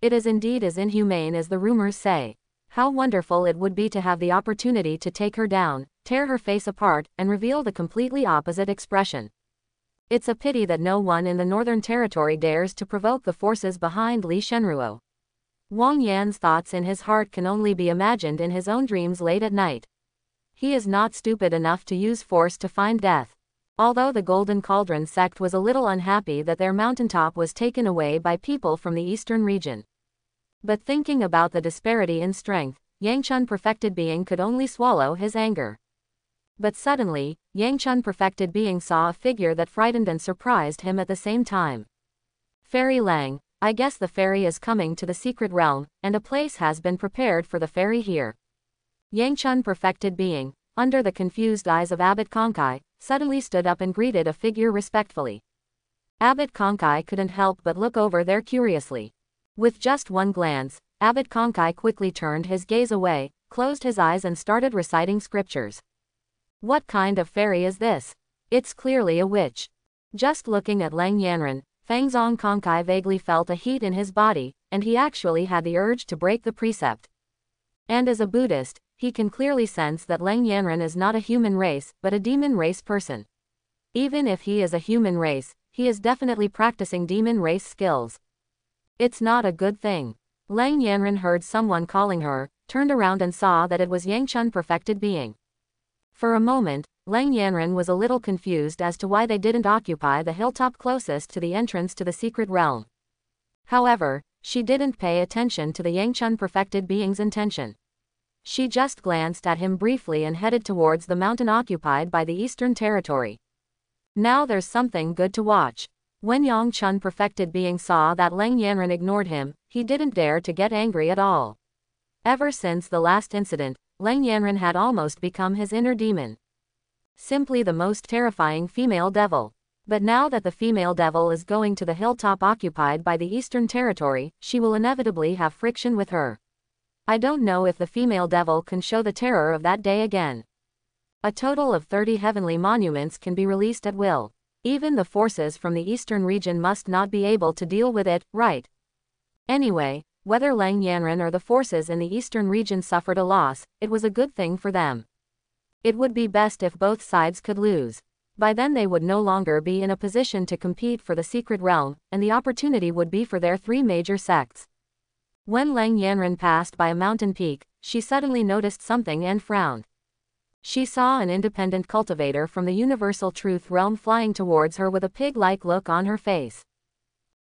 It is indeed as inhumane as the rumors say. How wonderful it would be to have the opportunity to take her down, tear her face apart, and reveal the completely opposite expression. It's a pity that no one in the Northern Territory dares to provoke the forces behind Li Shenruo. Wang Yan's thoughts in his heart can only be imagined in his own dreams late at night. He is not stupid enough to use force to find death. Although the Golden Cauldron sect was a little unhappy that their mountaintop was taken away by people from the eastern region. But thinking about the disparity in strength, Yangchun Perfected Being could only swallow his anger. But suddenly, Yangchun Perfected Being saw a figure that frightened and surprised him at the same time. Fairy Lang, I guess the fairy is coming to the secret realm, and a place has been prepared for the fairy here. Yangchun Perfected Being, under the confused eyes of Abbot Konkai, suddenly stood up and greeted a figure respectfully. Abbot Konkai couldn't help but look over there curiously. With just one glance, Abbot Konkai quickly turned his gaze away, closed his eyes and started reciting scriptures. What kind of fairy is this? It's clearly a witch. Just looking at Lang Yanren, Fangzong Konkai vaguely felt a heat in his body, and he actually had the urge to break the precept. And as a Buddhist, he can clearly sense that Lang Yanren is not a human race, but a demon race person. Even if he is a human race, he is definitely practicing demon race skills. It's not a good thing. Lang Yanren heard someone calling her, turned around and saw that it was Yangchun Perfected Being. For a moment, Lang Yanren was a little confused as to why they didn't occupy the hilltop closest to the entrance to the secret realm. However, she didn't pay attention to the Yangchun Perfected Being's intention. She just glanced at him briefly and headed towards the mountain occupied by the Eastern Territory. Now there's something good to watch. When Yang Chun perfected being saw that Leng Yanren ignored him, he didn't dare to get angry at all. Ever since the last incident, Leng Yanren had almost become his inner demon. Simply the most terrifying female devil. But now that the female devil is going to the hilltop occupied by the Eastern Territory, she will inevitably have friction with her. I don't know if the female devil can show the terror of that day again. A total of 30 heavenly monuments can be released at will. Even the forces from the eastern region must not be able to deal with it, right? Anyway, whether Leng Yanren or the forces in the eastern region suffered a loss, it was a good thing for them. It would be best if both sides could lose. By then they would no longer be in a position to compete for the secret realm, and the opportunity would be for their 3 major sects. When Leng Yanren passed by a mountain peak, she suddenly noticed something and frowned. She saw an independent cultivator from the Universal Truth Realm flying towards her with a pig-like look on her face.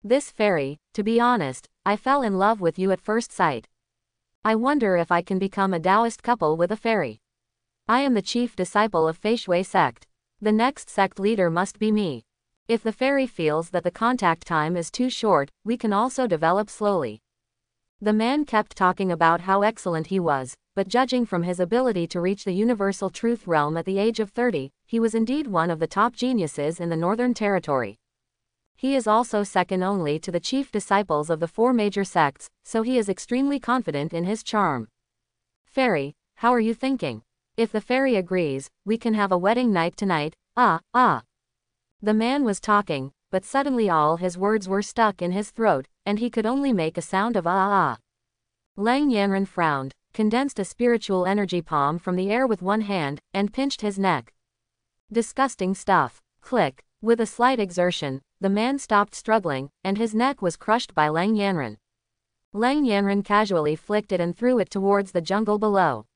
This fairy, to be honest, I fell in love with you at first sight. I wonder if I can become a Taoist couple with a fairy. I am the chief disciple of Fei Shui sect. The next sect leader must be me. If the fairy feels that the contact time is too short, we can also develop slowly. The man kept talking about how excellent he was, but judging from his ability to reach the Universal Truth Realm at the age of 30, he was indeed one of the top geniuses in the Northern Territory. He is also second only to the chief disciples of the 4 major sects, so he is extremely confident in his charm. Fairy, how are you thinking? If the fairy agrees, we can have a wedding night tonight. The man was talking, but suddenly all his words were stuck in his throat, and he could only make a sound of Leng Yanren frowned, condensed a spiritual energy palm from the air with one hand, and pinched his neck. Disgusting stuff. Click. With a slight exertion, the man stopped struggling, and his neck was crushed by Leng Yanren. Leng Yanren casually flicked it and threw it towards the jungle below.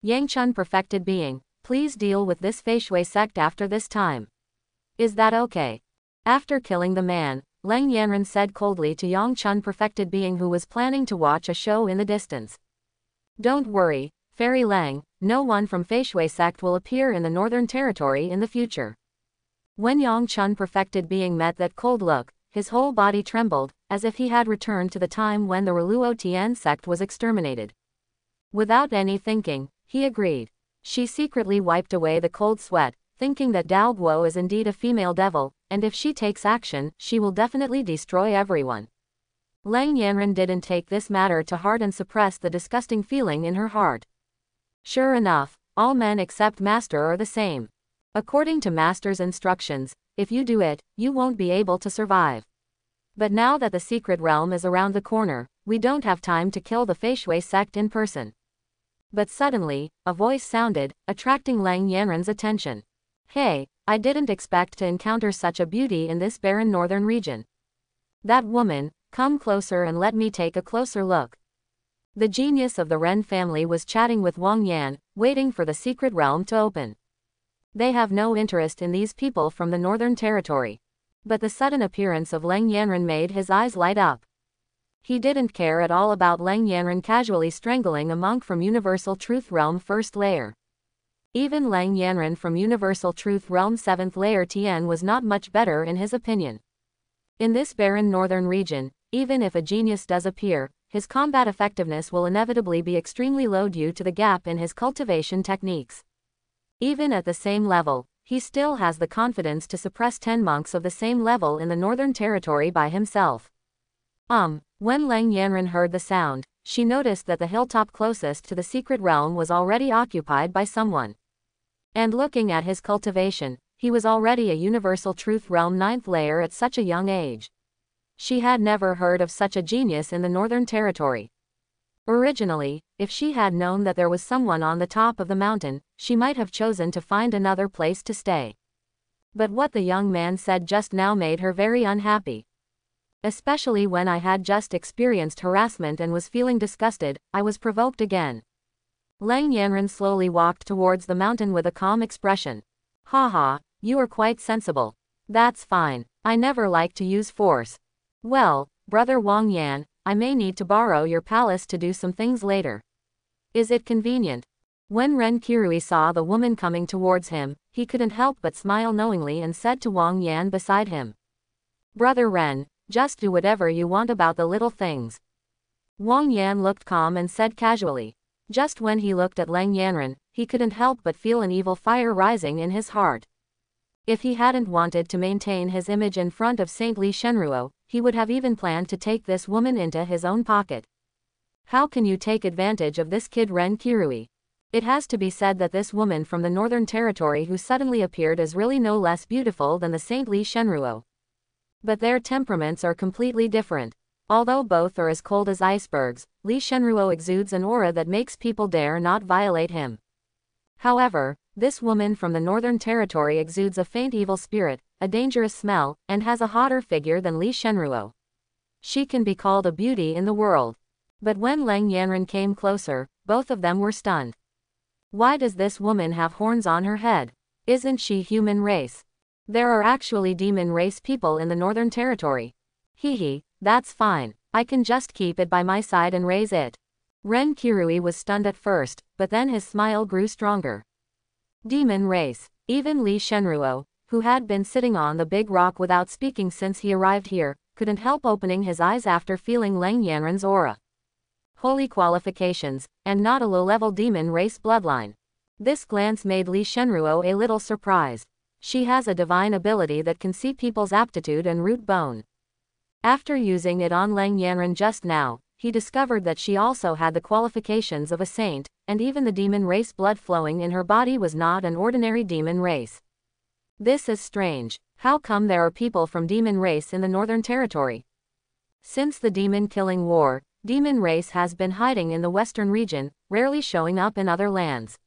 Yang Chun perfected being, please deal with this Fei Shui sect after this time. Is that okay? After killing the man, Leng Yanren said coldly to Yang Chun perfected being who was planning to watch a show in the distance. Don't worry, Fairy Leng, no one from Fei Shui sect will appear in the Northern Territory in the future. When Yang Chun perfected being met that cold look, his whole body trembled, as if he had returned to the time when the Reluo Tian sect was exterminated. Without any thinking, he agreed. She secretly wiped away the cold sweat, thinking that Dao Guo is indeed a female devil, and if she takes action, she will definitely destroy everyone. Leng Yanren didn't take this matter to heart and suppressed the disgusting feeling in her heart. Sure enough, all men except Master are the same. According to Master's instructions, if you do it, you won't be able to survive. But now that the secret realm is around the corner, we don't have time to kill the Fei Shui sect in person. But suddenly, a voice sounded, attracting Leng Yanren's attention. Hey, I didn't expect to encounter such a beauty in this barren northern region. That woman, come closer and let me take a closer look. The genius of the Ren family was chatting with Wang Yan, waiting for the secret realm to open. They have no interest in these people from the Northern Territory. But the sudden appearance of Leng Yanren made his eyes light up. He didn't care at all about Leng Yanren casually strangling a monk from Universal Truth Realm First Layer. Even Leng Yanren from Universal Truth Realm 7th Layer Tian was not much better in his opinion. In this barren northern region, even if a genius does appear, his combat effectiveness will inevitably be extremely low due to the gap in his cultivation techniques. Even at the same level, he still has the confidence to suppress 10 monks of the same level in the Northern Territory by himself. When Leng Yanren heard the sound, she noticed that the hilltop closest to the secret realm was already occupied by someone. And looking at his cultivation, he was already a Universal Truth Realm 9th layer at such a young age. She had never heard of such a genius in the Northern Territory. Originally, if she had known that there was someone on the top of the mountain, she might have chosen to find another place to stay. But what the young man said just now made her very unhappy. Especially when I had just experienced harassment and was feeling disgusted, I was provoked again. Leng Yanren slowly walked towards the mountain with a calm expression. Haha, you are quite sensible. That's fine. I never like to use force. Well, brother Wang Yan, I may need to borrow your palace to do some things later. Is it convenient? When Ren Kirui saw the woman coming towards him, he couldn't help but smile knowingly and said to Wang Yan beside him, "Brother Ren, just do whatever you want about the little things." Wang Yan looked calm and said casually. Just when he looked at Lang Yanren, he couldn't help but feel an evil fire rising in his heart. If he hadn't wanted to maintain his image in front of Saint Li Shenruo, he would have even planned to take this woman into his own pocket. How can you take advantage of this kid Ren Kirui? It has to be said that this woman from the Northern Territory who suddenly appeared is really no less beautiful than the Saint Li Shenruo. But their temperaments are completely different. Although both are as cold as icebergs, Li Shenruo exudes an aura that makes people dare not violate him. However, this woman from the Northern Territory exudes a faint evil spirit, a dangerous smell, and has a hotter figure than Li Shenruo. She can be called a beauty in the world. But when Lang Yanren came closer, both of them were stunned. Why does this woman have horns on her head? Isn't she human race? There are actually demon race people in the Northern Territory. Hee, that's fine. I can just keep it by my side and raise it. Ren Kirui was stunned at first, but then his smile grew stronger. Demon race. Even Li Shenruo, who had been sitting on the big rock without speaking since he arrived here, couldn't help opening his eyes after feeling Lang Yanren's aura. Holy qualifications, and not a low-level demon race bloodline. This glance made Li Shenruo a little surprised. She has a divine ability that can see people's aptitude and root bone. After using it on Lang Yanren just now, he discovered that she also had the qualifications of a saint, and even the demon race blood flowing in her body was not an ordinary demon race. This is strange. How come there are people from demon race in the Northern Territory? Since the demon killing war, demon race has been hiding in the western region, rarely showing up in other lands.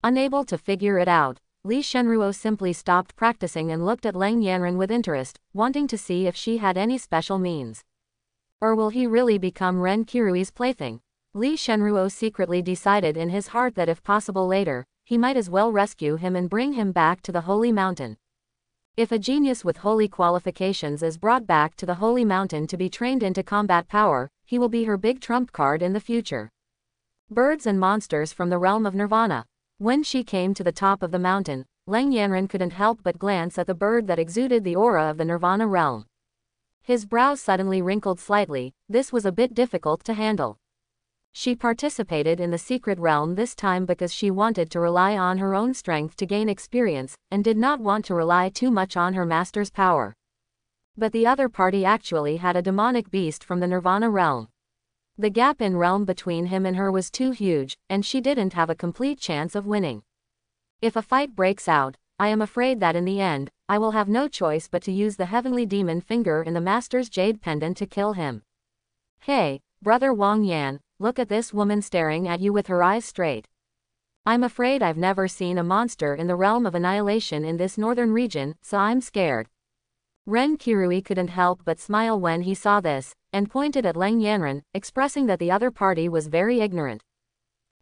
Unable to figure it out, Li Shenruo simply stopped practicing and looked at Lang Yanren with interest, wanting to see if she had any special means. Or will he really become Ren Kirui's plaything? Li Shenruo secretly decided in his heart that if possible later, he might as well rescue him and bring him back to the Holy Mountain. If a genius with holy qualifications is brought back to the Holy Mountain to be trained into combat power, he will be her big trump card in the future. Birds and monsters from the realm of Nirvana. When she came to the top of the mountain, Lang Yanren couldn't help but glance at the bird that exuded the aura of the Nirvana realm. His brows suddenly wrinkled slightly. This was a bit difficult to handle. She participated in the secret realm this time because she wanted to rely on her own strength to gain experience, and did not want to rely too much on her master's power. But the other party actually had a demonic beast from the Nirvana realm. The gap in realm between him and her was too huge, and she didn't have a complete chance of winning. If a fight breaks out, I am afraid that in the end, I will have no choice but to use the heavenly demon finger in the master's jade pendant to kill him. Hey, brother Wang Yan, look at this woman staring at you with her eyes straight. I'm afraid I've never seen a monster in the realm of annihilation in this northern region, so I'm scared. Ren Kirui couldn't help but smile when he saw this, and pointed at Lang Yanren, expressing that the other party was very ignorant.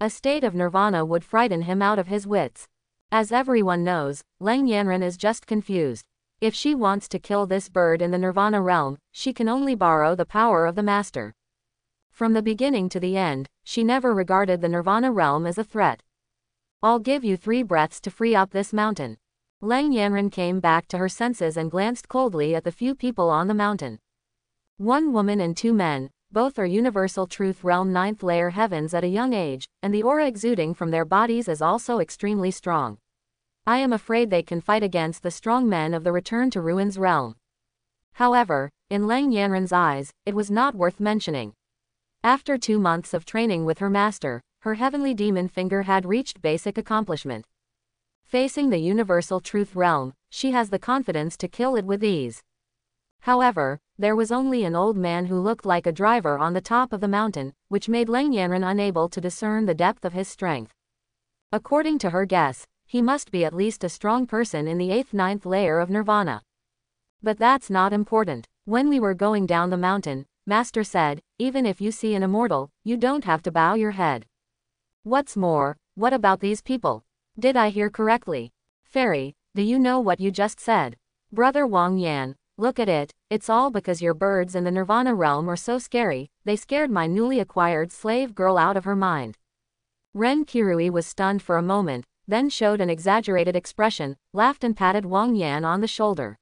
A state of nirvana would frighten him out of his wits. As everyone knows, Lang Yanren is just confused. If she wants to kill this bird in the nirvana realm, she can only borrow the power of the master. From the beginning to the end, she never regarded the nirvana realm as a threat. I'll give you 3 breaths to free up this mountain. Lang Yanren came back to her senses and glanced coldly at the few people on the mountain. 1 woman and 2 men, both are universal truth realm 9th layer heavens at a young age, and the aura exuding from their bodies is also extremely strong. I am afraid they can fight against the strong men of the Return to Ruins realm. However, in Lang Yanren's eyes, it was not worth mentioning. After 2 months of training with her master, her heavenly demon finger had reached basic accomplishment. Facing the universal truth realm, she has the confidence to kill it with ease. However, there was only an old man who looked like a driver on the top of the mountain, which made Lang Yanren unable to discern the depth of his strength. According to her guess, he must be at least a strong person in the 8th-9th layer of nirvana. But that's not important. When we were going down the mountain, Master said, even if you see an immortal, you don't have to bow your head. What's more, what about these people? Did I hear correctly? Fairy, do you know what you just said? Brother Wang Yan, look at it, it's all because your birds in the nirvana realm are so scary, they scared my newly acquired slave girl out of her mind. Ren Kirui was stunned for a moment, then showed an exaggerated expression, laughed and patted Wang Yan on the shoulder.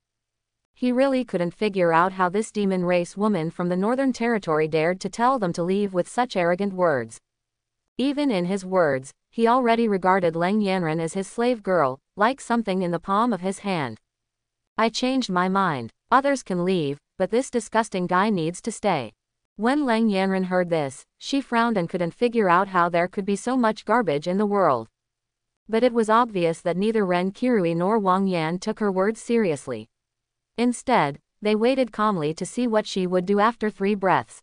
He really couldn't figure out how this demon race woman from the Northern Territory dared to tell them to leave with such arrogant words. Even in his words, he already regarded Leng Yanran as his slave girl, like something in the palm of his hand. I changed my mind. Others can leave, but this disgusting guy needs to stay. When Leng Yanran heard this, she frowned and couldn't figure out how there could be so much garbage in the world. But it was obvious that neither Ren Kirui nor Wang Yan took her words seriously. Instead, they waited calmly to see what she would do after 3 breaths.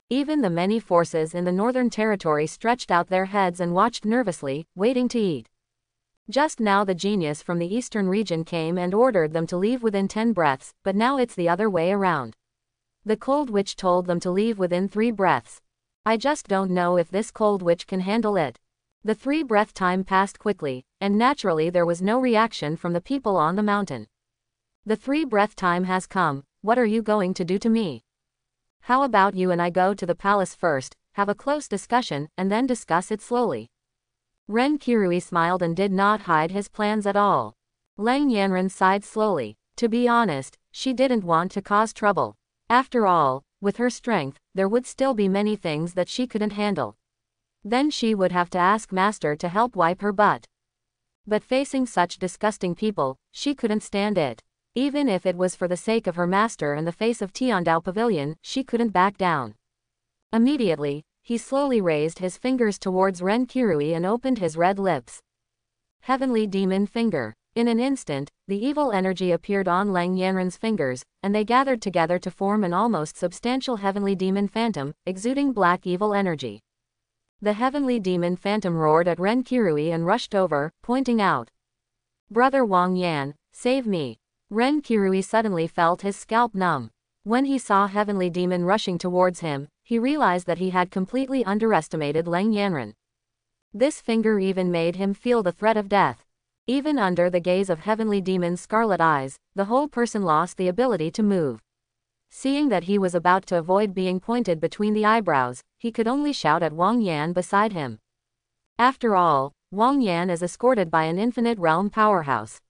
Even the many forces in the Northern Territory stretched out their heads and watched nervously, waiting to eat. Just now the genius from the eastern region came and ordered them to leave within 10 breaths, but now it's the other way around. The cold witch told them to leave within 3 breaths. I just don't know if this cold witch can handle it. The 3-breath time passed quickly, and naturally there was no reaction from the people on the mountain. The 3-breath time has come. What are you going to do to me? How about you and I go to the palace first, have a close discussion, and then discuss it slowly? Ren Kirui smiled and did not hide his plans at all. Leng Yanran sighed slowly. To be honest, she didn't want to cause trouble. After all, with her strength, there would still be many things that she couldn't handle. Then she would have to ask Master to help wipe her butt. But facing such disgusting people, she couldn't stand it. Even if it was for the sake of her master and the face of Tiandao Pavilion, she couldn't back down. Immediately, he slowly raised his fingers towards Ren Kirui and opened his red lips. Heavenly Demon Finger. In an instant, the evil energy appeared on Leng Yanran's fingers, and they gathered together to form an almost substantial heavenly demon phantom, exuding black evil energy. The heavenly demon phantom roared at Ren Kirui and rushed over, pointing out, "Brother Wang Yan, save me." Ren Kirui suddenly felt his scalp numb. When he saw heavenly demon rushing towards him, he realized that he had completely underestimated Leng Yanran. This finger even made him feel the threat of death. Even under the gaze of heavenly demon's scarlet eyes, the whole person lost the ability to move. Seeing that he was about to avoid being pointed between the eyebrows, he could only shout at Wang Yan beside him. After all, Wang Yan is escorted by an infinite realm powerhouse.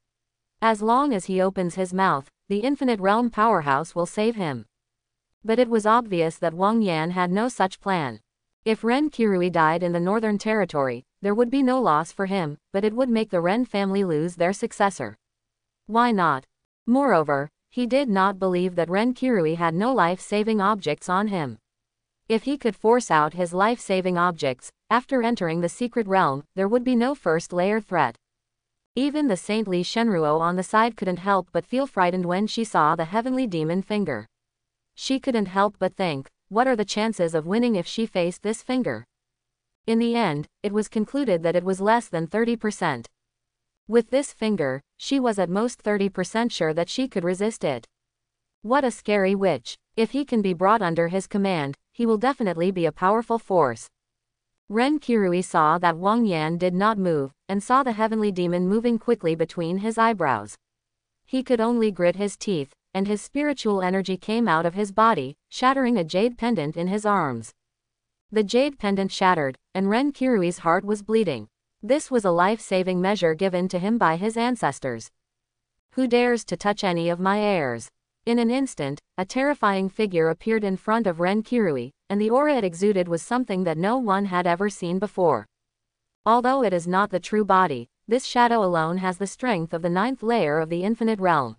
As long as he opens his mouth, the infinite realm powerhouse will save him. But it was obvious that Wang Yan had no such plan. If Ren Kirui died in the Northern Territory, there would be no loss for him, but it would make the Ren family lose their successor. Why not? Moreover, he did not believe that Ren Kirui had no life-saving objects on him. If he could force out his life-saving objects, after entering the secret realm, there would be no first-layer threat. Even the saintly Shenruo on the side couldn't help but feel frightened when she saw the heavenly demon finger. She couldn't help but think, what are the chances of winning if she faced this finger? In the end, it was concluded that it was less than 30%. With this finger, she was at most 30% sure that she could resist it. What a scary witch. If he can be brought under his command, he will definitely be a powerful force. Ren Kirui saw that Wang Yan did not move, and saw the heavenly demon moving quickly between his eyebrows. He could only grit his teeth, and his spiritual energy came out of his body, shattering a jade pendant in his arms. The jade pendant shattered, and Ren Kirui's heart was bleeding. This was a life-saving measure given to him by his ancestors. Who dares to touch any of my heirs? In an instant, a terrifying figure appeared in front of Ren Kirui, and the aura it exuded was something that no one had ever seen before. Although it is not the true body, this shadow alone has the strength of the 9th layer of the infinite realm.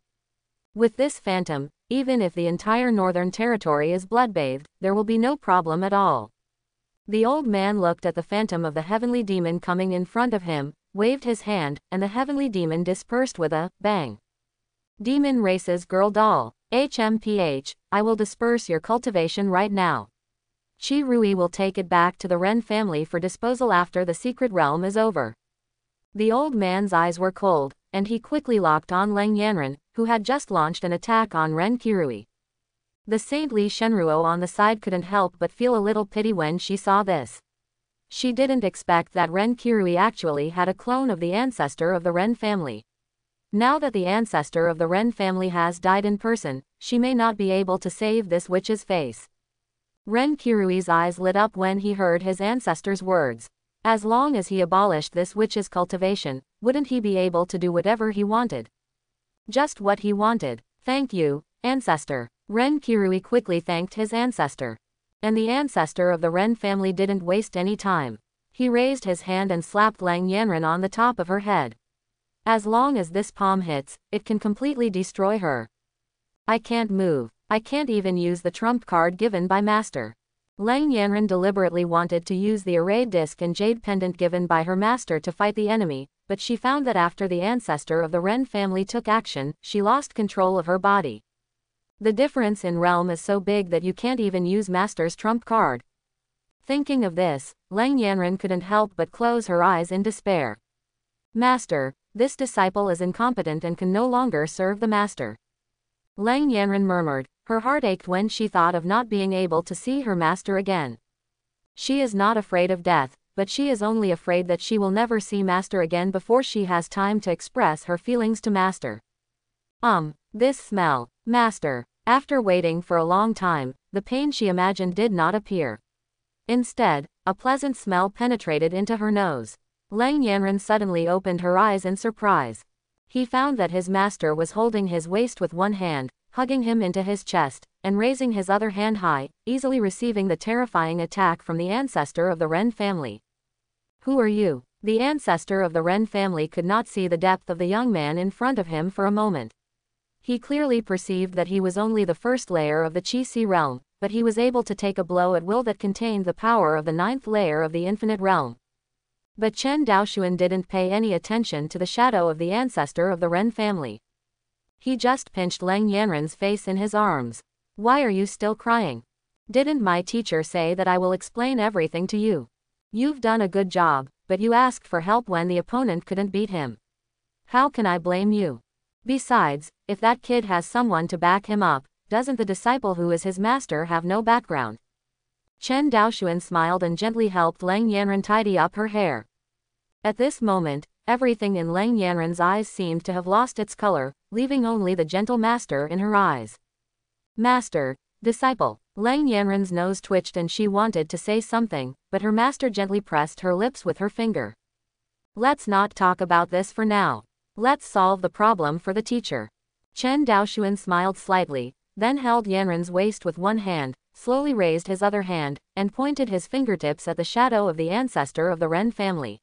With this phantom, even if the entire Northern Territory is blood-bathed, there will be no problem at all. The old man looked at the phantom of the heavenly demon coming in front of him, waved his hand, and the heavenly demon dispersed with a bang. Demon Race's girl doll. HMPH, I will disperse your cultivation right now. Chi Rui will take it back to the Ren family for disposal after the secret realm is over. The old man's eyes were cold, and he quickly locked on Leng Yanran, who had just launched an attack on Ren Kirui. The saintly Shenruo on the side couldn't help but feel a little pity when she saw this. She didn't expect that Ren Kirui actually had a clone of the ancestor of the Ren family. Now that the ancestor of the Ren family has died in person, she may not be able to save this witch's face. Ren Kirui's eyes lit up when he heard his ancestor's words. As long as he abolished this witch's cultivation, wouldn't he be able to do whatever he wanted? Just what he wanted. Thank you, ancestor. Ren Kirui quickly thanked his ancestor. And the ancestor of the Ren family didn't waste any time. He raised his hand and slapped Lang Yanren on the top of her head. As long as this palm hits, it can completely destroy her. I can't move. I can't even use the trump card given by master. Lang Yanren deliberately wanted to use the array disc and jade pendant given by her master to fight the enemy, but she found that after the ancestor of the Ren family took action, she lost control of her body. The difference in realm is so big that you can't even use master's trump card. Thinking of this, Lang Yanren couldn't help but close her eyes in despair. Master, this disciple is incompetent and can no longer serve the master. Lang Yanren murmured. Her heart ached when she thought of not being able to see her master again. She is not afraid of death, but she is only afraid that she will never see master again before she has time to express her feelings to master. This smell. Master. After waiting for a long time, the pain she imagined did not appear. Instead, a pleasant smell penetrated into her nose. Lang Yanren suddenly opened her eyes in surprise. He found that his master was holding his waist with one hand, hugging him into his chest, and raising his other hand high, easily receiving the terrifying attack from the ancestor of the Ren family. Who are you? The ancestor of the Ren family could not see the depth of the young man in front of him for a moment. He clearly perceived that he was only the first layer of the Qi realm, but he was able to take a blow at will that contained the power of the ninth layer of the infinite realm. But Chen Daoshuan didn't pay any attention to the shadow of the ancestor of the Ren family. He just pinched Lang Yanren's face in his arms. Why are you still crying? Didn't my teacher say that I will explain everything to you? You've done a good job, but you asked for help when the opponent couldn't beat him. How can I blame you? Besides, if that kid has someone to back him up, doesn't the disciple who is his master have no background? Chen Daoshuan smiled and gently helped Lang Yanren tidy up her hair. At this moment, everything in Lang Yanren's eyes seemed to have lost its color, leaving only the gentle master in her eyes. Master, disciple. Lang Yanren's nose twitched and she wanted to say something, but her master gently pressed her lips with her finger. Let's not talk about this for now. Let's solve the problem for the teacher. Chen Daoshuan smiled slightly, then held Yanren's waist with one hand, slowly raised his other hand, and pointed his fingertips at the shadow of the ancestor of the Ren family.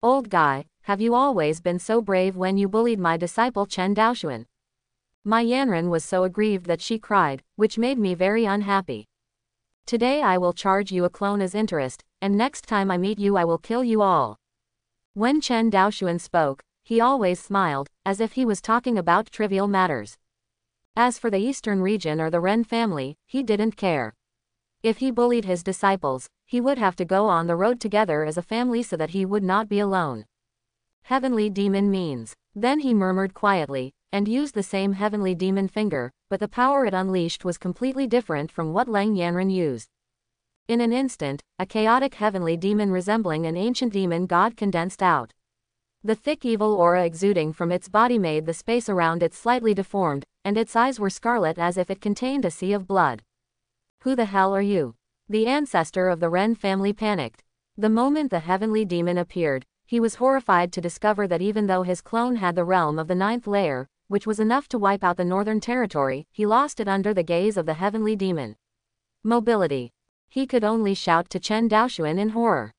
Old guy, have you always been so brave when you bullied my disciple Chen Daoshuan? My Yanren was so aggrieved that she cried, which made me very unhappy. Today I will charge you a clone as interest, and next time I meet you I will kill you all. When Chen Daoshuan spoke, he always smiled, as if he was talking about trivial matters. As for the eastern region or the Ren family, he didn't care. If he bullied his disciples, he would have to go on the road together as a family so that he would not be alone. Heavenly demon means. Then he murmured quietly, and used the same heavenly demon finger, but the power it unleashed was completely different from what Lang Yanren used. In an instant, a chaotic heavenly demon resembling an ancient demon god condensed out. The thick evil aura exuding from its body made the space around it slightly deformed, and its eyes were scarlet as if it contained a sea of blood. Who the hell are you? The ancestor of the Ren family panicked. The moment the heavenly demon appeared, he was horrified to discover that even though his clone had the realm of the ninth layer, which was enough to wipe out the northern territory, he lost it under the gaze of the heavenly demon. Mobility. He could only shout to Chen Daoshuan in horror.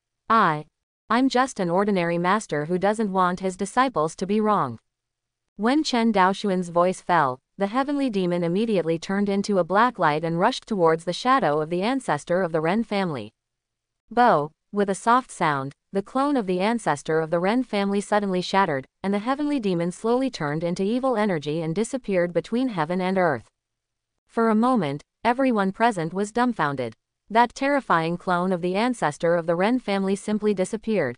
I'm just an ordinary master who doesn't want his disciples to be wronged. When Chen Daoshuan's voice fell, the heavenly demon immediately turned into a black light and rushed towards the shadow of the ancestor of the Ren family. Bo, with a soft sound, the clone of the ancestor of the Ren family suddenly shattered, and the heavenly demon slowly turned into evil energy and disappeared between heaven and earth. For a moment, everyone present was dumbfounded. That terrifying clone of the ancestor of the Ren family simply disappeared.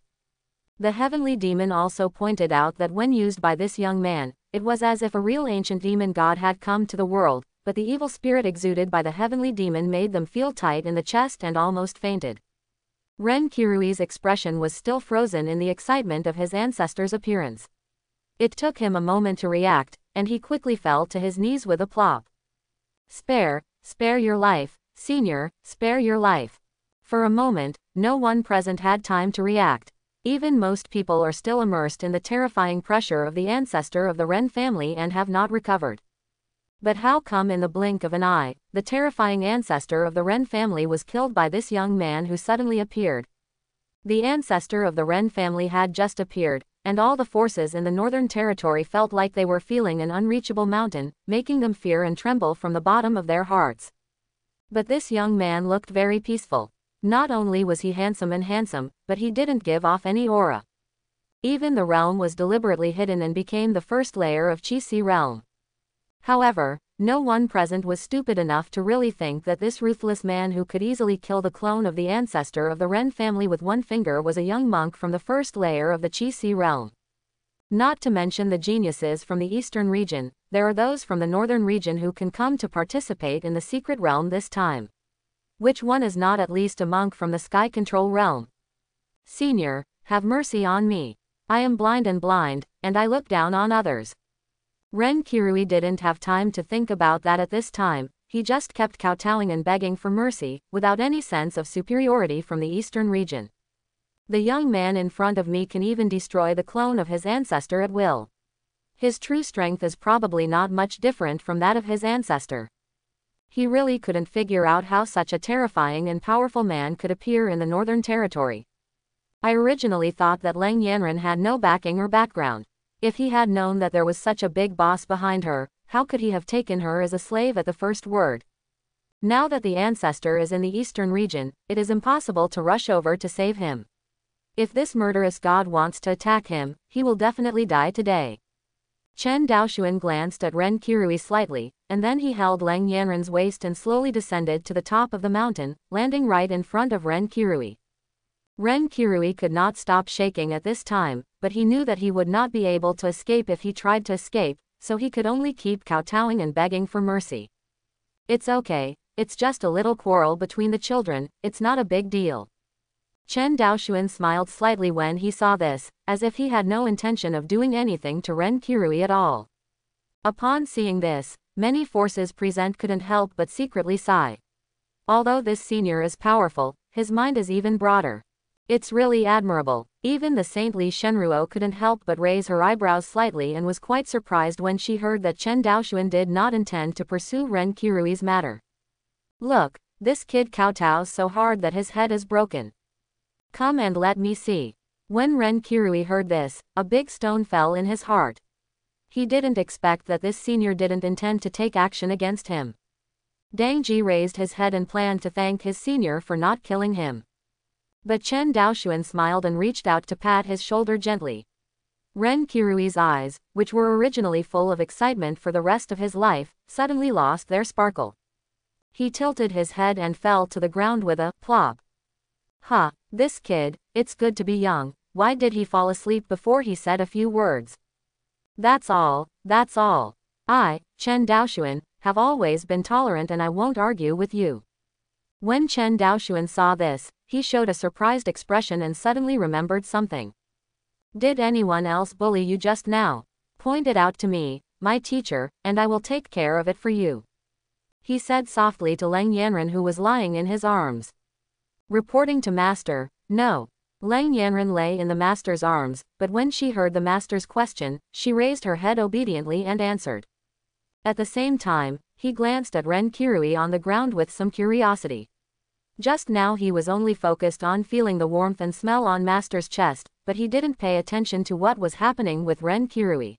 The heavenly demon also pointed out that when used by this young man, it was as if a real ancient demon god had come to the world, but the evil spirit exuded by the heavenly demon made them feel tight in the chest and almost fainted. Ren Kirui's expression was still frozen in the excitement of his ancestor's appearance. It took him a moment to react, and he quickly fell to his knees with a plop. Spare your life, senior, spare your life. For a moment, no one present had time to react. Even most people are still immersed in the terrifying pressure of the ancestor of the Ren family and have not recovered. But how come in the blink of an eye, the terrifying ancestor of the Ren family was killed by this young man who suddenly appeared? The ancestor of the Ren family had just appeared, and all the forces in the Northern Territory felt like they were feeling an unreachable mountain, making them fear and tremble from the bottom of their hearts. But this young man looked very peaceful. Not only was he handsome, but he didn't give off any aura. Even the realm was deliberately hidden and became the first layer of Chi-Si realm. However, no one present was stupid enough to really think that this ruthless man who could easily kill the clone of the ancestor of the Ren family with one finger was a young monk from the first layer of the Chi-Si realm. Not to mention the geniuses from the eastern region, there are those from the northern region who can come to participate in the secret realm this time. Which one is not at least a monk from the sky control realm? Senior, have mercy on me. I am blind, and I look down on others. Ren Kirui didn't have time to think about that at this time. He just kept kowtowing and begging for mercy, without any sense of superiority from the eastern region. The young man in front of me can even destroy the clone of his ancestor at will. His true strength is probably not much different from that of his ancestor. He really couldn't figure out how such a terrifying and powerful man could appear in the Northern Territory. I originally thought that Lang Yanren had no backing or background. If he had known that there was such a big boss behind her, how could he have taken her as a slave at the first word? Now that the ancestor is in the eastern region, it is impossible to rush over to save him. If this murderous god wants to attack him, he will definitely die today. Chen Daoshuan glanced at Ren Kirui slightly, and then he held Lang Yanren's waist and slowly descended to the top of the mountain, landing right in front of Ren Kirui. Ren Kirui could not stop shaking at this time, but he knew that he would not be able to escape if he tried to escape, so he could only keep kowtowing and begging for mercy. It's okay, it's just a little quarrel between the children, it's not a big deal. Chen Daoshuan smiled slightly when he saw this, as if he had no intention of doing anything to Ren Kirui at all. Upon seeing this, many forces present couldn't help but secretly sigh. Although this senior is powerful, his mind is even broader. It's really admirable. Even the saintly Shenruo couldn't help but raise her eyebrows slightly and was quite surprised when she heard that Chen Daoshuan did not intend to pursue Ren Kirui's matter. Look, this kid kowtows so hard that his head is broken. Come and let me see. When Ren Kirui heard this, a big stone fell in his heart. He didn't expect that this senior didn't intend to take action against him. Dang Ji raised his head and planned to thank his senior for not killing him. But Chen Daoshuan smiled and reached out to pat his shoulder gently. Ren Kirui's eyes, which were originally full of excitement for the rest of his life, suddenly lost their sparkle. He tilted his head and fell to the ground with a plop. Huh, this kid, it's good to be young. Why did he fall asleep before he said a few words? That's all, that's all. I, Chen Daoshuan, have always been tolerant and I won't argue with you. When Chen Daoshuan saw this, he showed a surprised expression and suddenly remembered something. Did anyone else bully you just now? Point it out to me, my teacher, and I will take care of it for you. He said softly to Lang Yanren who was lying in his arms. Reporting to master, no. Lang Yanren lay in the master's arms, but when she heard the master's question, she raised her head obediently and answered. At the same time, he glanced at Ren Kirui on the ground with some curiosity. Just now he was only focused on feeling the warmth and smell on master's chest, but he didn't pay attention to what was happening with Ren Kirui.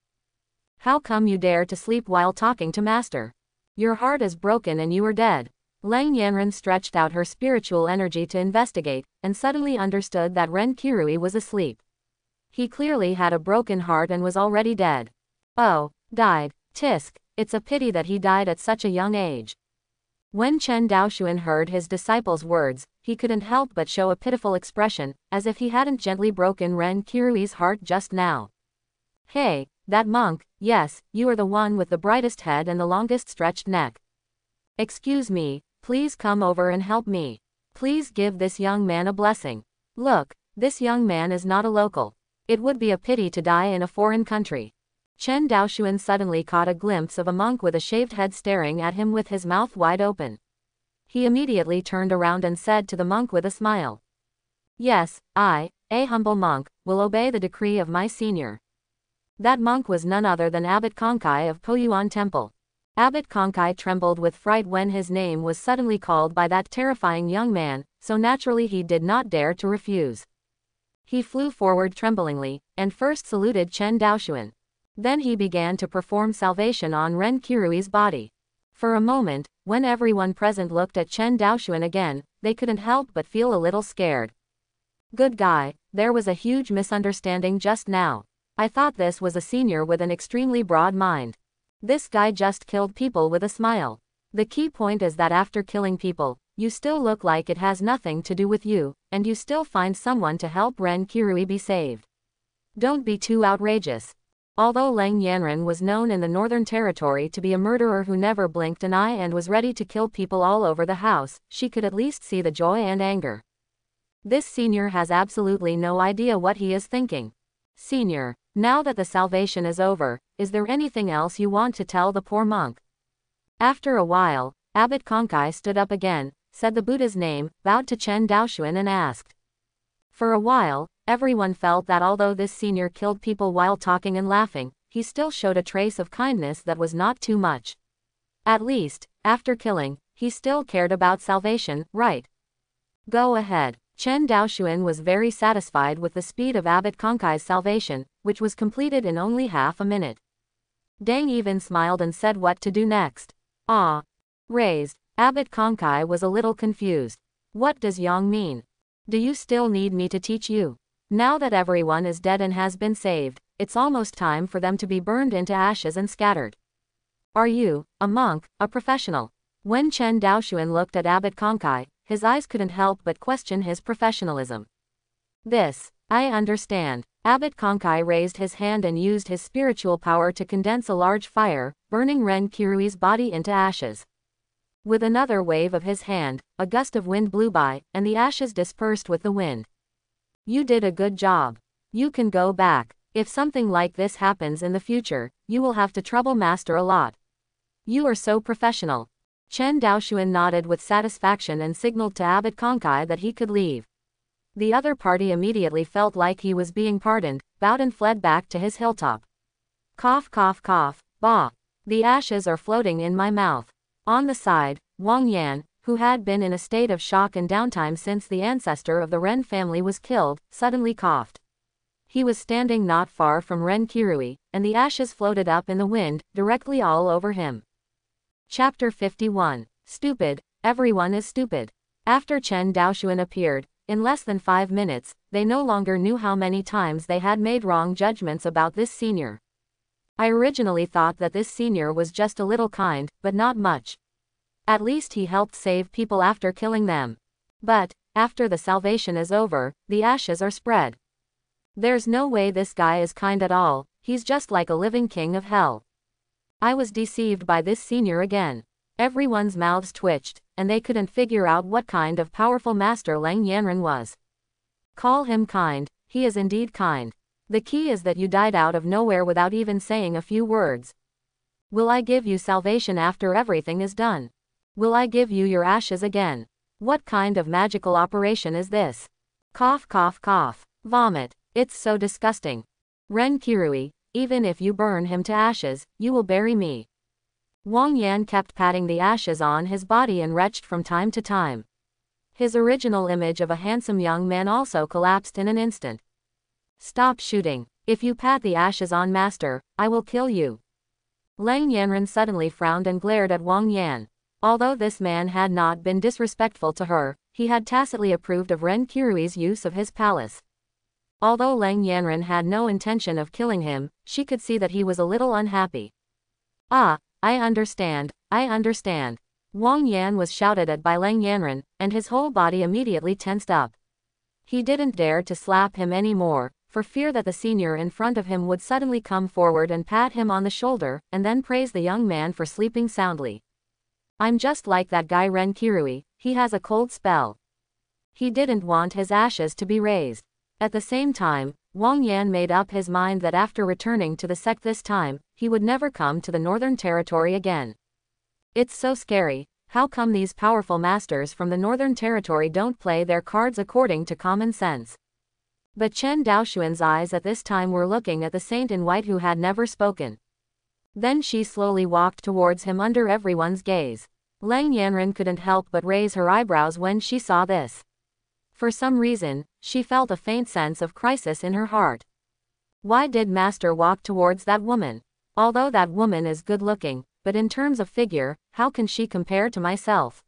How come you dare to sleep while talking to master? Your heart is broken and you are dead. Lang Yanren stretched out her spiritual energy to investigate, and suddenly understood that Ren Kirui was asleep. He clearly had a broken heart and was already dead. Oh, died. Tisk, it's a pity that he died at such a young age. When Chen Daoshuan heard his disciple's words, he couldn't help but show a pitiful expression, as if he hadn't gently broken Ren Kirui's heart just now. Hey, that monk, yes, you are the one with the brightest head and the longest stretched neck. Excuse me, please come over and help me. Please give this young man a blessing. Look, this young man is not a local. It would be a pity to die in a foreign country. Chen Daoshuan suddenly caught a glimpse of a monk with a shaved head staring at him with his mouth wide open. He immediately turned around and said to the monk with a smile. Yes, I, a humble monk, will obey the decree of my senior. That monk was none other than Abbot Konkai of Poyuan Temple. Abbot Konkai trembled with fright when his name was suddenly called by that terrifying young man, so naturally he did not dare to refuse. He flew forward tremblingly, and first saluted Chen Daoshuan. Then he began to perform salvation on Ren Kirui's body. For a moment, when everyone present looked at Chen Daoshuan again, they couldn't help but feel a little scared. Good guy, there was a huge misunderstanding just now. I thought this was a senior with an extremely broad mind. This guy just killed people with a smile. The key point is that after killing people, you still look like it has nothing to do with you, and you still find someone to help Ren Kirui be saved. Don't be too outrageous. Although Leng Yanren was known in the Northern Territory to be a murderer who never blinked an eye and was ready to kill people all over the house, she could at least see the joy and anger. This senior has absolutely no idea what he is thinking. Senior, now that the salvation is over, is there anything else you want to tell the poor monk? After a while, Abbot Konkai stood up again, said the Buddha's name, bowed to Chen Daoshuan and asked. For a while, everyone felt that although this senior killed people while talking and laughing, he still showed a trace of kindness that was not too much. At least, after killing, he still cared about salvation, right? Go ahead. Chen Daoshuan was very satisfied with the speed of Abbot Konkai's salvation, which was completed in only half a minute. Deng even smiled and said what to do next. Ah. Raised. Abbot Konkai was a little confused. What does Yang mean? Do you still need me to teach you? Now that everyone is dead and has been saved, it's almost time for them to be burned into ashes and scattered. Are you, a monk, a professional? When Chen Daoshuan looked at Abbot Konkai, his eyes couldn't help but question his professionalism. This, I understand. Abbot Konkai raised his hand and used his spiritual power to condense a large fire, burning Ren Kirui's body into ashes. With another wave of his hand, a gust of wind blew by, and the ashes dispersed with the wind. You did a good job. You can go back. If something like this happens in the future, you will have to trouble master a lot. You are so professional. Chen Daoshuan nodded with satisfaction and signaled to Abbot Konkai that he could leave. The other party immediately felt like he was being pardoned, bowed and fled back to his hilltop. Cough cough cough, bah. The ashes are floating in my mouth. On the side, Wang Yan, who had been in a state of shock and downtime since the ancestor of the Ren family was killed, suddenly coughed. He was standing not far from Ren Kirui, and the ashes floated up in the wind, directly all over him. Chapter 51. Stupid, everyone is stupid. After Chen Daoshuan appeared, in less than 5 minutes, they no longer knew how many times they had made wrong judgments about this senior. I originally thought that this senior was just a little kind, but not much. At least he helped save people after killing them. But, after the salvation is over, the ashes are spread. There's no way this guy is kind at all, he's just like a living king of hell. I was deceived by this senior again. Everyone's mouths twitched, and they couldn't figure out what kind of powerful master Leng Yanren was. Call him kind, he is indeed kind. The key is that you died out of nowhere without even saying a few words. Will I give you salvation after everything is done? Will I give you your ashes again? What kind of magical operation is this? Cough cough cough. Vomit. It's so disgusting. Ren Kirui, even if you burn him to ashes, you will bury me. Wang Yan kept patting the ashes on his body and retched from time to time. His original image of a handsome young man also collapsed in an instant. Stop shooting. If you pat the ashes on master, I will kill you. Leng Yanren suddenly frowned and glared at Wang Yan. Although this man had not been disrespectful to her, he had tacitly approved of Ren Kirui's use of his palace. Although Leng Yanren had no intention of killing him, she could see that he was a little unhappy. Ah, I understand, I understand. Wang Yan was shouted at by Leng Yanren, and his whole body immediately tensed up. He didn't dare to slap him anymore, for fear that the senior in front of him would suddenly come forward and pat him on the shoulder, and then praise the young man for sleeping soundly. I'm just like that guy Ren Kirui, he has a cold spell. He didn't want his ashes to be raised. At the same time, Wang Yan made up his mind that after returning to the sect this time, he would never come to the Northern Territory again. It's so scary. How come these powerful masters from the Northern Territory don't play their cards according to common sense? But Chen Daoxuan's eyes at this time were looking at the saint in white who had never spoken. Then she slowly walked towards him under everyone's gaze. Lang Yanran couldn't help but raise her eyebrows when she saw this. For some reason, she felt a faint sense of crisis in her heart. Why did Master walk towards that woman? Although that woman is good-looking, but in terms of figure, how can she compare to myself?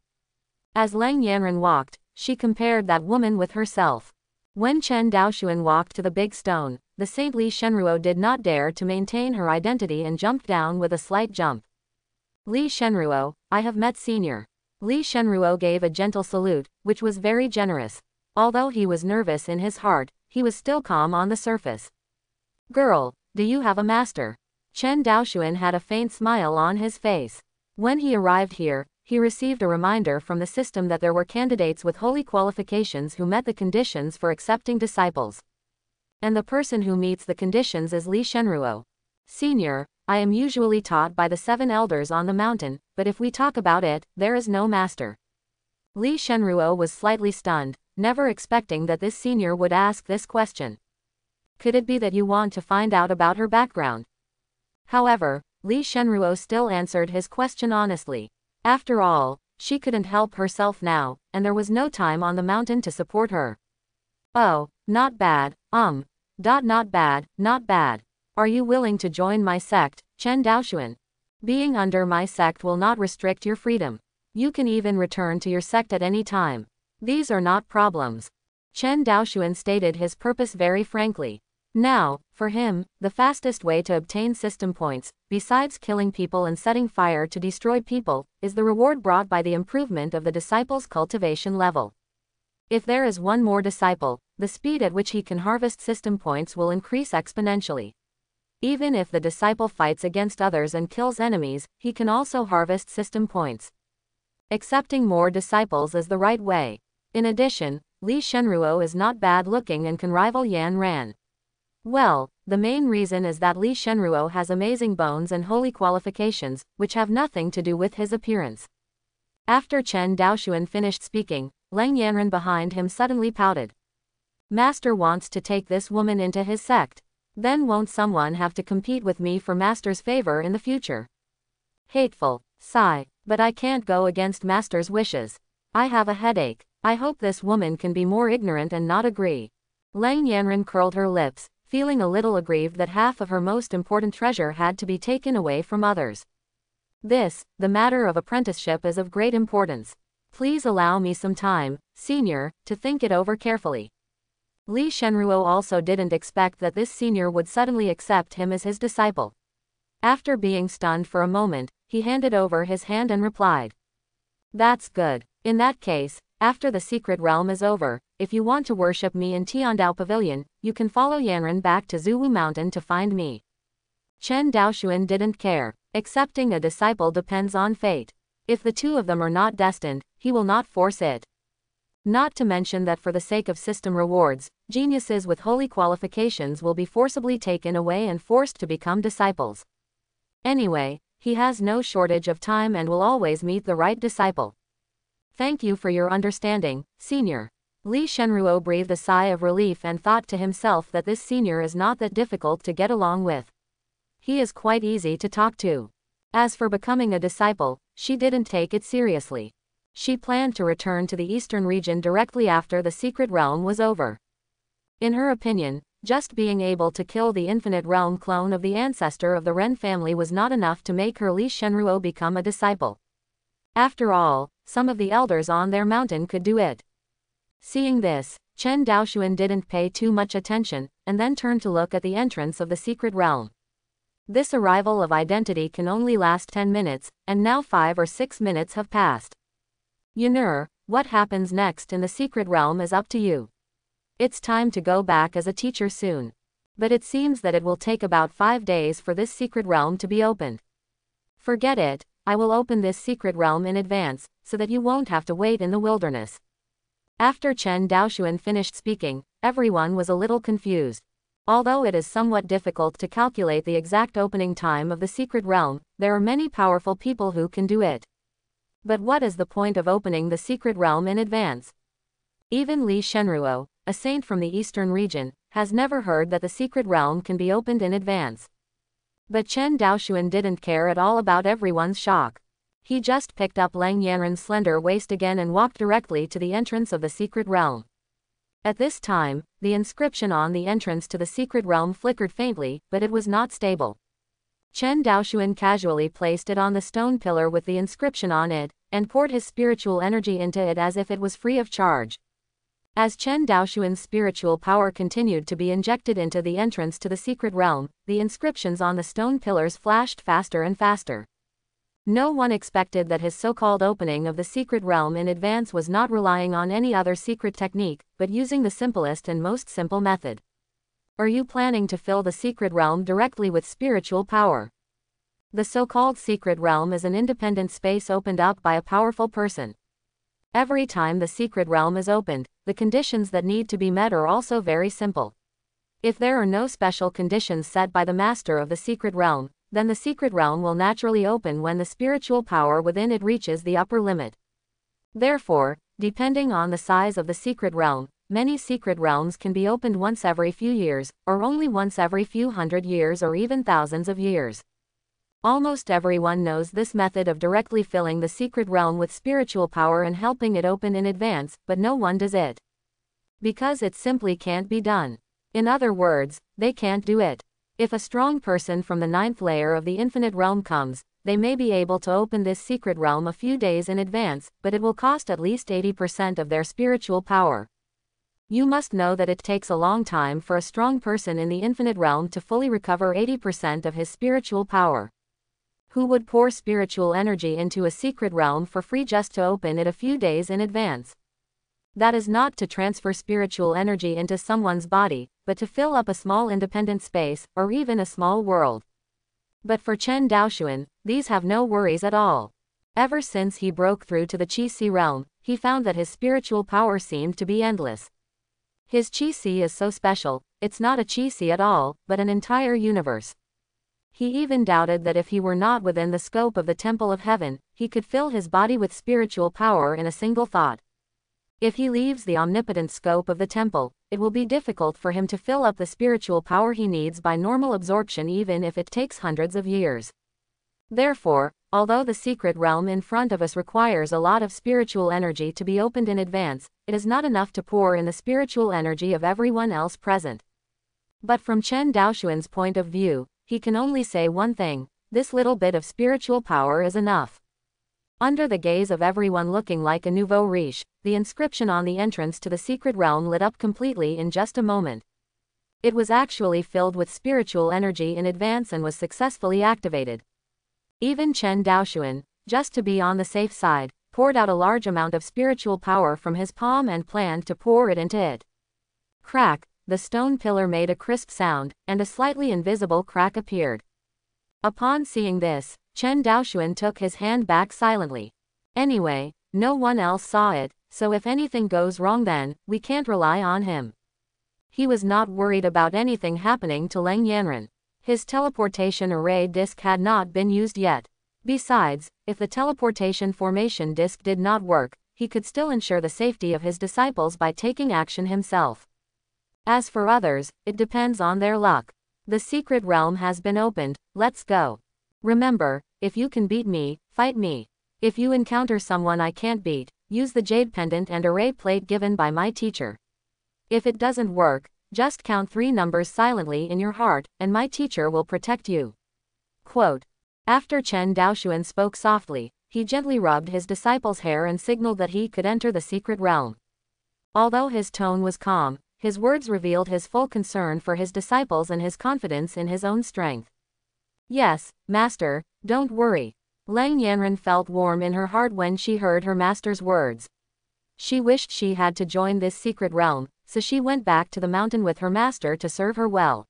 As Lang Yanran walked, she compared that woman with herself. When Chen Daoxuan walked to the big stone, the Saint Li Shenruo did not dare to maintain her identity and jumped down with a slight jump. Li Shenruo, I have met Senior. Li Shenruo gave a gentle salute, which was very generous. Although he was nervous in his heart, he was still calm on the surface. Girl, do you have a master? Chen Daoxuan had a faint smile on his face. When he arrived here, he received a reminder from the system that there were candidates with holy qualifications who met the conditions for accepting disciples. And the person who meets the conditions is Li Shenruo. Senior, I am usually taught by the 7 elders on the mountain, but if we talk about it, there is no master. Li Shenruo was slightly stunned, never expecting that this senior would ask this question. Could it be that you want to find out about her background? However, Li Shenruo still answered his question honestly. After all, she couldn't help herself now, and there was no time on the mountain to support her. Oh, not bad, not bad, not bad. Are you willing to join my sect, Chen Daoxuan? Being under my sect will not restrict your freedom. You can even return to your sect at any time. These are not problems. Chen Daoxuan stated his purpose very frankly. Now, for him, the fastest way to obtain system points, besides killing people and setting fire to destroy people, is the reward brought by the improvement of the disciple's cultivation level. If there is one more disciple, the speed at which he can harvest system points will increase exponentially. Even if the disciple fights against others and kills enemies, he can also harvest system points. Accepting more disciples is the right way. In addition, Li Shenruo is not bad looking and can rival Yan Ran. Well, the main reason is that Li Shenruo has amazing bones and holy qualifications, which have nothing to do with his appearance. After Chen Daoxuan finished speaking, Lang Yanran behind him suddenly pouted. Master wants to take this woman into his sect. Then won't someone have to compete with me for Master's favor in the future? Hateful, sigh, but I can't go against Master's wishes. I have a headache. I hope this woman can be more ignorant and not agree. Lang Yanran curled her lips, feeling a little aggrieved that half of her most important treasure had to be taken away from others. The matter of apprenticeship is of great importance. Please allow me some time, Senior, to think it over carefully. Li Shenruo also didn't expect that this senior would suddenly accept him as his disciple. After being stunned for a moment, he handed over his hand and replied. That's good. In that case, after the secret realm is over, if you want to worship me in Tiandao Pavilion, you can follow Yanran back to Zuwu Mountain to find me. Chen Daoxuan didn't care. Accepting a disciple depends on fate. If the two of them are not destined, he will not force it. Not to mention that for the sake of system rewards, geniuses with holy qualifications will be forcibly taken away and forced to become disciples. Anyway, he has no shortage of time and will always meet the right disciple. Thank you for your understanding, Senior. Li Shenruo breathed a sigh of relief and thought to himself that this senior is not that difficult to get along with. He is quite easy to talk to. As for becoming a disciple, she didn't take it seriously. She planned to return to the eastern region directly after the secret realm was over. In her opinion, just being able to kill the infinite realm clone of the ancestor of the Ren family was not enough to make her Li Shenruo become a disciple. After all, some of the elders on their mountain could do it. Seeing this, Chen Daoxuan didn't pay too much attention, and then turned to look at the entrance of the secret realm. This arrival of identity can only last 10 minutes, and now 5 or 6 minutes have passed. Yunur, what happens next in the secret realm is up to you. It's time to go back as a teacher soon. But it seems that it will take about 5 days for this secret realm to be opened. Forget it, I will open this secret realm in advance, so that you won't have to wait in the wilderness. After Chen Daoxuan finished speaking, everyone was a little confused. Although it is somewhat difficult to calculate the exact opening time of the secret realm, there are many powerful people who can do it. But what is the point of opening the secret realm in advance? Even Li Shenruo, a saint from the eastern region, has never heard that the secret realm can be opened in advance. But Chen Daoshuan didn't care at all about everyone's shock. He just picked up Lang Yanren's slender waist again and walked directly to the entrance of the secret realm. At this time, the inscription on the entrance to the secret realm flickered faintly, but it was not stable. Chen Daoshuan casually placed it on the stone pillar with the inscription on it, and poured his spiritual energy into it as if it was free of charge. As Chen Daoshuan's spiritual power continued to be injected into the entrance to the secret realm, the inscriptions on the stone pillars flashed faster and faster. No one expected that his so-called opening of the secret realm in advance was not relying on any other secret technique, but using the simplest and most simple method. Are you planning to fill the secret realm directly with spiritual power? The so-called secret realm is an independent space opened up by a powerful person. Every time the secret realm is opened, the conditions that need to be met are also very simple. If there are no special conditions set by the master of the secret realm, then the secret realm will naturally open when the spiritual power within it reaches the upper limit. Therefore, depending on the size of the secret realm, many secret realms can be opened once every few years, or only once every few hundred years, or even thousands of years. Almost everyone knows this method of directly filling the secret realm with spiritual power and helping it open in advance, but no one does it. Because it simply can't be done. In other words, they can't do it. If a strong person from the 9th layer of the infinite realm comes, they may be able to open this secret realm a few days in advance, but it will cost at least 80% of their spiritual power. You must know that it takes a long time for a strong person in the infinite realm to fully recover 80% of his spiritual power. Who would pour spiritual energy into a secret realm for free just to open it a few days in advance? That is not to transfer spiritual energy into someone's body, but to fill up a small independent space, or even a small world. But for Chen Daoshuan, these have no worries at all. Ever since he broke through to the Qi realm, he found that his spiritual power seemed to be endless. His Qi is so special, it's not a Qi at all, but an entire universe. He even doubted that if he were not within the scope of the Temple of Heaven, he could fill his body with spiritual power in a single thought. If he leaves the omnipotent scope of the temple, it will be difficult for him to fill up the spiritual power he needs by normal absorption, even if it takes hundreds of years. Therefore, although the secret realm in front of us requires a lot of spiritual energy to be opened in advance, it is not enough to pour in the spiritual energy of everyone else present. But from Chen Daoshuan's point of view, he can only say one thing: this little bit of spiritual power is enough. Under the gaze of everyone looking like a nouveau riche, the inscription on the entrance to the secret realm lit up completely in just a moment. It was actually filled with spiritual energy in advance and was successfully activated. Even Chen Daoshuan, just to be on the safe side, poured out a large amount of spiritual power from his palm and planned to pour it into it. Crack, the stone pillar made a crisp sound, and a slightly invisible crack appeared. Upon seeing this, Chen Daoshuan took his hand back silently. Anyway, no one else saw it, so if anything goes wrong then, we can't rely on him. He was not worried about anything happening to Lang Yanren. His teleportation array disc had not been used yet. Besides, if the teleportation formation disc did not work, he could still ensure the safety of his disciples by taking action himself. As for others, it depends on their luck. The secret realm has been opened, let's go. Remember, if you can beat me, fight me. If you encounter someone I can't beat, use the jade pendant and array plate given by my teacher. If it doesn't work, just count 3 numbers silently in your heart, and my teacher will protect you. Quote. After Chen Daoshuan spoke softly, he gently rubbed his disciple's hair and signaled that he could enter the secret realm. Although his tone was calm, his words revealed his full concern for his disciples and his confidence in his own strength. Yes, master, don't worry. Lang Yanren felt warm in her heart when she heard her master's words. She wished she had to join this secret realm, so she went back to the mountain with her master to serve her well.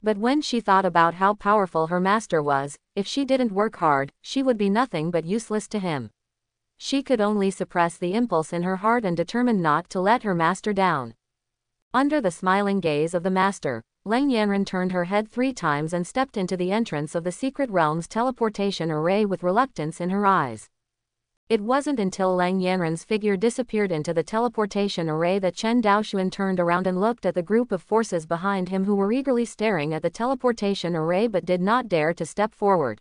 But when she thought about how powerful her master was, if she didn't work hard, she would be nothing but useless to him. She could only suppress the impulse in her heart and determined not to let her master down. Under the smiling gaze of the master, Lang Yanren turned her head 3 times and stepped into the entrance of the secret realm's teleportation array with reluctance in her eyes. It wasn't until Lang Yanren's figure disappeared into the teleportation array that Chen Daoxuan turned around and looked at the group of forces behind him who were eagerly staring at the teleportation array but did not dare to step forward.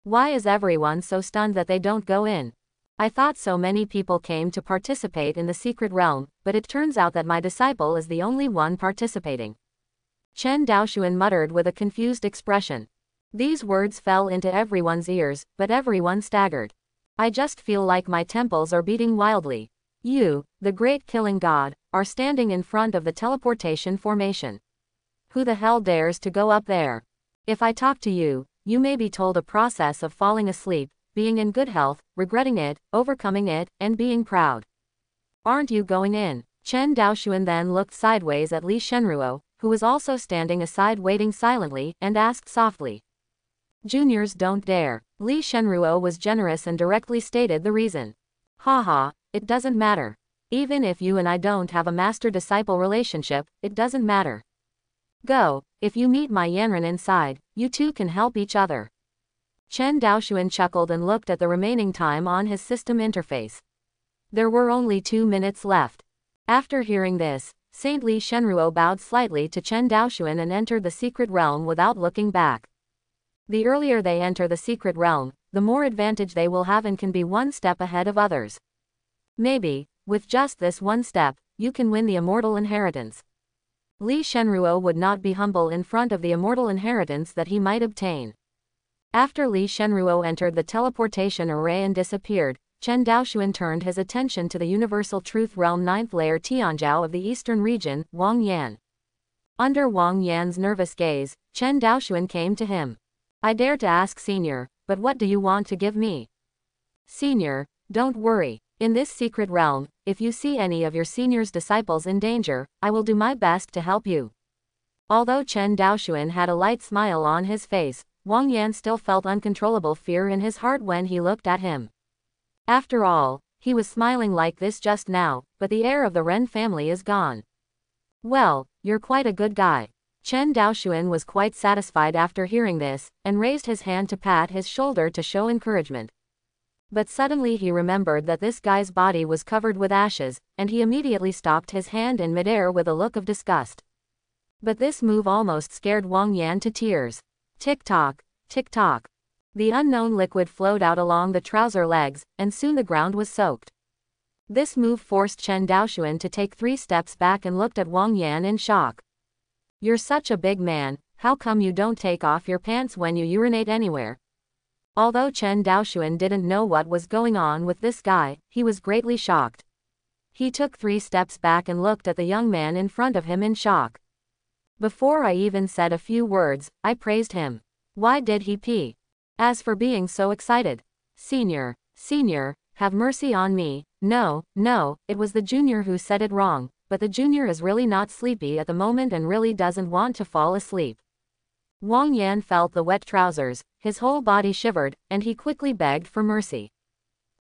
Why is everyone so stunned that they don't go in? I thought so many people came to participate in the secret realm, but it turns out that my disciple is the only one participating. Chen Daoxuan muttered with a confused expression. These words fell into everyone's ears, but everyone staggered. I just feel like my temples are beating wildly. You, the great killing god, are standing in front of the teleportation formation. Who the hell dares to go up there? If I talk to you, you may be told a process of falling asleep, being in good health, regretting it, overcoming it, and being proud. Aren't you going in? Chen Daoxuan then looked sideways at Li Shenruo, who was also standing aside waiting silently, and asked softly. Juniors don't dare. Li Shenruo was generous and directly stated the reason. Haha, it doesn't matter. Even if you and I don't have a master-disciple relationship, it doesn't matter. Go, if you meet my Yanren inside, you two can help each other. Chen Daoxuan chuckled and looked at the remaining time on his system interface. There were only 2 minutes left. After hearing this, Saint Li Shenruo bowed slightly to Chen Daoxuan and entered the secret realm without looking back. The earlier they enter the secret realm, the more advantage they will have and can be one step ahead of others. Maybe, with just this one step, you can win the immortal inheritance. Li Shenruo would not be humble in front of the immortal inheritance that he might obtain. After Li Shenruo entered the teleportation array and disappeared, Chen Daoxuan turned his attention to the Universal Truth Realm 9th layer Tianzhou of the eastern region, Wang Yan. Under Wang Yan's nervous gaze, Chen Daoxuan came to him. I dare to ask Senior, but what do you want to give me? Senior, don't worry. In this secret realm, if you see any of your senior's disciples in danger, I will do my best to help you. Although Chen Daoxuan had a light smile on his face, Wang Yan still felt uncontrollable fear in his heart when he looked at him. After all, he was smiling like this just now, but the heir of the Ren family is gone. Well, you're quite a good guy. Chen Daoxuan was quite satisfied after hearing this, and raised his hand to pat his shoulder to show encouragement. But suddenly he remembered that this guy's body was covered with ashes, and he immediately stopped his hand in midair with a look of disgust. But this move almost scared Wang Yan to tears. Tick-tock, tick-tock. The unknown liquid flowed out along the trouser legs, and soon the ground was soaked. This move forced Chen Daoxuan to take 3 steps back and looked at Wang Yan in shock. You're such a big man, how come you don't take off your pants when you urinate anywhere? Although Chen Daoxuan didn't know what was going on with this guy, he was greatly shocked. He took 3 steps back and looked at the young man in front of him in shock. Before I even said a few words, I praised him. Why did he pee? As for being so excited. Senior, have mercy on me. No, it was the junior who said it wrong, but the junior is really not sleepy at the moment and really doesn't want to fall asleep. Wang Yan felt the wet trousers, his whole body shivered, and he quickly begged for mercy.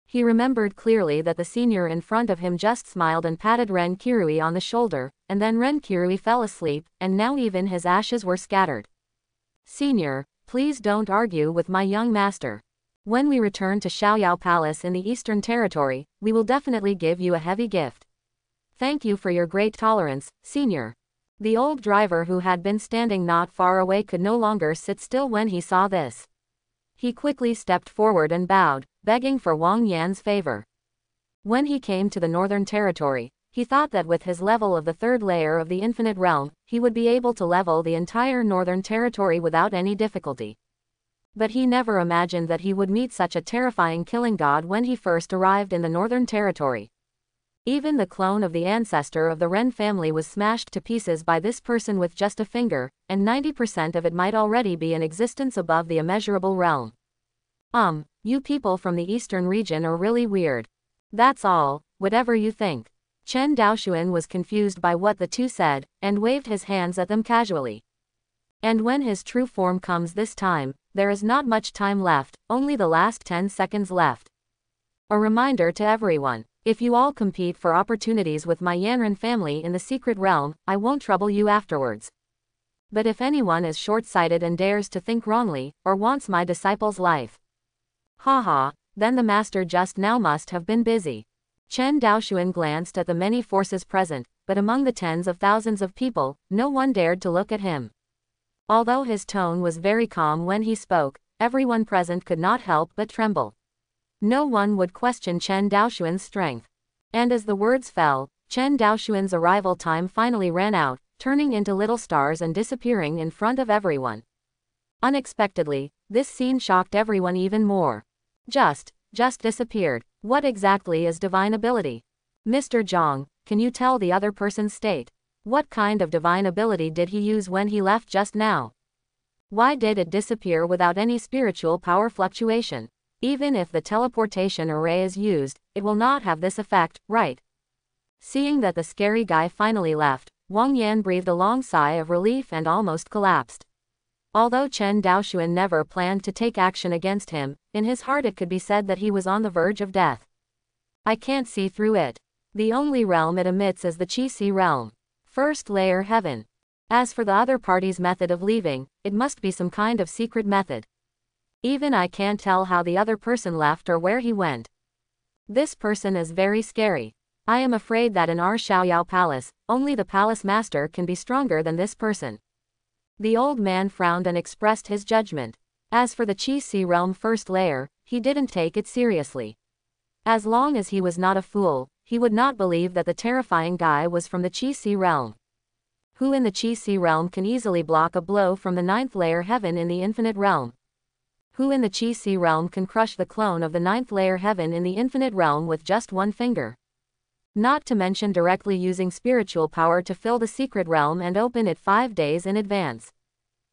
He remembered clearly that the senior in front of him just smiled and patted Ren Kirui on the shoulder, and then Ren Kirui fell asleep, and now even his ashes were scattered. Senior, please don't argue with my young master. When we return to Xiaoyao Palace in the Eastern Territory, we will definitely give you a heavy gift. Thank you for your great tolerance, Senior. The old driver who had been standing not far away could no longer sit still when he saw this. He quickly stepped forward and bowed, begging for Wang Yan's favor. When he came to the Northern Territory, he thought that with his level of the 3rd layer of the Infinite Realm, he would be able to level the entire Northern Territory without any difficulty. But he never imagined that he would meet such a terrifying killing god when he first arrived in the Northern Territory. Even the clone of the ancestor of the Ren family was smashed to pieces by this person with just a finger, and 90% of it might already be in existence above the immeasurable realm. You people from the eastern region are really weird. That's all, whatever you think. Chen Daoxuan was confused by what the two said, and waved his hands at them casually. And when his true form comes this time, there is not much time left, only the last 10 seconds left. A reminder to everyone. If you all compete for opportunities with my Yanren family in the secret realm, I won't trouble you afterwards. But if anyone is short-sighted and dares to think wrongly, or wants my disciple's life. Haha, Then the master just now must have been busy. Chen Daoxuan glanced at the many forces present, but among the tens of thousands of people, no one dared to look at him. Although his tone was very calm when he spoke, everyone present could not help but tremble. No one would question Chen Daoxuan's strength. And as the words fell, Chen Daoxuan's arrival time finally ran out, turning into little stars and disappearing in front of everyone. Unexpectedly, this scene shocked everyone even more. Just disappeared. What exactly is divine ability? Mr. Zhang, can you tell the other person's state? What kind of divine ability did he use when he left just now? Why did it disappear without any spiritual power fluctuation? Even if the teleportation array is used, it will not have this effect, right? Seeing that the scary guy finally left, Wang Yan breathed a long sigh of relief and almost collapsed. Although Chen Daoxuan never planned to take action against him, in his heart it could be said that he was on the verge of death. I can't see through it. The only realm it emits is the Qi realm. First layer heaven. As for the other party's method of leaving, it must be some kind of secret method. Even I can't tell how the other person left or where he went. This person is very scary. I am afraid that in our Xiaoyao palace, only the palace master can be stronger than this person. The old man frowned and expressed his judgment. As for the Qi realm first layer, he didn't take it seriously. As long as he was not a fool, he would not believe that the terrifying guy was from the Qi realm. Who in the Qi realm can easily block a blow from the 9th layer heaven in the infinite realm? Who in the Qi realm can crush the clone of the 9th layer heaven in the infinite realm with just one finger? Not to mention directly using spiritual power to fill the secret realm and open it 5 days in advance.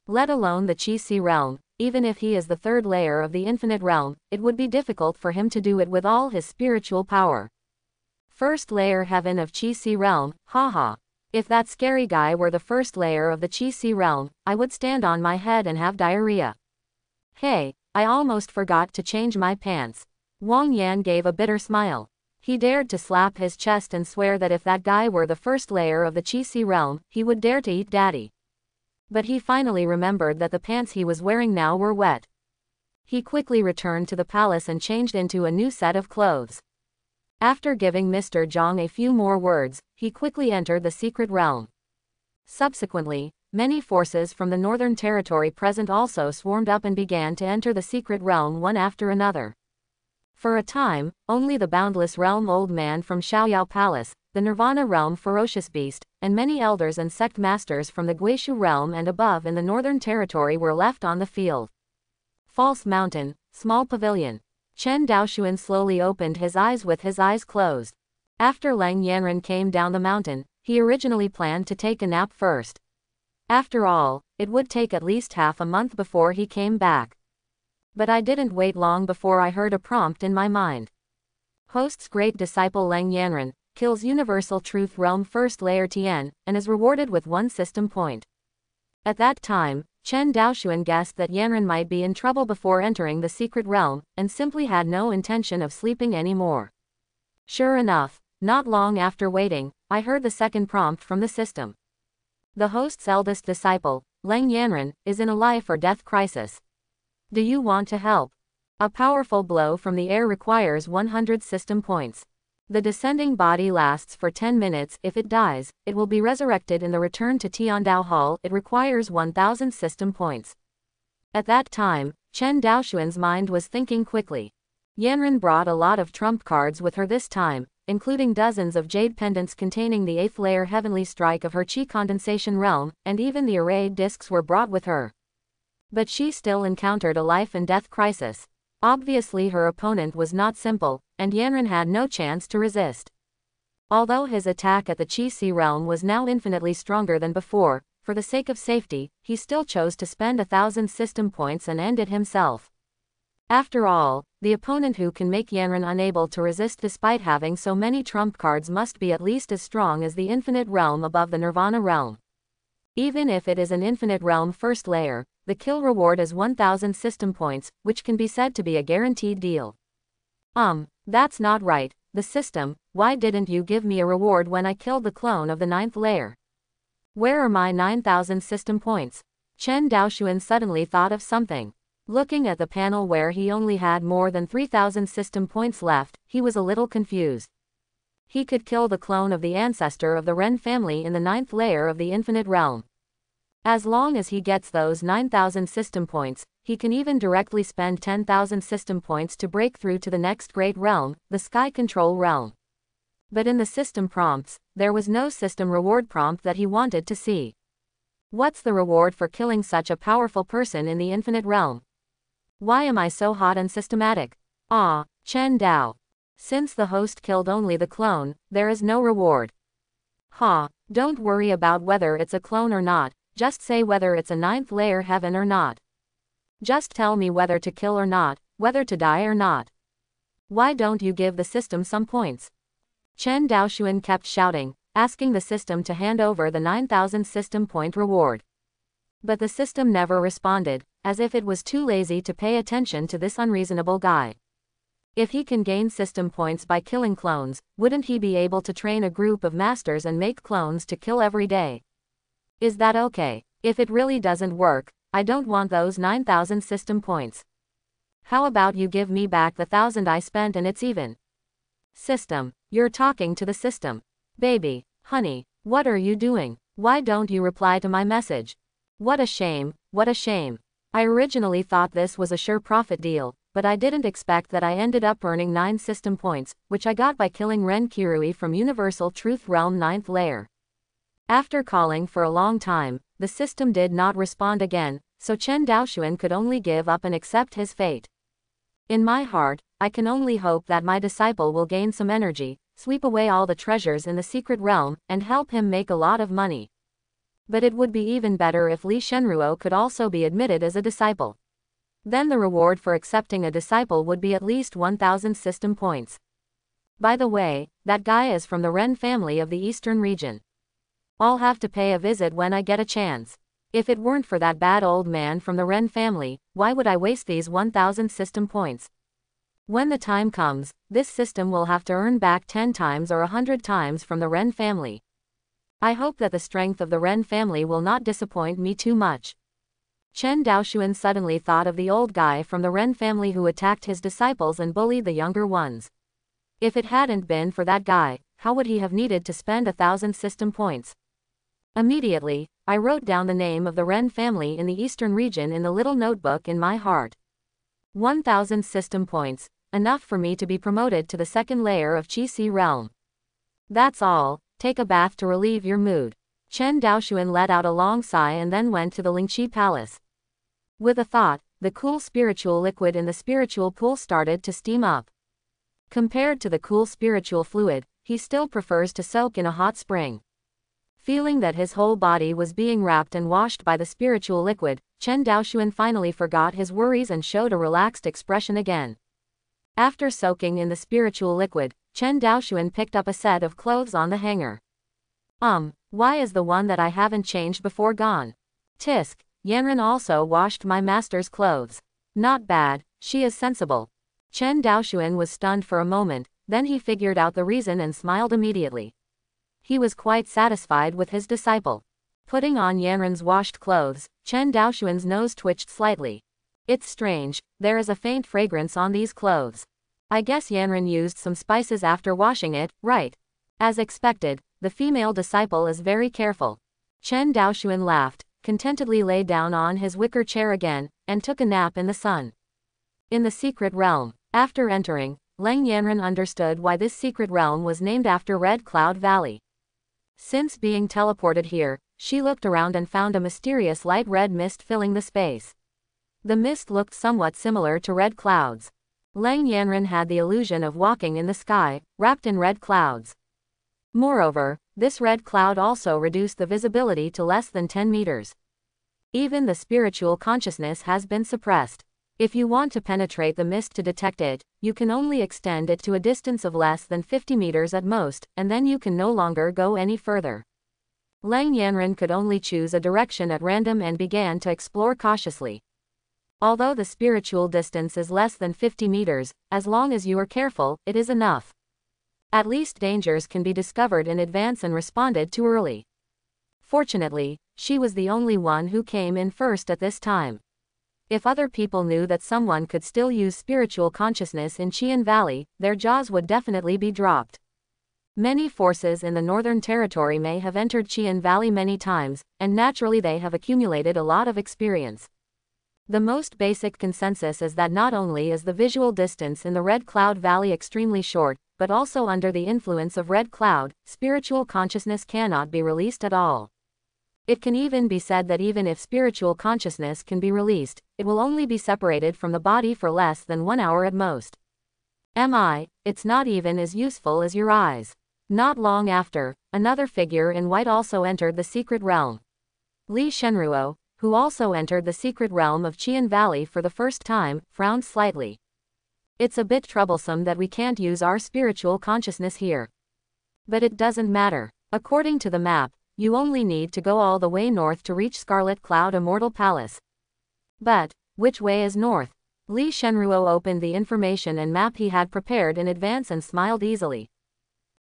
Let alone the Qi realm, even if he is the 3rd layer of the infinite realm, it would be difficult for him to do it with all his spiritual power. First layer heaven of Qi realm, haha. If that scary guy were the 1st layer of the Qi realm, I would stand on my head and have diarrhea. Hey, I almost forgot to change my pants. Wang Yan gave a bitter smile. He dared to slap his chest and swear that if that guy were the 1st layer of the Qi realm, he would dare to eat daddy. But he finally remembered that the pants he was wearing now were wet. He quickly returned to the palace and changed into a new set of clothes. After giving Mr. Zhang a few more words, he quickly entered the secret realm. Subsequently, many forces from the northern territory present also swarmed up and began to enter the secret realm one after another. For a time, only the boundless realm old man from Xiaoyao Palace, the Nirvana realm ferocious beast, and many elders and sect masters from the Guishu realm and above in the northern territory were left on the field. False mountain, small pavilion. Chen Daoxuan slowly opened his eyes with his eyes closed. After Lang Yanren came down the mountain, he originally planned to take a nap first. After all, it would take at least half a month before he came back. But I didn't wait long before I heard a prompt in my mind. Host's great disciple Lang Yanren kills Universal Truth Realm First Layer Tian, and is rewarded with 1 system point. At that time, Chen Daoxuan guessed that Yanren might be in trouble before entering the secret realm, and simply had no intention of sleeping anymore. Sure enough, not long after waiting, I heard the second prompt from the system. The host's eldest disciple, Lang Yanren, is in a life or death crisis. Do you want to help? A powerful blow from the air requires 100 system points. The descending body lasts for 10 minutes. If it dies, it will be resurrected in the return to Tiandao Hall. It requires 1000 system points. At that time, Chen Daoxuan's mind was thinking quickly. Yanren brought a lot of trump cards with her this time, including dozens of jade pendants containing the 8th layer heavenly strike of her Qi condensation realm, and even the arrayed discs were brought with her. But she still encountered a life and death crisis. Obviously her opponent was not simple, and Yanren had no chance to resist. Although his attack at the Qi realm was now infinitely stronger than before, for the sake of safety, he still chose to spend 1000 system points and end it himself. After all, the opponent who can make Yanren unable to resist despite having so many trump cards must be at least as strong as the infinite realm above the Nirvana realm. Even if it is an infinite realm first layer, the kill reward is 1000 system points, which can be said to be a guaranteed deal. That's not right. The system, why didn't you give me a reward when I killed the clone of the 9th layer? Where are my 9000 system points? Chen Daoxuan suddenly thought of something. Looking at the panel where he only had more than 3,000 system points left, he was a little confused. He could kill the clone of the ancestor of the Ren family in the 9th layer of the Infinite Realm. As long as he gets those 9,000 system points, he can even directly spend 10,000 system points to break through to the next great realm, the Sky Control Realm. But in the system prompts, there was no system reward prompt that he wanted to see. What's the reward for killing such a powerful person in the Infinite Realm? Why am I so hot and systematic? Ah, Chen Dao. Since the host killed only the clone, there is no reward. Ha, don't worry about whether it's a clone or not, just say whether it's a 9th layer heaven or not. Just tell me whether to kill or not, whether to die or not. Why don't you give the system some points? Chen Daoxuan kept shouting, asking the system to hand over the 9,000 system point reward. But the system never responded, as if it was too lazy to pay attention to this unreasonable guy. If he can gain system points by killing clones, wouldn't he be able to train a group of masters and make clones to kill every day? Is that okay? If it really doesn't work, I don't want those 9,000 system points. How about you give me back the 1,000 I spent and it's even? System, you're talking to the system. Baby, honey, what are you doing? Why don't you reply to my message? What a shame, what a shame. I originally thought this was a sure profit deal, but I didn't expect that I ended up earning 9 system points, which I got by killing Ren Kirui from Universal Truth Realm 9th layer. After calling for a long time, the system did not respond again, so Chen Daoxuan could only give up and accept his fate. In my heart, I can only hope that my disciple will gain some energy, sweep away all the treasures in the secret realm, and help him make a lot of money. But it would be even better if Li Shenruo could also be admitted as a disciple. Then the reward for accepting a disciple would be at least 1,000 system points. By the way, that guy is from the Ren family of the Eastern region. I'll have to pay a visit when I get a chance. If it weren't for that bad old man from the Ren family, why would I waste these 1,000 system points? When the time comes, this system will have to earn back 10 times or 100 times from the Ren family. I hope that the strength of the Ren family will not disappoint me too much. Chen Daoxuan suddenly thought of the old guy from the Ren family who attacked his disciples and bullied the younger ones. If it hadn't been for that guy, how would he have needed to spend 1,000 system points? Immediately, I wrote down the name of the Ren family in the Eastern region in the little notebook in my heart. 1,000 system points, enough for me to be promoted to the 2nd layer of Qi realm. That's all, take a bath to relieve your mood. Chen Daoxuan let out a long sigh and then went to the Lingqi palace. With a thought, the cool spiritual liquid in the spiritual pool started to steam up. Compared to the cool spiritual fluid, he still prefers to soak in a hot spring. Feeling that his whole body was being wrapped and washed by the spiritual liquid, Chen Daoxuan finally forgot his worries and showed a relaxed expression again. After soaking in the spiritual liquid, Chen Daoxuan picked up a set of clothes on the hanger. Why is the one that I haven't changed before gone? Tisk, Yanran also washed my master's clothes. Not bad, she is sensible. Chen Daoxuan was stunned for a moment, then he figured out the reason and smiled immediately. He was quite satisfied with his disciple. Putting on Yanran's washed clothes, Chen Daoxuan's nose twitched slightly. It's strange, there is a faint fragrance on these clothes. I guess Yanran used some spices after washing it, right? As expected, the female disciple is very careful. Chen Daoxuan laughed, contentedly lay down on his wicker chair again, and took a nap in the sun. In the secret realm, after entering, Leng Yanran understood why this secret realm was named after Red Cloud Valley. Since being teleported here, she looked around and found a mysterious light red mist filling the space. The mist looked somewhat similar to red clouds. Leng Yanran had the illusion of walking in the sky, wrapped in red clouds. Moreover, this red cloud also reduced the visibility to less than 10 meters. Even the spiritual consciousness has been suppressed. If you want to penetrate the mist to detect it, you can only extend it to a distance of less than 50 meters at most, and then you can no longer go any further. Leng Yanran could only choose a direction at random and began to explore cautiously. Although the spiritual distance is less than 50 meters, as long as you are careful, it is enough. At least dangers can be discovered in advance and responded to early. Fortunately, she was the only one who came in first at this time. If other people knew that someone could still use spiritual consciousness in Qian Valley, their jaws would definitely be dropped. Many forces in the Northern Territory may have entered Qian Valley many times, and naturally they have accumulated a lot of experience. The most basic consensus is that not only is the visual distance in the Red Cloud Valley extremely short, but also under the influence of Red Cloud, spiritual consciousness cannot be released at all. It can even be said that even if spiritual consciousness can be released, it will only be separated from the body for less than 1 hour at most. It's not even as useful as your eyes. Not long after, another figure in white also entered the secret realm. Li Shenruo, who also entered the secret realm of Qian Valley for the first time, frowned slightly. It's a bit troublesome that we can't use our spiritual consciousness here. But it doesn't matter. According to the map, you only need to go all the way north to reach Scarlet Cloud Immortal Palace. But, which way is north? Li Shenruo opened the information and map he had prepared in advance and smiled easily.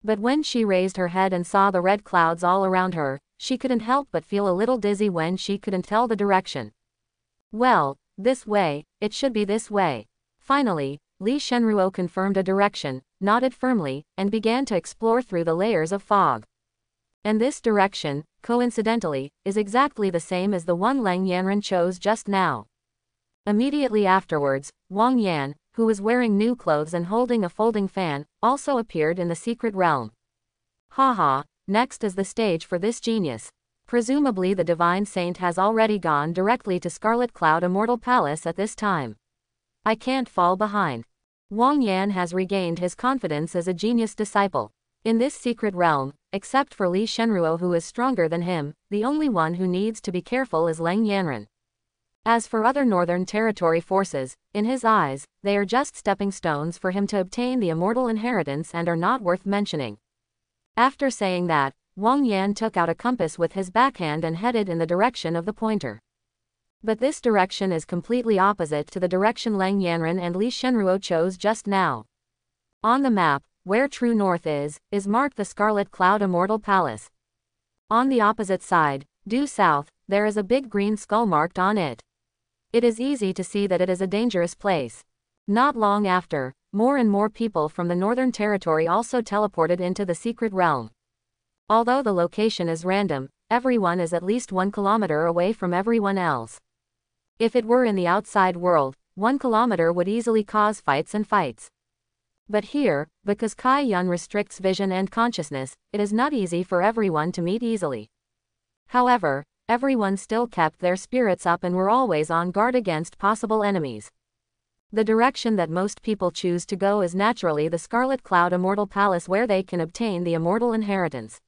But when she raised her head and saw the red clouds all around her, she couldn't help but feel a little dizzy when she couldn't tell the direction. Well, this way, it should be this way. Finally, Li Shenruo confirmed a direction, nodded firmly, and began to explore through the layers of fog. And this direction, coincidentally, is exactly the same as the one Lang Yanren chose just now. Immediately afterwards, Wang Yan, who was wearing new clothes and holding a folding fan, also appeared in the secret realm. Haha, next is the stage for this genius. Presumably the divine saint has already gone directly to Scarlet Cloud Immortal Palace at this time. I can't fall behind. Wang Yan has regained his confidence as a genius disciple. In this secret realm, except for Li Shenruo who is stronger than him, the only one who needs to be careful is Lang Yanren. As for other Northern Territory forces, in his eyes, they are just stepping stones for him to obtain the immortal inheritance and are not worth mentioning. After saying that, Wang Yan took out a compass with his backhand and headed in the direction of the pointer. But this direction is completely opposite to the direction Lang Yanren and Li Shenruo chose just now. On the map, where true north is marked the Scarlet Cloud Immortal Palace. On the opposite side, due south, there is a big green skull marked on it. It is easy to see that it is a dangerous place. Not long after, more and more people from the Northern Territory also teleported into the secret realm. Although the location is random, everyone is at least 1 kilometer away from everyone else. If it were in the outside world, 1 kilometer would easily cause fights and fights. But here, because Kai Yun restricts vision and consciousness, it is not easy for everyone to meet easily. However, everyone still kept their spirits up and were always on guard against possible enemies. The direction that most people choose to go is naturally the Scarlet Cloud Immortal Palace where they can obtain the immortal inheritance.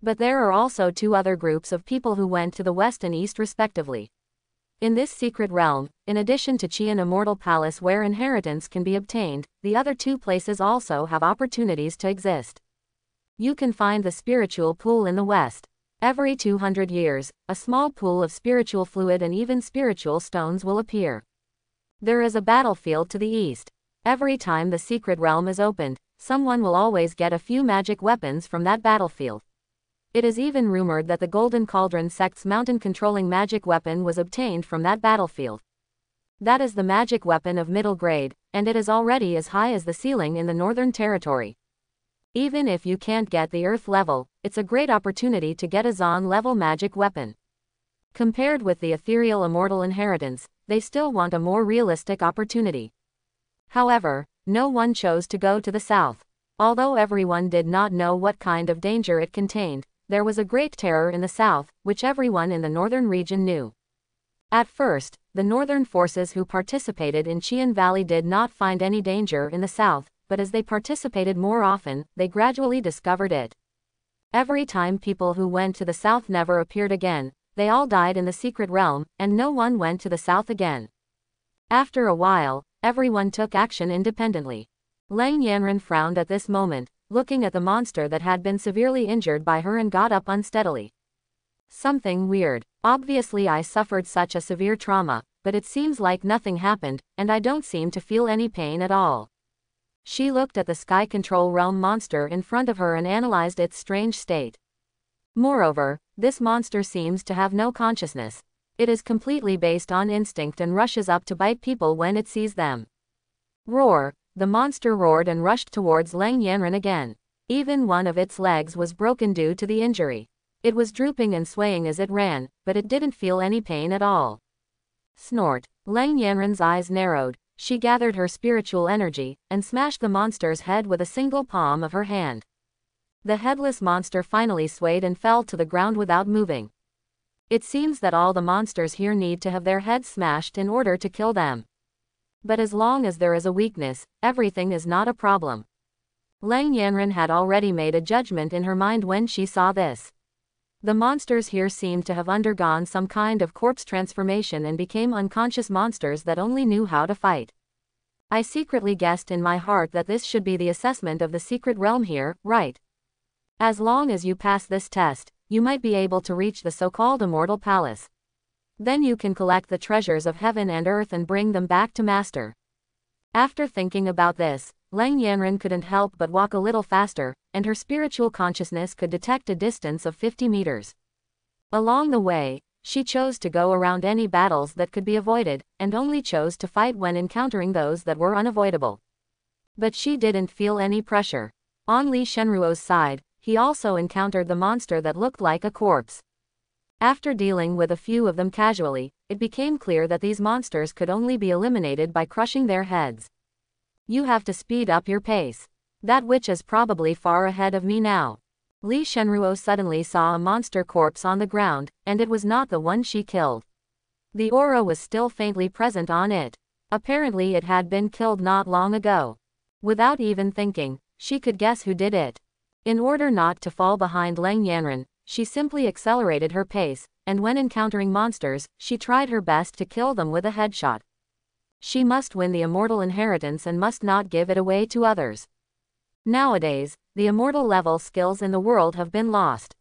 But there are also 2 other groups of people who went to the west and east respectively. In this secret realm, in addition to Qian Immortal Palace where inheritance can be obtained, the other 2 places also have opportunities to exist. You can find the spiritual pool in the west. Every 200 years, a small pool of spiritual fluid and even spiritual stones will appear. There is a battlefield to the east. Every time the secret realm is opened, someone will always get a few magic weapons from that battlefield. It is even rumored that the Golden Cauldron sect's mountain-controlling magic weapon was obtained from that battlefield. That is the magic weapon of middle grade, and it is already as high as the ceiling in the Northern Territory. Even if you can't get the Earth level, it's a great opportunity to get a Zon-level magic weapon. Compared with the ethereal immortal inheritance, they still want a more realistic opportunity. However, no one chose to go to the south. Although everyone did not know what kind of danger it contained, there was a great terror in the south, which everyone in the northern region knew. At first, the northern forces who participated in Qian Valley did not find any danger in the south, but as they participated more often, they gradually discovered it. Every time people who went to the south never appeared again, they all died in the secret realm, and no one went to the south again. After a while, everyone took action independently. Lang Yanren frowned at this moment, looking at the monster that had been severely injured by her and got up unsteadily. Something weird. Obviously I suffered such a severe trauma, but it seems like nothing happened, and I don't seem to feel any pain at all. She looked at the Sky Control Realm monster in front of her and analyzed its strange state. Moreover, this monster seems to have no consciousness. It is completely based on instinct and rushes up to bite people when it sees them. Roar! The monster roared and rushed towards Lang Yanren again. Even one of its legs was broken due to the injury. It was drooping and swaying as it ran, but it didn't feel any pain at all. Snort! Lang Yanren's eyes narrowed. She gathered her spiritual energy, and smashed the monster's head with a single palm of her hand. The headless monster finally swayed and fell to the ground without moving. It seems that all the monsters here need to have their heads smashed in order to kill them. But as long as there is a weakness, everything is not a problem. Lang Yanren had already made a judgment in her mind when she saw this. The monsters here seemed to have undergone some kind of corpse transformation and became unconscious monsters that only knew how to fight. I secretly guessed in my heart that this should be the assessment of the secret realm here, right? As long as you pass this test, you might be able to reach the so-called Immortal Palace. Then you can collect the treasures of heaven and earth and bring them back to Master. After thinking about this, Lang Yanren couldn't help but walk a little faster, and her spiritual consciousness could detect a distance of 50 meters. Along the way, she chose to go around any battles that could be avoided, and only chose to fight when encountering those that were unavoidable. But she didn't feel any pressure. On Li Shenruo's side, he also encountered the monster that looked like a corpse. After dealing with a few of them casually, it became clear that these monsters could only be eliminated by crushing their heads. You have to speed up your pace. That witch is probably far ahead of me now. Li Shenruo suddenly saw a monster corpse on the ground, and it was not the one she killed. The aura was still faintly present on it. Apparently it had been killed not long ago. Without even thinking, she could guess who did it. In order not to fall behind Lang Yanren, she simply accelerated her pace, and when encountering monsters, she tried her best to kill them with a headshot. She must win the immortal inheritance and must not give it away to others. Nowadays, the immortal level skills in the world have been lost.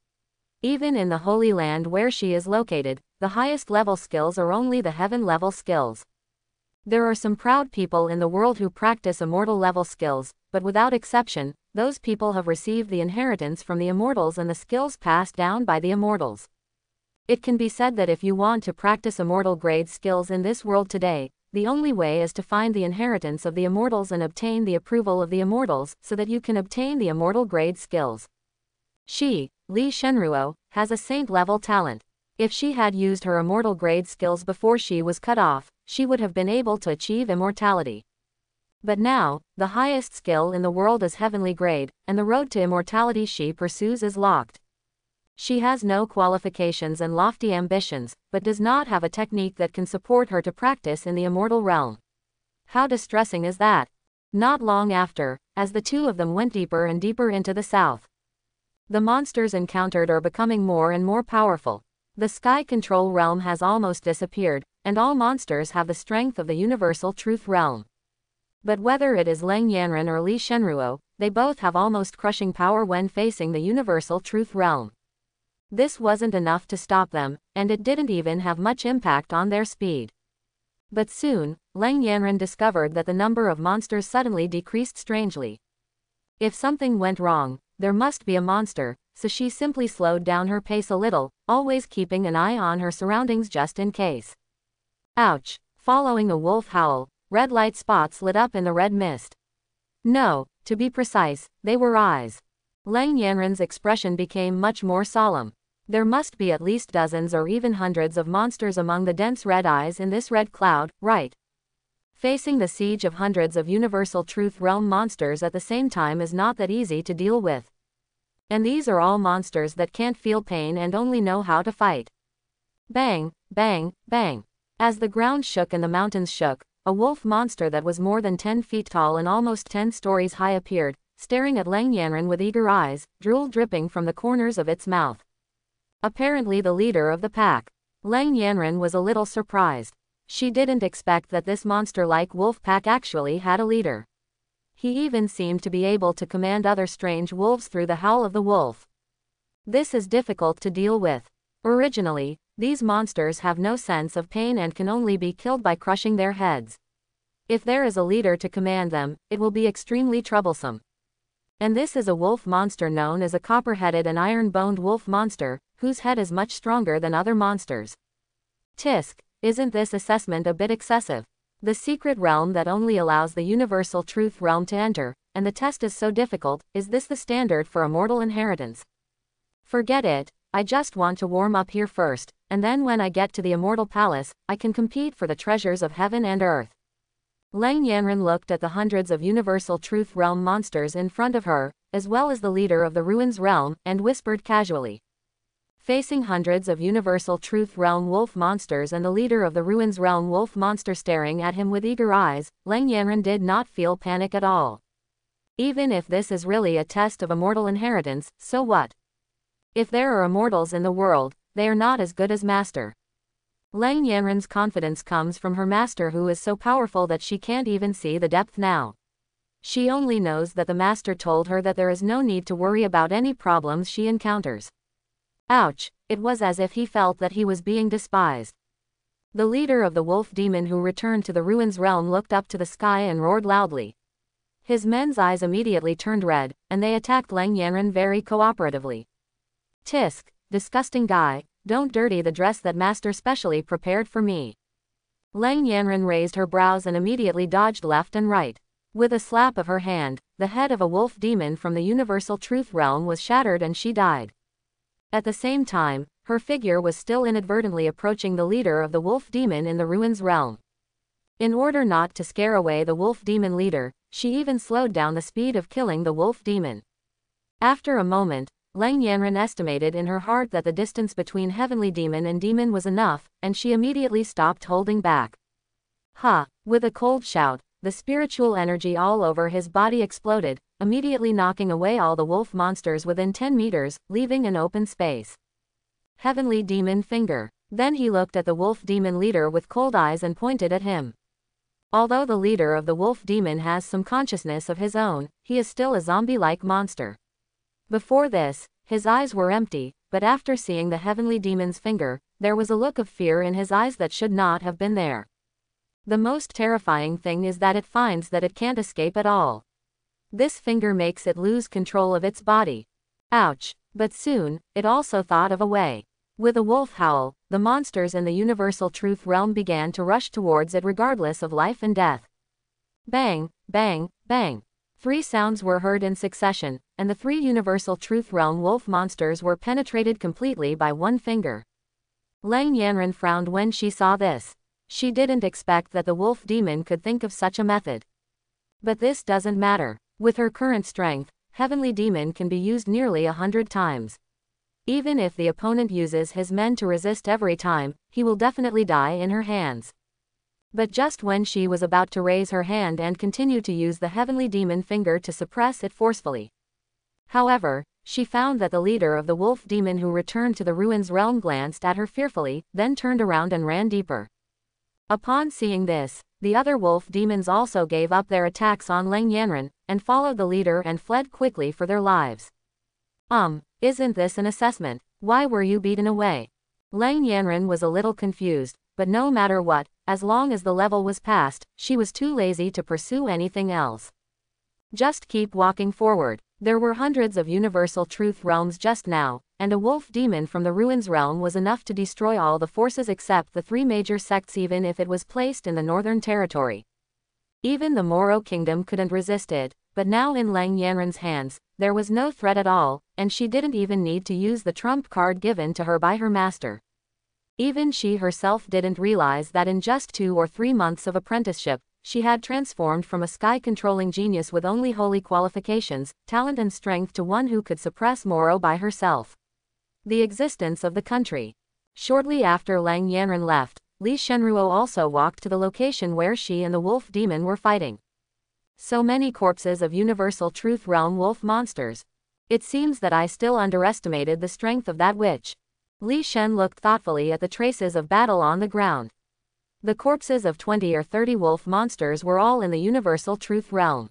Even in the Holy Land where she is located, the highest level skills are only the heaven level skills. There are some proud people in the world who practice immortal level skills, but without exception, those people have received the inheritance from the immortals and the skills passed down by the immortals. It can be said that if you want to practice immortal grade skills in this world today, the only way is to find the inheritance of the immortals and obtain the approval of the immortals so that you can obtain the immortal grade skills. She, Li Shenruo, has a saint-level talent. If she had used her immortal grade skills before she was cut off, she would have been able to achieve immortality. But now, the highest skill in the world is heavenly grade, and the road to immortality she pursues is locked. She has no qualifications and lofty ambitions, but does not have a technique that can support her to practice in the immortal realm. How distressing is that? Not long after, as the two of them went deeper and deeper into the south, the monsters encountered are becoming more and more powerful. The sky control realm has almost disappeared, and all monsters have the strength of the universal truth realm. But whether it is Lang Yanren or Li Shenruo, they both have almost crushing power when facing the universal truth realm. This wasn't enough to stop them, and it didn't even have much impact on their speed. But soon, Lang Yanren discovered that the number of monsters suddenly decreased strangely. If something went wrong, there must be a monster, so she simply slowed down her pace a little, always keeping an eye on her surroundings just in case. Ouch! Following a wolf howl, red light spots lit up in the red mist. No, to be precise, they were eyes. Lang Yanren's expression became much more solemn. There must be at least dozens or even hundreds of monsters among the dense red eyes in this red cloud, right? Facing the siege of hundreds of universal truth realm monsters at the same time is not that easy to deal with. And these are all monsters that can't feel pain and only know how to fight. Bang, bang, bang. As the ground shook and the mountains shook, a wolf monster that was more than 10 feet tall and almost 10 stories high appeared, staring at Lang Yanren with eager eyes, drool dripping from the corners of its mouth. Apparently the leader of the pack. Lang Yanren was a little surprised. She didn't expect that this monster-like wolf pack actually had a leader. He even seemed to be able to command other strange wolves through the howl of the wolf. This is difficult to deal with. Originally, these monsters have no sense of pain and can only be killed by crushing their heads. If there is a leader to command them, it will be extremely troublesome. And this is a wolf monster known as a copper-headed and iron-boned wolf monster, whose head is much stronger than other monsters. Tisk, isn't this assessment a bit excessive? The secret realm that only allows the universal truth realm to enter, and the test is so difficult, is this the standard for immortal inheritance? Forget it, I just want to warm up here first, and then when I get to the immortal palace, I can compete for the treasures of heaven and earth. Lang Yanran looked at the hundreds of universal truth realm monsters in front of her, as well as the leader of the ruins realm, and whispered casually. Facing hundreds of universal truth realm wolf monsters and the leader of the ruins realm wolf monster staring at him with eager eyes, Lang Yanran did not feel panic at all. Even if this is really a test of immortal inheritance, so what? If there are immortals in the world, they are not as good as Master. Lang Yanran's confidence comes from her master, who is so powerful that she can't even see the depth now. She only knows that the master told her that there is no need to worry about any problems she encounters. Ouch, it was as if he felt that he was being despised. The leader of the wolf demon who returned to the ruins realm looked up to the sky and roared loudly. His men's eyes immediately turned red, and they attacked Lang Yanran very cooperatively. Tisk, disgusting guy, don't dirty the dress that master specially prepared for me. Lang Yanran raised her brows and immediately dodged left and right. With a slap of her hand, the head of a wolf demon from the universal truth realm was shattered and she died. At the same time, her figure was still inadvertently approaching the leader of the wolf demon in the ruins realm. In order not to scare away the wolf demon leader, she even slowed down the speed of killing the wolf demon. After a moment, Lang Yanran estimated in her heart that the distance between heavenly demon and demon was enough, and she immediately stopped holding back. Ha! With a cold shout, the spiritual energy all over his body exploded, immediately knocking away all the wolf monsters within 10 meters, leaving an open space. Heavenly demon finger. Then he looked at the wolf demon leader with cold eyes and pointed at him. Although the leader of the wolf demon has some consciousness of his own, he is still a zombie-like monster. Before this, his eyes were empty, but after seeing the heavenly demon's finger, there was a look of fear in his eyes that should not have been there. The most terrifying thing is that it finds that it can't escape at all. This finger makes it lose control of its body. Ouch! But soon, it also thought of a way. With a wolf howl, the monsters in the universal truth realm began to rush towards it regardless of life and death. Bang, bang, bang. 3 sounds were heard in succession, and the 3 universal truth realm wolf monsters were penetrated completely by one finger. Lang Yanran frowned when she saw this. She didn't expect that the wolf demon could think of such a method. But this doesn't matter. With her current strength, heavenly demon can be used nearly 100 times. Even if the opponent uses his men to resist every time, he will definitely die in her hands. But just when she was about to raise her hand and continue to use the heavenly demon finger to suppress it forcefully. However, she found that the leader of the wolf demon who returned to the ruins realm glanced at her fearfully, then turned around and ran deeper. Upon seeing this, the other wolf demons also gave up their attacks on Lang Yanran, and followed the leader and fled quickly for their lives. Isn't this an assessment? Why were you beaten away? Lang Yanran was a little confused, but no matter what, as long as the level was passed, she was too lazy to pursue anything else. Just keep walking forward. There were hundreds of universal truth realms just now, and a wolf demon from the ruins realm was enough to destroy all the forces except the 3 major sects, even if it was placed in the northern territory. Even the Moro kingdom couldn't resist it, but now in Lang Yanran's hands, there was no threat at all, and she didn't even need to use the trump card given to her by her master. Even she herself didn't realize that in just 2 or 3 months of apprenticeship, she had transformed from a sky-controlling genius with only holy qualifications, talent and strength to one who could suppress Moro by herself. The existence of the country. Shortly after Lang Yanran left, Li Shenruo also walked to the location where she and the wolf demon were fighting. So many corpses of universal truth realm wolf monsters. It seems that I still underestimated the strength of that witch. Li Shen looked thoughtfully at the traces of battle on the ground. The corpses of 20 or 30 wolf monsters were all in the universal truth realm.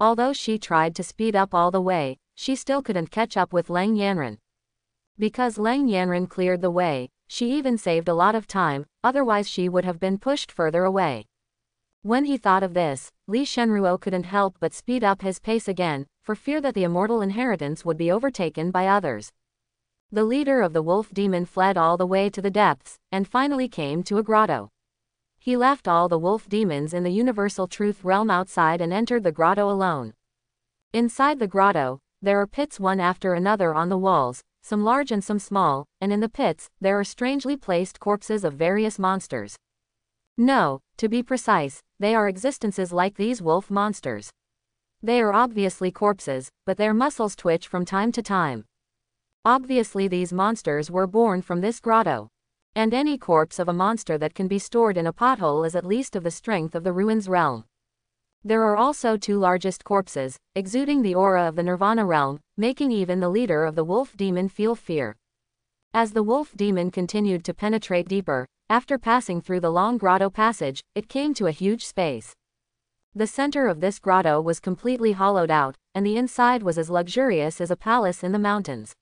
Although she tried to speed up all the way, she still couldn't catch up with Lang Yanran. Because Lang Yanran cleared the way, she even saved a lot of time, otherwise she would have been pushed further away. When he thought of this, Li Shenruo couldn't help but speed up his pace again, for fear that the immortal inheritance would be overtaken by others. The leader of the wolf demon fled all the way to the depths, and finally came to a grotto. He left all the wolf demons in the universal truth realm outside and entered the grotto alone. Inside the grotto, there are pits one after another on the walls, some large and some small, and in the pits, there are strangely placed corpses of various monsters. No, to be precise, they are existences like these wolf monsters. They are obviously corpses, but their muscles twitch from time to time. Obviously these monsters were born from this grotto. And any corpse of a monster that can be stored in a pothole is at least of the strength of the ruins realm. There are also two largest corpses, exuding the aura of the Nirvana realm, making even the leader of the wolf demon feel fear. As the wolf demon continued to penetrate deeper, after passing through the long grotto passage, it came to a huge space. The center of this grotto was completely hollowed out, and the inside was as luxurious as a palace in the mountains.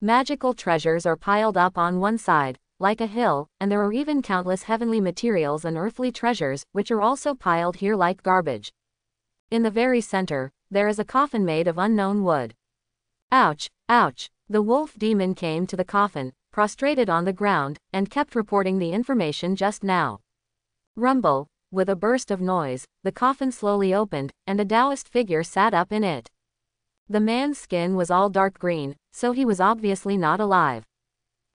Magical treasures are piled up on one side, like a hill, and there are even countless heavenly materials and earthly treasures, which are also piled here like garbage. In the very center, there is a coffin made of unknown wood. Ouch, ouch! The wolf demon came to the coffin, prostrated on the ground, and kept reporting the information just now. Rumble, with a burst of noise, the coffin slowly opened, and a Taoist figure sat up in it. The man's skin was all dark green, so he was obviously not alive.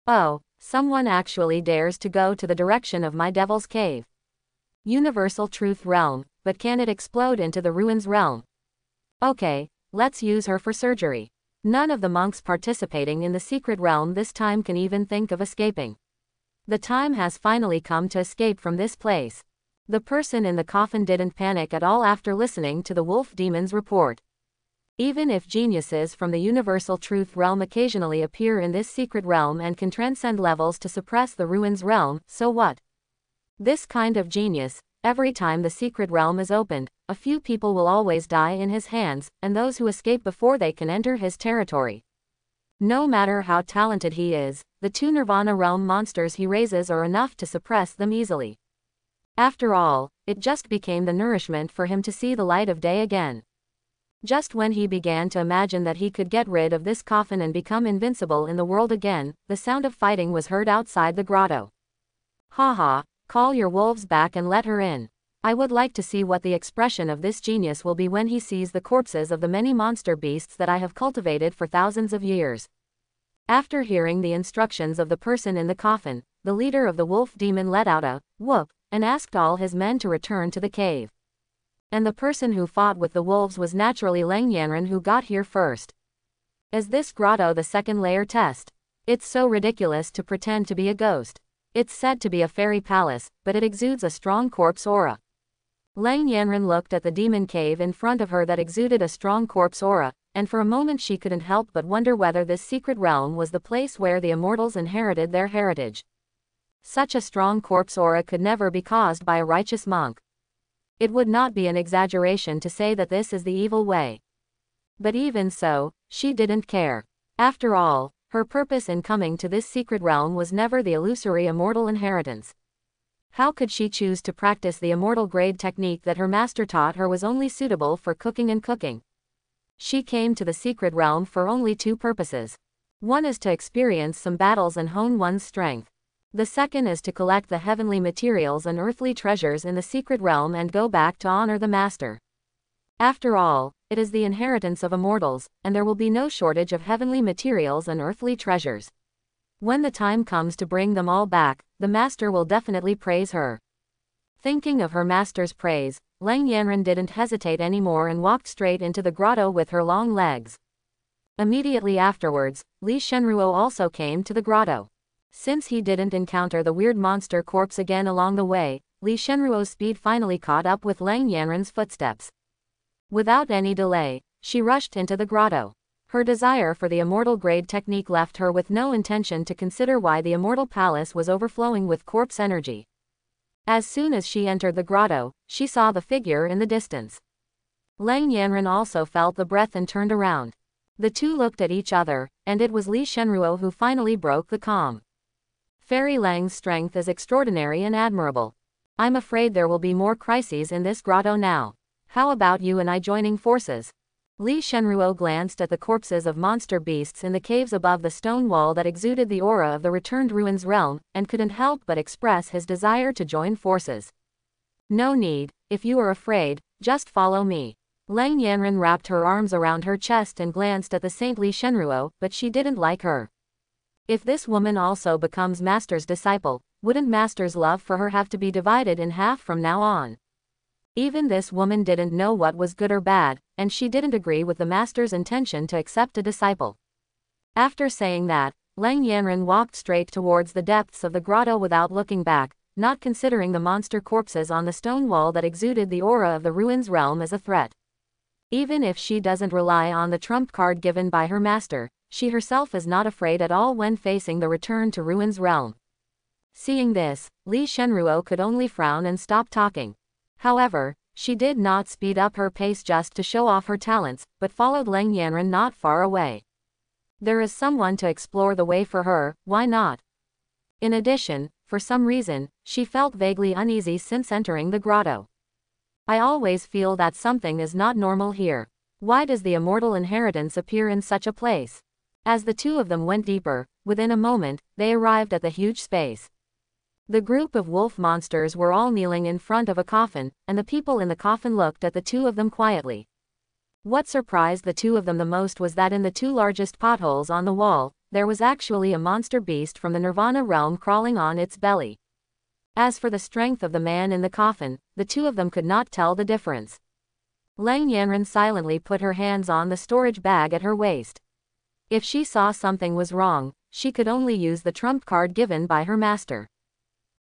Oh, someone actually dares to go to the direction of my devil's cave. Universal truth realm, but can it explode into the ruins realm? Okay, let's use her for surgery. None of the monks participating in the secret realm this time can even think of escaping. The time has finally come to escape from this place. The person in the coffin didn't panic at all after listening to the wolf demon's report. Even if geniuses from the universal truth realm occasionally appear in this secret realm and can transcend levels to suppress the ruins realm, so what? This kind of genius, every time the secret realm is opened, a few people will always die in his hands, and those who escape before they can enter his territory. No matter how talented he is, the two Nirvana realm monsters he raises are enough to suppress them easily. After all, it just became the nourishment for him to see the light of day again. Just when he began to imagine that he could get rid of this coffin and become invincible in the world again, the sound of fighting was heard outside the grotto. Haha, call your wolves back and let her in. I would like to see what the expression of this genius will be when he sees the corpses of the many monster beasts that I have cultivated for thousands of years. After hearing the instructions of the person in the coffin, the leader of the wolf demon let out a whoop and asked all his men to return to the cave. And the person who fought with the wolves was naturally Lang Yanren, who got here first. Is this grotto the second layer test? It's so ridiculous to pretend to be a ghost. It's said to be a fairy palace, but it exudes a strong corpse aura. Lang Yanren looked at the demon cave in front of her that exuded a strong corpse aura, and for a moment she couldn't help but wonder whether this secret realm was the place where the immortals inherited their heritage. Such a strong corpse aura could never be caused by a righteous monk. It would not be an exaggeration to say that this is the evil way. But even so, she didn't care. After all, her purpose in coming to this secret realm was never the illusory immortal inheritance. How could she choose to practice the immortal grade technique that her master taught her was only suitable for cooking and cooking? She came to the secret realm for only two purposes. One is to experience some battles and hone one's strength. The second is to collect the heavenly materials and earthly treasures in the secret realm and go back to honor the master. After all, it is the inheritance of immortals, and there will be no shortage of heavenly materials and earthly treasures. When the time comes to bring them all back, the master will definitely praise her. Thinking of her master's praise, Lang Yanren didn't hesitate anymore and walked straight into the grotto with her long legs. Immediately afterwards, Li Shenruo also came to the grotto. Since he didn't encounter the weird monster corpse again along the way, Li Shenruo's speed finally caught up with Lang Yanren's footsteps. Without any delay, she rushed into the grotto. Her desire for the immortal grade technique left her with no intention to consider why the immortal palace was overflowing with corpse energy. As soon as she entered the grotto, she saw the figure in the distance. Lang Yanren also felt the breath and turned around. The two looked at each other, and it was Li Shenruo who finally broke the calm. Fairy Lang's strength is extraordinary and admirable. I'm afraid there will be more crises in this grotto now. How about you and I joining forces? Li Shenruo glanced at the corpses of monster beasts in the caves above the stone wall that exuded the aura of the returned ruins realm, and couldn't help but express his desire to join forces. No need, if you are afraid, just follow me. Lang Yanran wrapped her arms around her chest and glanced at the Saint Li Shenruo, but she didn't like her. If this woman also becomes Master's disciple, wouldn't Master's love for her have to be divided in half from now on? Even this woman didn't know what was good or bad, and she didn't agree with the Master's intention to accept a disciple. After saying that, Lang Yanran walked straight towards the depths of the grotto without looking back, not considering the monster corpses on the stone wall that exuded the aura of the ruins realm as a threat. Even if she doesn't rely on the trump card given by her master, she herself is not afraid at all when facing the return to ruins realm. Seeing this, Li Shenruo could only frown and stop talking. However, she did not speed up her pace just to show off her talents, but followed Lang Yanran not far away. There is someone to explore the way for her, why not? In addition, for some reason, she felt vaguely uneasy since entering the grotto. I always feel that something is not normal here. Why does the immortal inheritance appear in such a place? As the two of them went deeper, within a moment, they arrived at the huge space. The group of wolf monsters were all kneeling in front of a coffin, and the people in the coffin looked at the two of them quietly. What surprised the two of them the most was that in the two largest potholes on the wall, there was actually a monster beast from the Nirvana realm crawling on its belly. As for the strength of the man in the coffin, the two of them could not tell the difference. Lang Yanran silently put her hands on the storage bag at her waist. If she saw something was wrong, she could only use the trump card given by her master.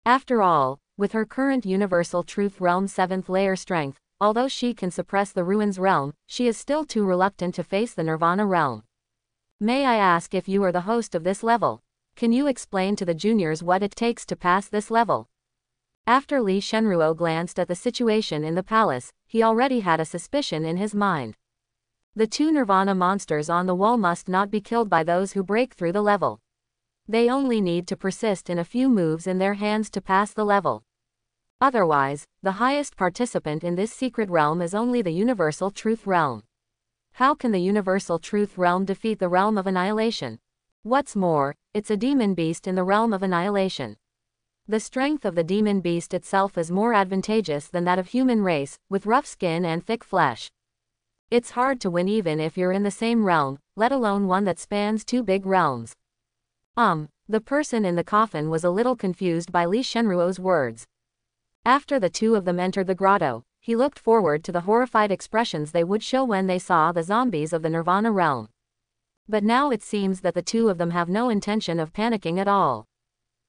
After all, with her current Universal Truth Realm 7th layer strength, although she can suppress the Ruins realm, she is still too reluctant to face the Nirvana realm. May I ask if you are the host of this level? Can you explain to the juniors what it takes to pass this level? After Li Shenruo glanced at the situation in the palace, he already had a suspicion in his mind. The two Nirvana monsters on the wall must not be killed by those who break through the level. They only need to persist in a few moves in their hands to pass the level. Otherwise, the highest participant in this secret realm is only the Universal Truth Realm. How can the Universal Truth Realm defeat the Realm of Annihilation? What's more, it's a demon beast in the Realm of Annihilation. The strength of the demon beast itself is more advantageous than that of human race, with rough skin and thick flesh. It's hard to win even if you're in the same realm, let alone one that spans two big realms. The person in the coffin was a little confused by Li Shenruo's words. After the two of them entered the grotto, he looked forward to the horrified expressions they would show when they saw the zombies of the Nirvana realm. But now it seems that the two of them have no intention of panicking at all.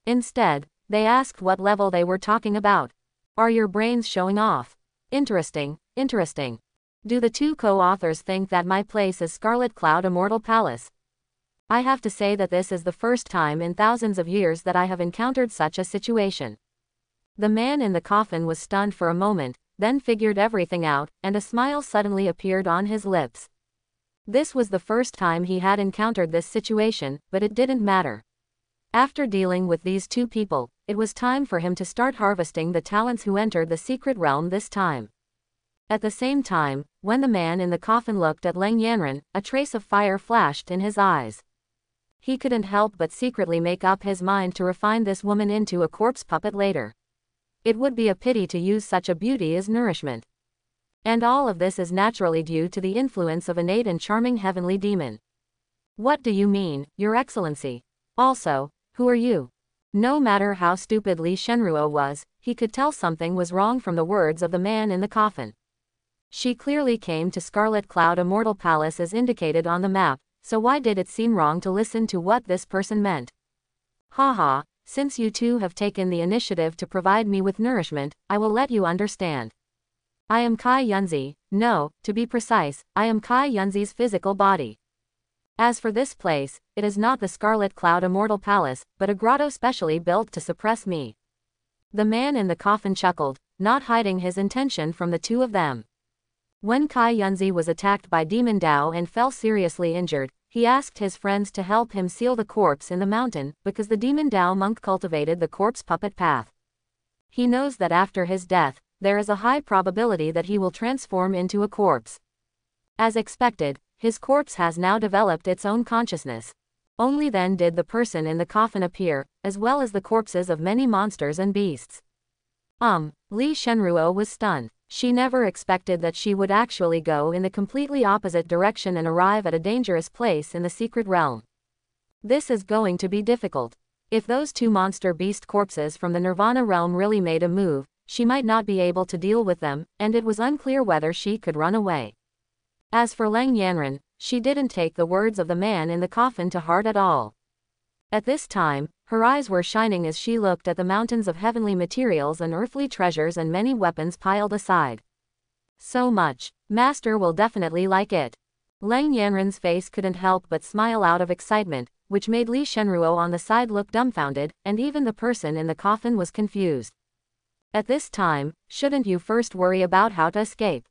Instead, they asked what level they were talking about. Are your brains showing off? Interesting, interesting. Do the two co-authors think that my place is Scarlet Cloud Immortal Palace? I have to say that this is the first time in thousands of years that I have encountered such a situation. The man in the coffin was stunned for a moment, then figured everything out, and a smile suddenly appeared on his lips. This was the first time he had encountered this situation, but it didn't matter. After dealing with these two people, it was time for him to start harvesting the talents who entered the secret realm this time. At the same time, when the man in the coffin looked at Lang Yanran, a trace of fire flashed in his eyes. He couldn't help but secretly make up his mind to refine this woman into a corpse puppet later. It would be a pity to use such a beauty as nourishment. And all of this is naturally due to the influence of innate and charming heavenly demon. What do you mean, Your Excellency? Also, who are you? No matter how stupid Li Shenruo was, he could tell something was wrong from the words of the man in the coffin. She clearly came to Scarlet Cloud Immortal Palace as indicated on the map, so why did it seem wrong to listen to what this person meant? Haha, since you two have taken the initiative to provide me with nourishment, I will let you understand. I am Kai Yunzi, no, to be precise, I am Kai Yunzi's physical body. As for this place, it is not the Scarlet Cloud Immortal Palace, but a grotto specially built to suppress me. The man in the coffin chuckled, not hiding his intention from the two of them. When Kai Yunzi was attacked by Demon Dao and fell seriously injured, he asked his friends to help him seal the corpse in the mountain, because the Demon Dao monk cultivated the corpse puppet path. He knows that after his death, there is a high probability that he will transform into a corpse. As expected, his corpse has now developed its own consciousness. Only then did the person in the coffin appear, as well as the corpses of many monsters and beasts. Li Shenruo was stunned. She never expected that she would actually go in the completely opposite direction and arrive at a dangerous place in the secret realm. This is going to be difficult. If those two monster beast corpses from the Nirvana realm really made a move, she might not be able to deal with them, and it was unclear whether she could run away. As for Lang Yanren, she didn't take the words of the man in the coffin to heart at all. At this time, her eyes were shining as she looked at the mountains of heavenly materials and earthly treasures and many weapons piled aside. So much. Master will definitely like it. Lang Yanren's face couldn't help but smile out of excitement, which made Li Shenruo on the side look dumbfounded, and even the person in the coffin was confused. At this time, shouldn't you first worry about how to escape?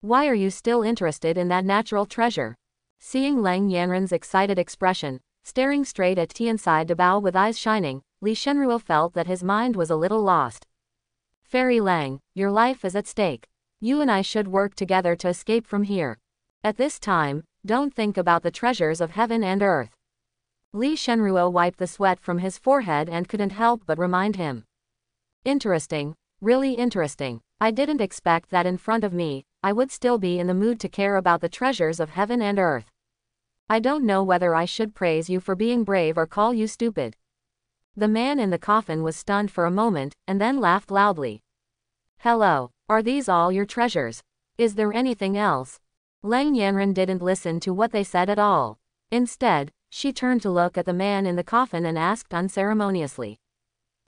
Why are you still interested in that natural treasure? Seeing Lang Yanren's excited expression, staring straight at Tiansai Debao with eyes shining, Li Shenruo felt that his mind was a little lost. Fairy Lang, your life is at stake. You and I should work together to escape from here. At this time, don't think about the treasures of heaven and earth. Li Shenruo wiped the sweat from his forehead and couldn't help but remind him. Interesting, really interesting. I didn't expect that in front of me, I would still be in the mood to care about the treasures of heaven and earth. I don't know whether I should praise you for being brave or call you stupid. The man in the coffin was stunned for a moment, and then laughed loudly. Hello, are these all your treasures? Is there anything else? Lang Yanren didn't listen to what they said at all. Instead, she turned to look at the man in the coffin and asked unceremoniously.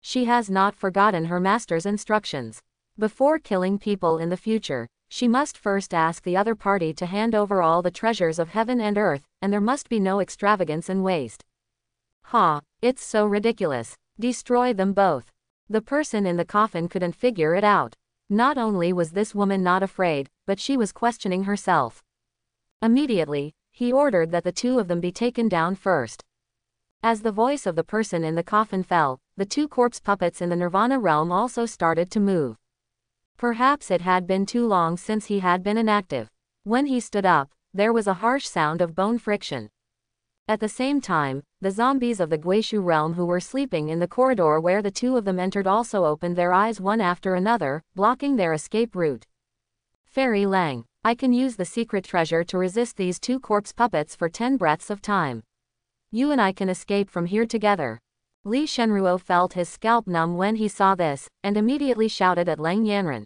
She has not forgotten her master's instructions. Before killing people in the future, she must first ask the other party to hand over all the treasures of heaven and earth, and there must be no extravagance and waste. It's so ridiculous. Destroy them both. The person in the coffin couldn't figure it out. Not only was this woman not afraid, but she was questioning herself. Immediately, he ordered that the two of them be taken down first. As the voice of the person in the coffin fell, the two corpse puppets in the Nirvana realm also started to move. Perhaps it had been too long since he had been inactive. When he stood up, there was a harsh sound of bone friction. At the same time, the zombies of the Guishu realm who were sleeping in the corridor where the two of them entered also opened their eyes one after another, blocking their escape route. Fairy Lang, I can use the secret treasure to resist these two corpse puppets for 10 breaths of time. You and I can escape from here together. Li Shenruo felt his scalp numb when he saw this, and immediately shouted at Lang Yanren.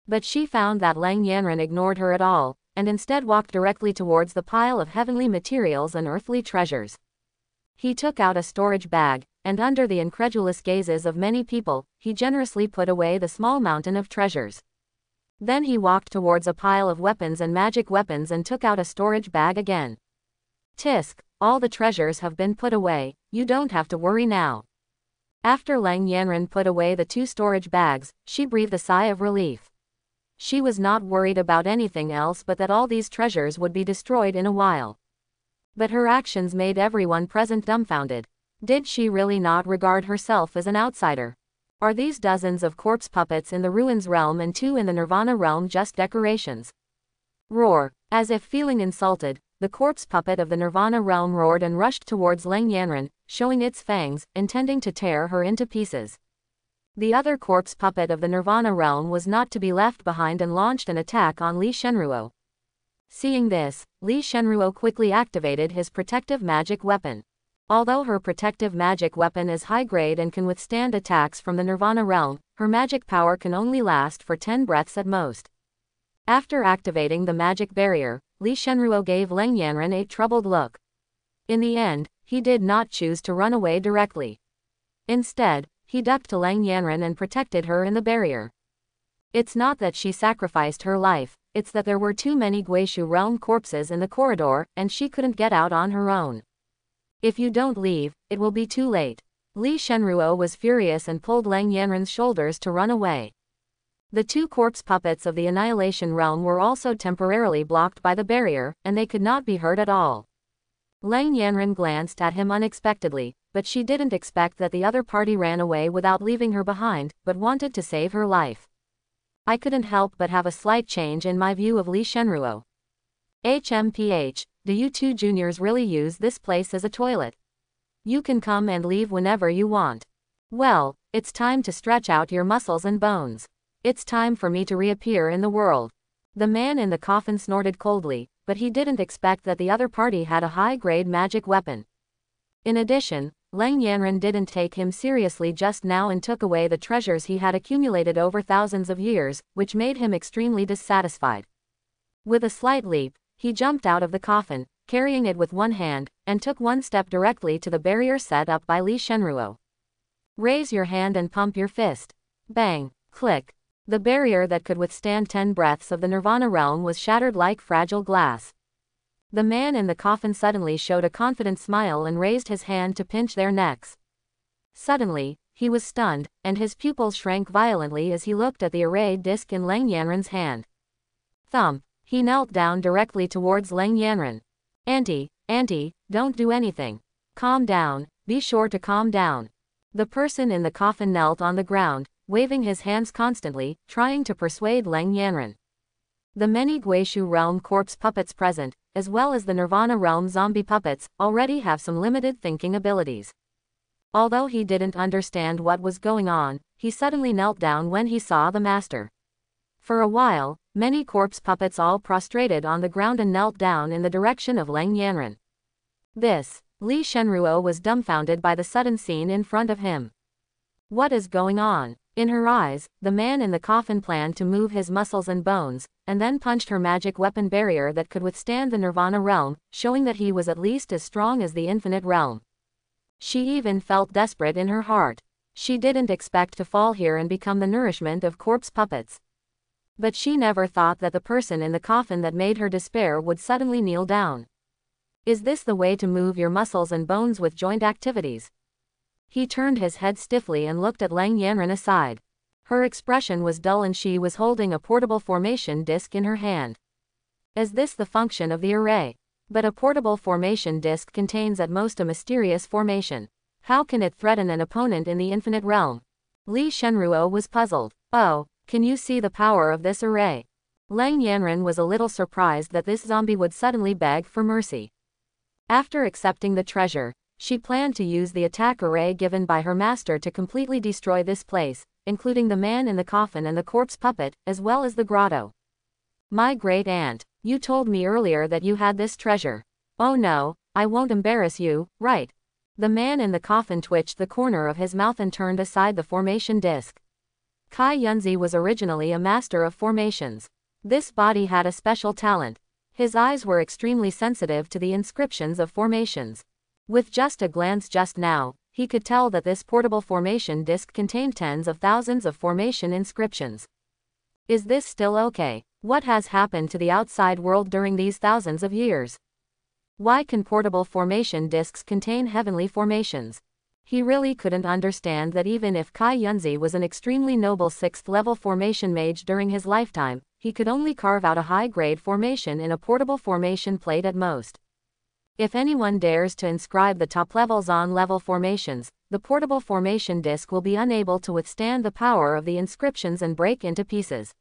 But she found that Lang Yanren ignored her at all, and instead walked directly towards the pile of heavenly materials and earthly treasures. He took out a storage bag, and under the incredulous gazes of many people, he generously put away the small mountain of treasures. Then he walked towards a pile of weapons and magic weapons and took out a storage bag again. Tisk, all the treasures have been put away, you don't have to worry now. After Lang Yanren put away the two storage bags, she breathed a sigh of relief. She was not worried about anything else but that all these treasures would be destroyed in a while. But her actions made everyone present dumbfounded. Did she really not regard herself as an outsider? Are these dozens of corpse puppets in the ruins realm and 2 in the Nirvana realm just decorations? Roar. As if feeling insulted, the corpse puppet of the Nirvana realm roared and rushed towards Lang Yanren, showing its fangs, intending to tear her into pieces. The other corpse puppet of the Nirvana realm was not to be left behind and launched an attack on Li Shenruo. Seeing this, Li Shenruo quickly activated his protective magic weapon. Although her protective magic weapon is high grade and can withstand attacks from the Nirvana realm, her magic power can only last for 10 breaths at most. After activating the magic barrier, Li Shenruo gave Lang Yanren a troubled look. In the end, he did not choose to run away directly. Instead, he ducked to Lang Yanren and protected her in the barrier. It's not that she sacrificed her life, it's that there were too many Guishu realm corpses in the corridor, and she couldn't get out on her own. If you don't leave, it will be too late. Li Shenruo was furious and pulled Lang Yanren's shoulders to run away. The two corpse puppets of the Annihilation realm were also temporarily blocked by the barrier, and they could not be hurt at all. Lang Yanren glanced at him unexpectedly, but she didn't expect that the other party ran away without leaving her behind, but wanted to save her life. I couldn't help but have a slight change in my view of Li Shenruo. HMPH, do you two juniors really use this place as a toilet? You can come and leave whenever you want. Well, it's time to stretch out your muscles and bones. It's time for me to reappear in the world. The man in the coffin snorted coldly, but he didn't expect that the other party had a high-grade magic weapon. In addition, Lang Yanren didn't take him seriously just now and took away the treasures he had accumulated over thousands of years, which made him extremely dissatisfied. With a slight leap, he jumped out of the coffin, carrying it with one hand, and took one step directly to the barrier set up by Li Shenruo. Raise your hand and pump your fist. Bang, click. The barrier that could withstand 10 breaths of the Nirvana realm was shattered like fragile glass. The man in the coffin suddenly showed a confident smile and raised his hand to pinch their necks. Suddenly, he was stunned, and his pupils shrank violently as he looked at the arrayed disc in Lang Yanren's hand. Thump. He knelt down directly towards Lang Yanren. Auntie, don't do anything. Calm down, be sure to calm down. The person in the coffin knelt on the ground, waving his hands constantly, trying to persuade Lang Yanren. The many Guishu realm corpse puppets present, as well as the Nirvana realm zombie puppets, already have some limited thinking abilities. Although he didn't understand what was going on, he suddenly knelt down when he saw the master. For a while, many corpse puppets all prostrated on the ground and knelt down in the direction of Lang Yanren. Li Shenruo was dumbfounded by the sudden scene in front of him. What is going on? In her eyes, the man in the coffin planned to move his muscles and bones, and then punched her magic weapon barrier that could withstand the Nirvana realm, showing that he was at least as strong as the infinite realm. She even felt desperate in her heart. She didn't expect to fall here and become the nourishment of corpse puppets. But she never thought that the person in the coffin that made her despair would suddenly kneel down. Is this the way to move your muscles and bones with joint activities? He turned his head stiffly and looked at Lang Yanren aside. Her expression was dull and she was holding a portable formation disc in her hand. Is this the function of the array? But a portable formation disc contains at most a mysterious formation. How can it threaten an opponent in the infinite realm? Li Shenruo was puzzled. Oh, can you see the power of this array? Lang Yanren was a little surprised that this zombie would suddenly beg for mercy. After accepting the treasure, she planned to use the attack array given by her master to completely destroy this place, including the man in the coffin and the corpse puppet, as well as the grotto. My great aunt, you told me earlier that you had this treasure. Oh no, I won't embarrass you, right? The man in the coffin twitched the corner of his mouth and turned aside the formation disc. Kai Yunzi was originally a master of formations. This body had a special talent. His eyes were extremely sensitive to the inscriptions of formations. With just a glance just now, he could tell that this portable formation disc contained tens of thousands of formation inscriptions. Is this still okay? What has happened to the outside world during these thousands of years? Why can portable formation discs contain heavenly formations? He really couldn't understand that even if Kai Yunzi was an extremely noble 6th-level formation mage during his lifetime, he could only carve out a high-grade formation in a portable formation plate at most. If anyone dares to inscribe the top-level Zon-level formations, the portable formation disc will be unable to withstand the power of the inscriptions and break into pieces.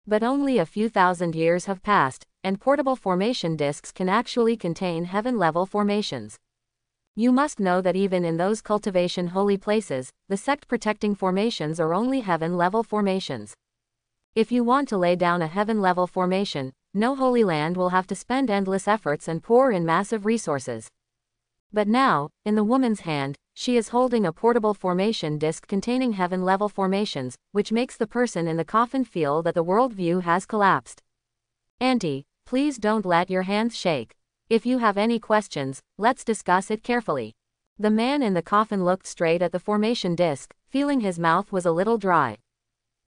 But only a few thousand years have passed, and portable formation discs can actually contain heaven-level formations. You must know that even in those cultivation holy places, the sect-protecting formations are only heaven-level formations. If you want to lay down a heaven-level formation, no Holy Land will have to spend endless efforts and pour in massive resources. But now, in the woman's hand, she is holding a portable formation disc containing heaven-level formations, which makes the person in the coffin feel that the worldview has collapsed. Auntie, please don't let your hands shake. If you have any questions, let's discuss it carefully. The man in the coffin looked straight at the formation disc, feeling his mouth was a little dry.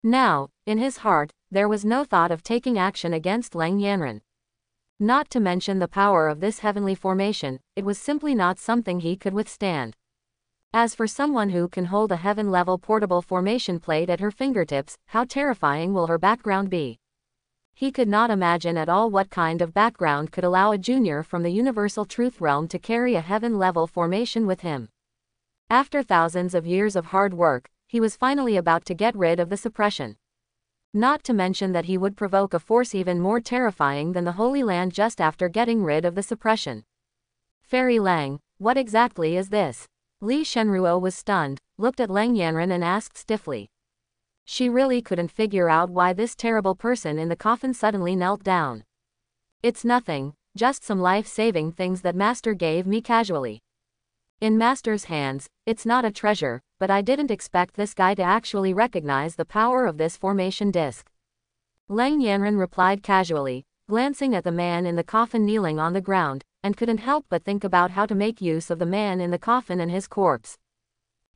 Now, in his heart, there was no thought of taking action against Lang Yanren. Not to mention the power of this heavenly formation, it was simply not something he could withstand. As for someone who can hold a heaven-level portable formation plate at her fingertips, how terrifying will her background be? He could not imagine at all what kind of background could allow a junior from the Universal Truth Realm to carry a heaven-level formation with him. After thousands of years of hard work, he was finally about to get rid of the suppression. Not to mention that he would provoke a force even more terrifying than the Holy Land just after getting rid of the suppression. Fairy Lang, what exactly is this? Li Shenruo was stunned, looked at Lang Yanren and asked stiffly. She really couldn't figure out why this terrible person in the coffin suddenly knelt down. It's nothing, just some life-saving things that Master gave me casually. In Master's hands, it's not a treasure, but I didn't expect this guy to actually recognize the power of this formation disc. Lang Yanren replied casually, glancing at the man in the coffin kneeling on the ground, and couldn't help but think about how to make use of the man in the coffin and his corpse.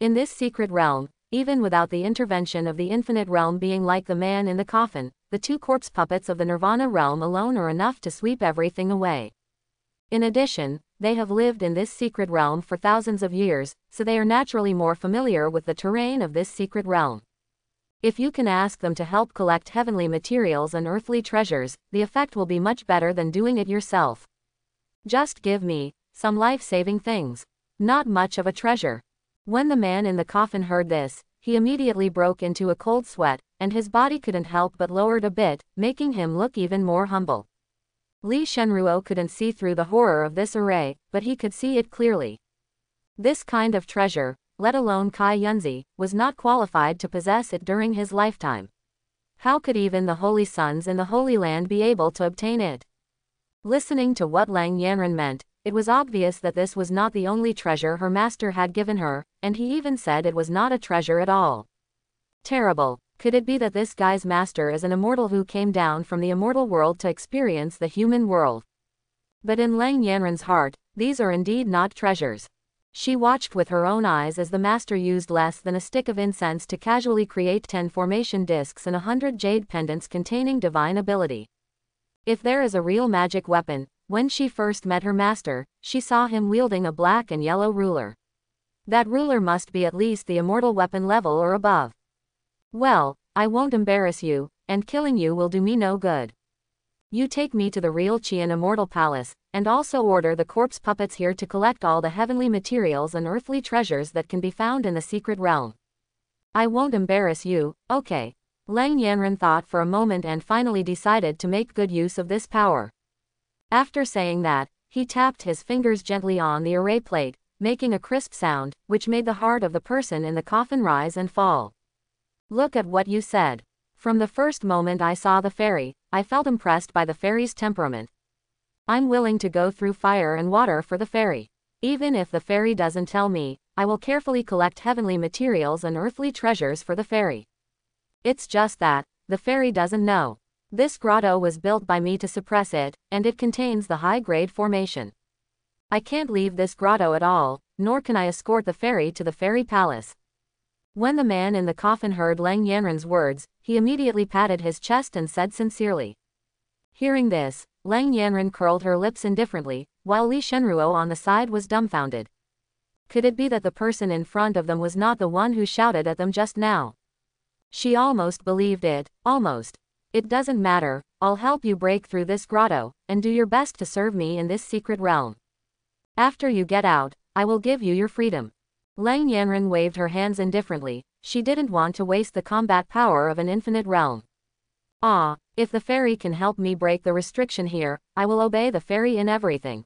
In this secret realm, even without the intervention of the infinite realm being like the man in the coffin, the two corpse puppets of the Nirvana realm alone are enough to sweep everything away. In addition, they have lived in this secret realm for thousands of years, so they are naturally more familiar with the terrain of this secret realm. If you can ask them to help collect heavenly materials and earthly treasures, the effect will be much better than doing it yourself. Just give me some life-saving things. Not much of a treasure. When the man in the coffin heard this, he immediately broke into a cold sweat, and his body couldn't help but lowered a bit, making him look even more humble. Li Shenruo couldn't see through the horror of this array, but he could see it clearly. This kind of treasure, let alone Kai Yunzi, was not qualified to possess it during his lifetime. How could even the Holy Sons in the Holy Land be able to obtain it? Listening to what Lang Yanren meant, it was obvious that this was not the only treasure her master had given her, and he even said it was not a treasure at all. Terrible. Could it be that this guy's master is an immortal who came down from the immortal world to experience the human world? But in Lang Yanren's heart, these are indeed not treasures. She watched with her own eyes as the master used less than a stick of incense to casually create 10 formation discs and 100 jade pendants containing divine ability. If there is a real magic weapon, when she first met her master, she saw him wielding a black and yellow ruler. That ruler must be at least the immortal weapon level or above. Well, I won't embarrass you, and killing you will do me no good. You take me to the real Qian Immortal Palace, and also order the corpse puppets here to collect all the heavenly materials and earthly treasures that can be found in the secret realm. I won't embarrass you, okay. Lang Yanren thought for a moment and finally decided to make good use of this power. After saying that, he tapped his fingers gently on the array plate, making a crisp sound, which made the heart of the person in the coffin rise and fall. Look at what you said. From the first moment I saw the fairy, I felt impressed by the fairy's temperament. I'm willing to go through fire and water for the fairy. Even if the fairy doesn't tell me, I will carefully collect heavenly materials and earthly treasures for the fairy. It's just that, the fairy doesn't know. This grotto was built by me to suppress it, and it contains the high-grade formation. I can't leave this grotto at all, nor can I escort the fairy to the fairy palace. When the man in the coffin heard Lang Yanren's words, he immediately patted his chest and said sincerely. Hearing this, Lang Yanren curled her lips indifferently, while Li Shenruo on the side was dumbfounded. Could it be that the person in front of them was not the one who shouted at them just now? She almost believed it, almost. It doesn't matter, I'll help you break through this grotto, and do your best to serve me in this secret realm. After you get out, I will give you your freedom. Lang Yanren waved her hands indifferently, she didn't want to waste the combat power of an infinite realm. Ah, if the fairy can help me break the restriction here, I will obey the fairy in everything.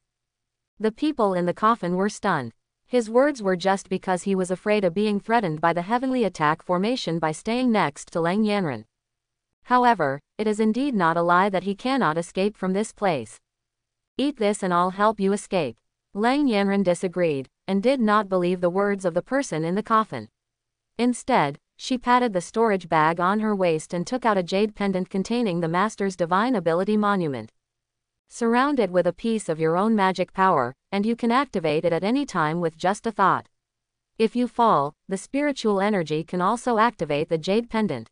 The people in the coffin were stunned. His words were just because he was afraid of being threatened by the heavenly attack formation by staying next to Lang Yanren. However, it is indeed not a lie that he cannot escape from this place. Eat this and I'll help you escape. Lang Yanren disagreed, and did not believe the words of the person in the coffin. Instead, she patted the storage bag on her waist and took out a jade pendant containing the master's divine ability monument. Surround it with a piece of your own magic power, and you can activate it at any time with just a thought. If you fall, the spiritual energy can also activate the jade pendant.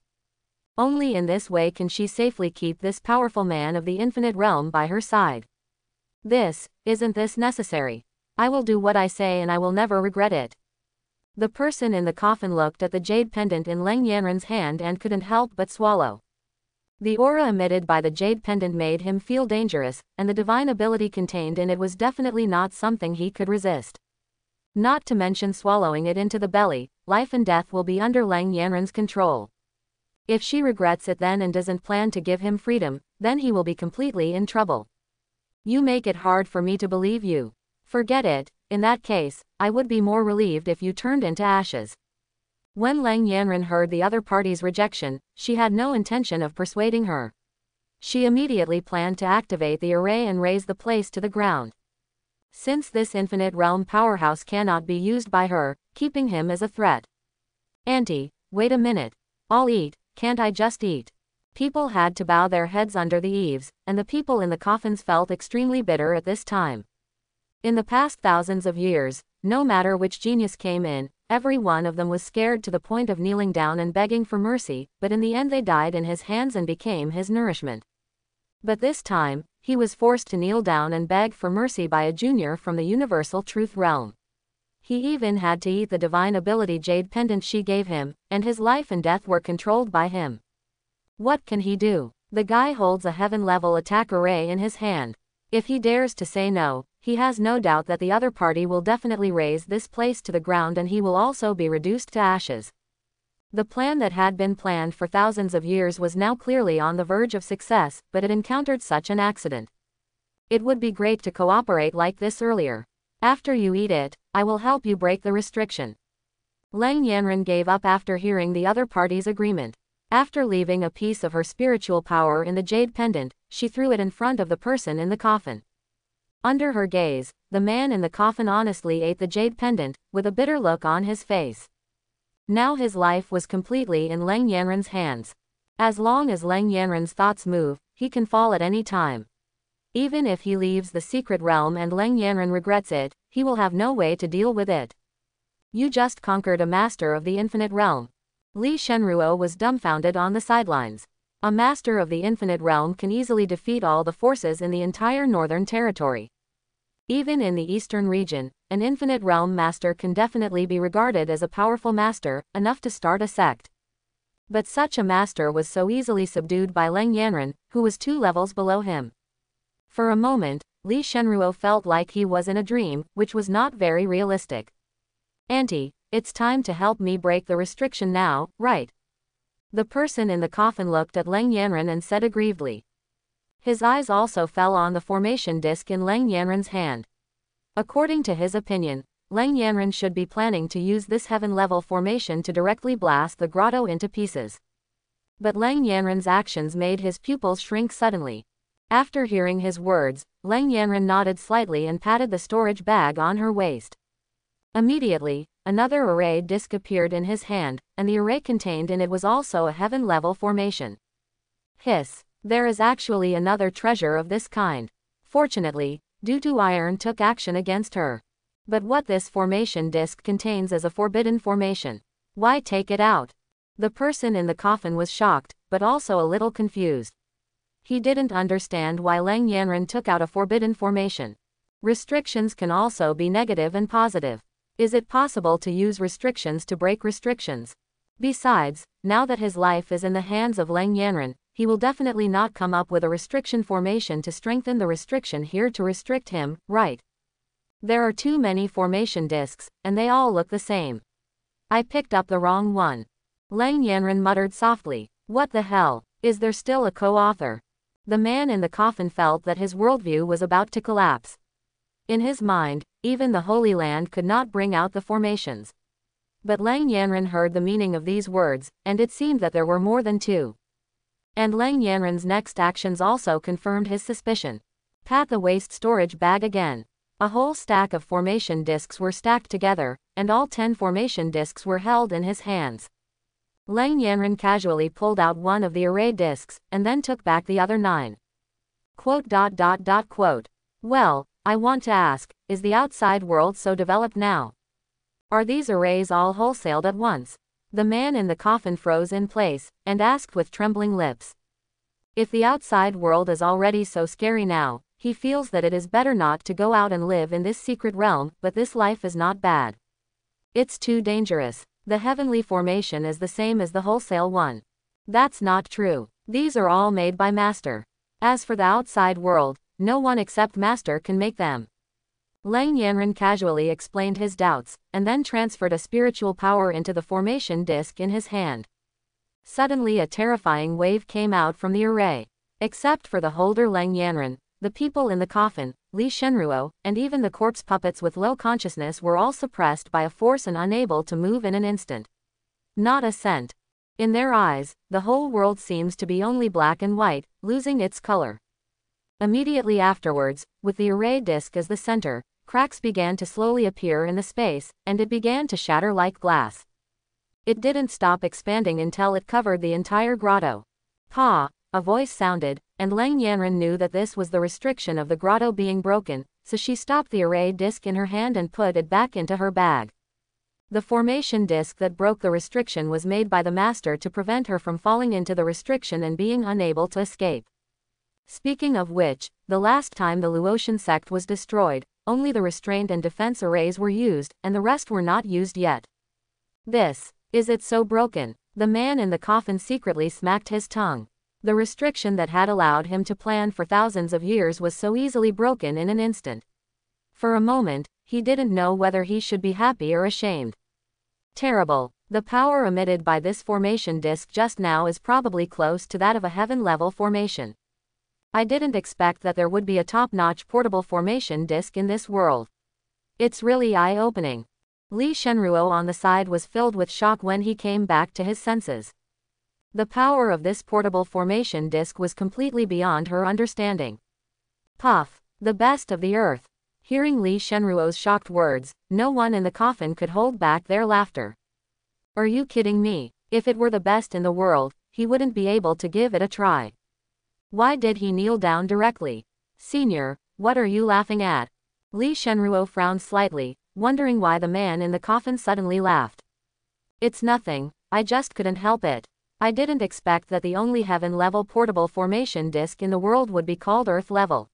Only in this way can she safely keep this powerful man of the infinite realm by her side. Isn't this necessary? I will do what I say and I will never regret it. The person in the coffin looked at the jade pendant in Lang Yanren's hand and couldn't help but swallow. The aura emitted by the jade pendant made him feel dangerous, and the divine ability contained in it was definitely not something he could resist. Not to mention swallowing it into the belly, life and death will be under Lang Yanren's control. If she regrets it then and doesn't plan to give him freedom, then he will be completely in trouble. You make it hard for me to believe you. Forget it. In that case, I would be more relieved if you turned into ashes. When Lang Yanren heard the other party's rejection, she had no intention of persuading her. She immediately planned to activate the array and raze the place to the ground. Since this infinite realm powerhouse cannot be used by her, keeping him as a threat. Auntie, wait a minute. I'll eat, can't I just eat? People had to bow their heads under the eaves, and the people in the coffins felt extremely bitter at this time. In the past thousands of years, no matter which genius came in, every one of them was scared to the point of kneeling down and begging for mercy, but in the end they died in his hands and became his nourishment. But this time, he was forced to kneel down and beg for mercy by a junior from the universal truth realm. He even had to eat the divine ability jade pendant she gave him, and his life and death were controlled by him. What can he do? The guy holds a heaven-level attack array in his hand. If he dares to say no, he has no doubt that the other party will definitely raze this place to the ground and he will also be reduced to ashes. The plan that had been planned for thousands of years was now clearly on the verge of success, but it encountered such an accident. It would be great to cooperate like this earlier. After you eat it, I will help you break the restriction. Lang Yanren gave up after hearing the other party's agreement. After leaving a piece of her spiritual power in the jade pendant, she threw it in front of the person in the coffin. Under her gaze, the man in the coffin honestly ate the jade pendant, with a bitter look on his face. Now his life was completely in Lang Yanren's hands. As long as Lang Yanren's thoughts move, he can fall at any time. Even if he leaves the secret realm and Lang Yanren regrets it, he will have no way to deal with it. You just conquered a master of the infinite realm. Li Shenruo was dumbfounded on the sidelines. A master of the infinite realm can easily defeat all the forces in the entire northern territory. Even in the eastern region, an infinite realm master can definitely be regarded as a powerful master, enough to start a sect. But such a master was so easily subdued by Lang Yanren, who was 2 levels below him. For a moment, Li Shenruo felt like he was in a dream, which was not very realistic. Auntie, it's time to help me break the restriction now, right? The person in the coffin looked at Lang Yanren and said aggrievedly. His eyes also fell on the formation disc in Lang Yanren's hand. According to his opinion, Lang Yanren should be planning to use this heaven-level formation to directly blast the grotto into pieces. But Lang Yanren's actions made his pupils shrink suddenly. After hearing his words, Lang Yanren nodded slightly and patted the storage bag on her waist. Immediately, another array disc appeared in his hand, and the array contained in it was also a heaven-level formation. Hiss. There is actually another treasure of this kind. Fortunately, due to iron took action against her. But what this formation disc contains is a forbidden formation. Why take it out? The person in the coffin was shocked, but also a little confused. He didn't understand why Lang Yanren took out a forbidden formation. Restrictions can also be negative and positive. Is it possible to use restrictions to break restrictions? Besides, now that his life is in the hands of Lang Yanren, he will definitely not come up with a restriction formation to strengthen the restriction here to restrict him, right? There are too many formation discs, and they all look the same. I picked up the wrong one. Lang Yanren muttered softly. What the hell? Is there still a co-author? The man in the coffin felt that his worldview was about to collapse. In his mind, even the Holy Land could not bring out the formations. But Lang Yanren heard the meaning of these words, and it seemed that there were more than 2. And Lang Yanren's next actions also confirmed his suspicion. Pat the waste storage bag again. A whole stack of formation discs were stacked together, and all 10 formation discs were held in his hands. Lang Yanren casually pulled out one of the array discs, and then took back the other 9. Quote. Well, I want to ask, is the outside world so developed now? Are these arrays all wholesaled at once? The man in the coffin froze in place, and asked with trembling lips. If the outside world is already so scary now, he feels that it is better not to go out and live in this secret realm, but this life is not bad. It's too dangerous. The heavenly formation is the same as the wholesale one. That's not true. These are all made by Master. As for the outside world, no one except Master can make them. Lang Yanren casually explained his doubts, and then transferred a spiritual power into the formation disc in his hand. Suddenly a terrifying wave came out from the array. Except for the holder Lang Yanran, the people in the coffin, Li Shenruo, and even the corpse puppets with low consciousness were all suppressed by a force and unable to move in an instant. Not a cent. In their eyes, the whole world seems to be only black and white, losing its color. Immediately afterwards, with the array disk as the center, cracks began to slowly appear in the space, and it began to shatter like glass. It didn't stop expanding until it covered the entire grotto. Pa! A voice sounded, and Lang Yanran knew that this was the restriction of the grotto being broken, so she stopped the array disk in her hand and put it back into her bag. The formation disk that broke the restriction was made by the master to prevent her from falling into the restriction and being unable to escape. Speaking of which, the last time the Luotian sect was destroyed, only the restraint and defense arrays were used, and the rest were not used yet. Is it so broken? The man in the coffin secretly smacked his tongue. The restriction that had allowed him to plan for thousands of years was so easily broken in an instant. For a moment, he didn't know whether he should be happy or ashamed. Terrible. The power emitted by this formation disk just now is probably close to that of a heaven-level formation. I didn't expect that there would be a top-notch portable formation disk in this world. It's really eye-opening. Li Shenruo on the side was filled with shock when he came back to his senses. The power of this portable formation disk was completely beyond her understanding. Puff! The best of the earth. Hearing Li Shenruo's shocked words, no one in the coffin could hold back their laughter. Are you kidding me? If it were the best in the world, he wouldn't be able to give it a try. Why did he kneel down directly? Senior, what are you laughing at? Li Shenruo frowned slightly, wondering why the man in the coffin suddenly laughed. It's nothing, I just couldn't help it. I didn't expect that the only heaven-level portable formation disk in the world would be called Earth-level.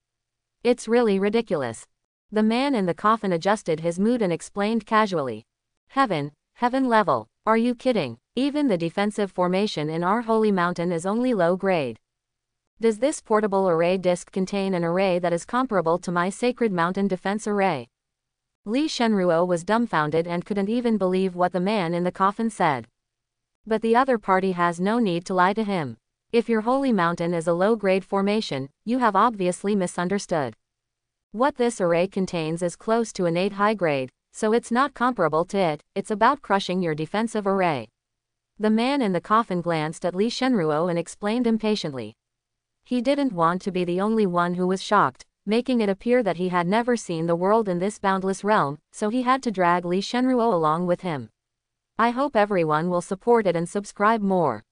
It's really ridiculous. The man in the coffin adjusted his mood and explained casually. Heaven-level, are you kidding? Even the defensive formation in our holy mountain is only low grade. Does this portable array disk contain an array that is comparable to my sacred mountain defense array? Li Shenruo was dumbfounded and couldn't even believe what the man in the coffin said. But the other party has no need to lie to him. If your holy mountain is a low-grade formation, you have obviously misunderstood. What this array contains is close to an 8 high grade, so it's not comparable to it, it's about crushing your defensive array. The man in the coffin glanced at Li Shenruo and explained impatiently. He didn't want to be the only one who was shocked, making it appear that he had never seen the world in this boundless realm, so he had to drag Li Shenruo along with him. I hope everyone will support it and subscribe more.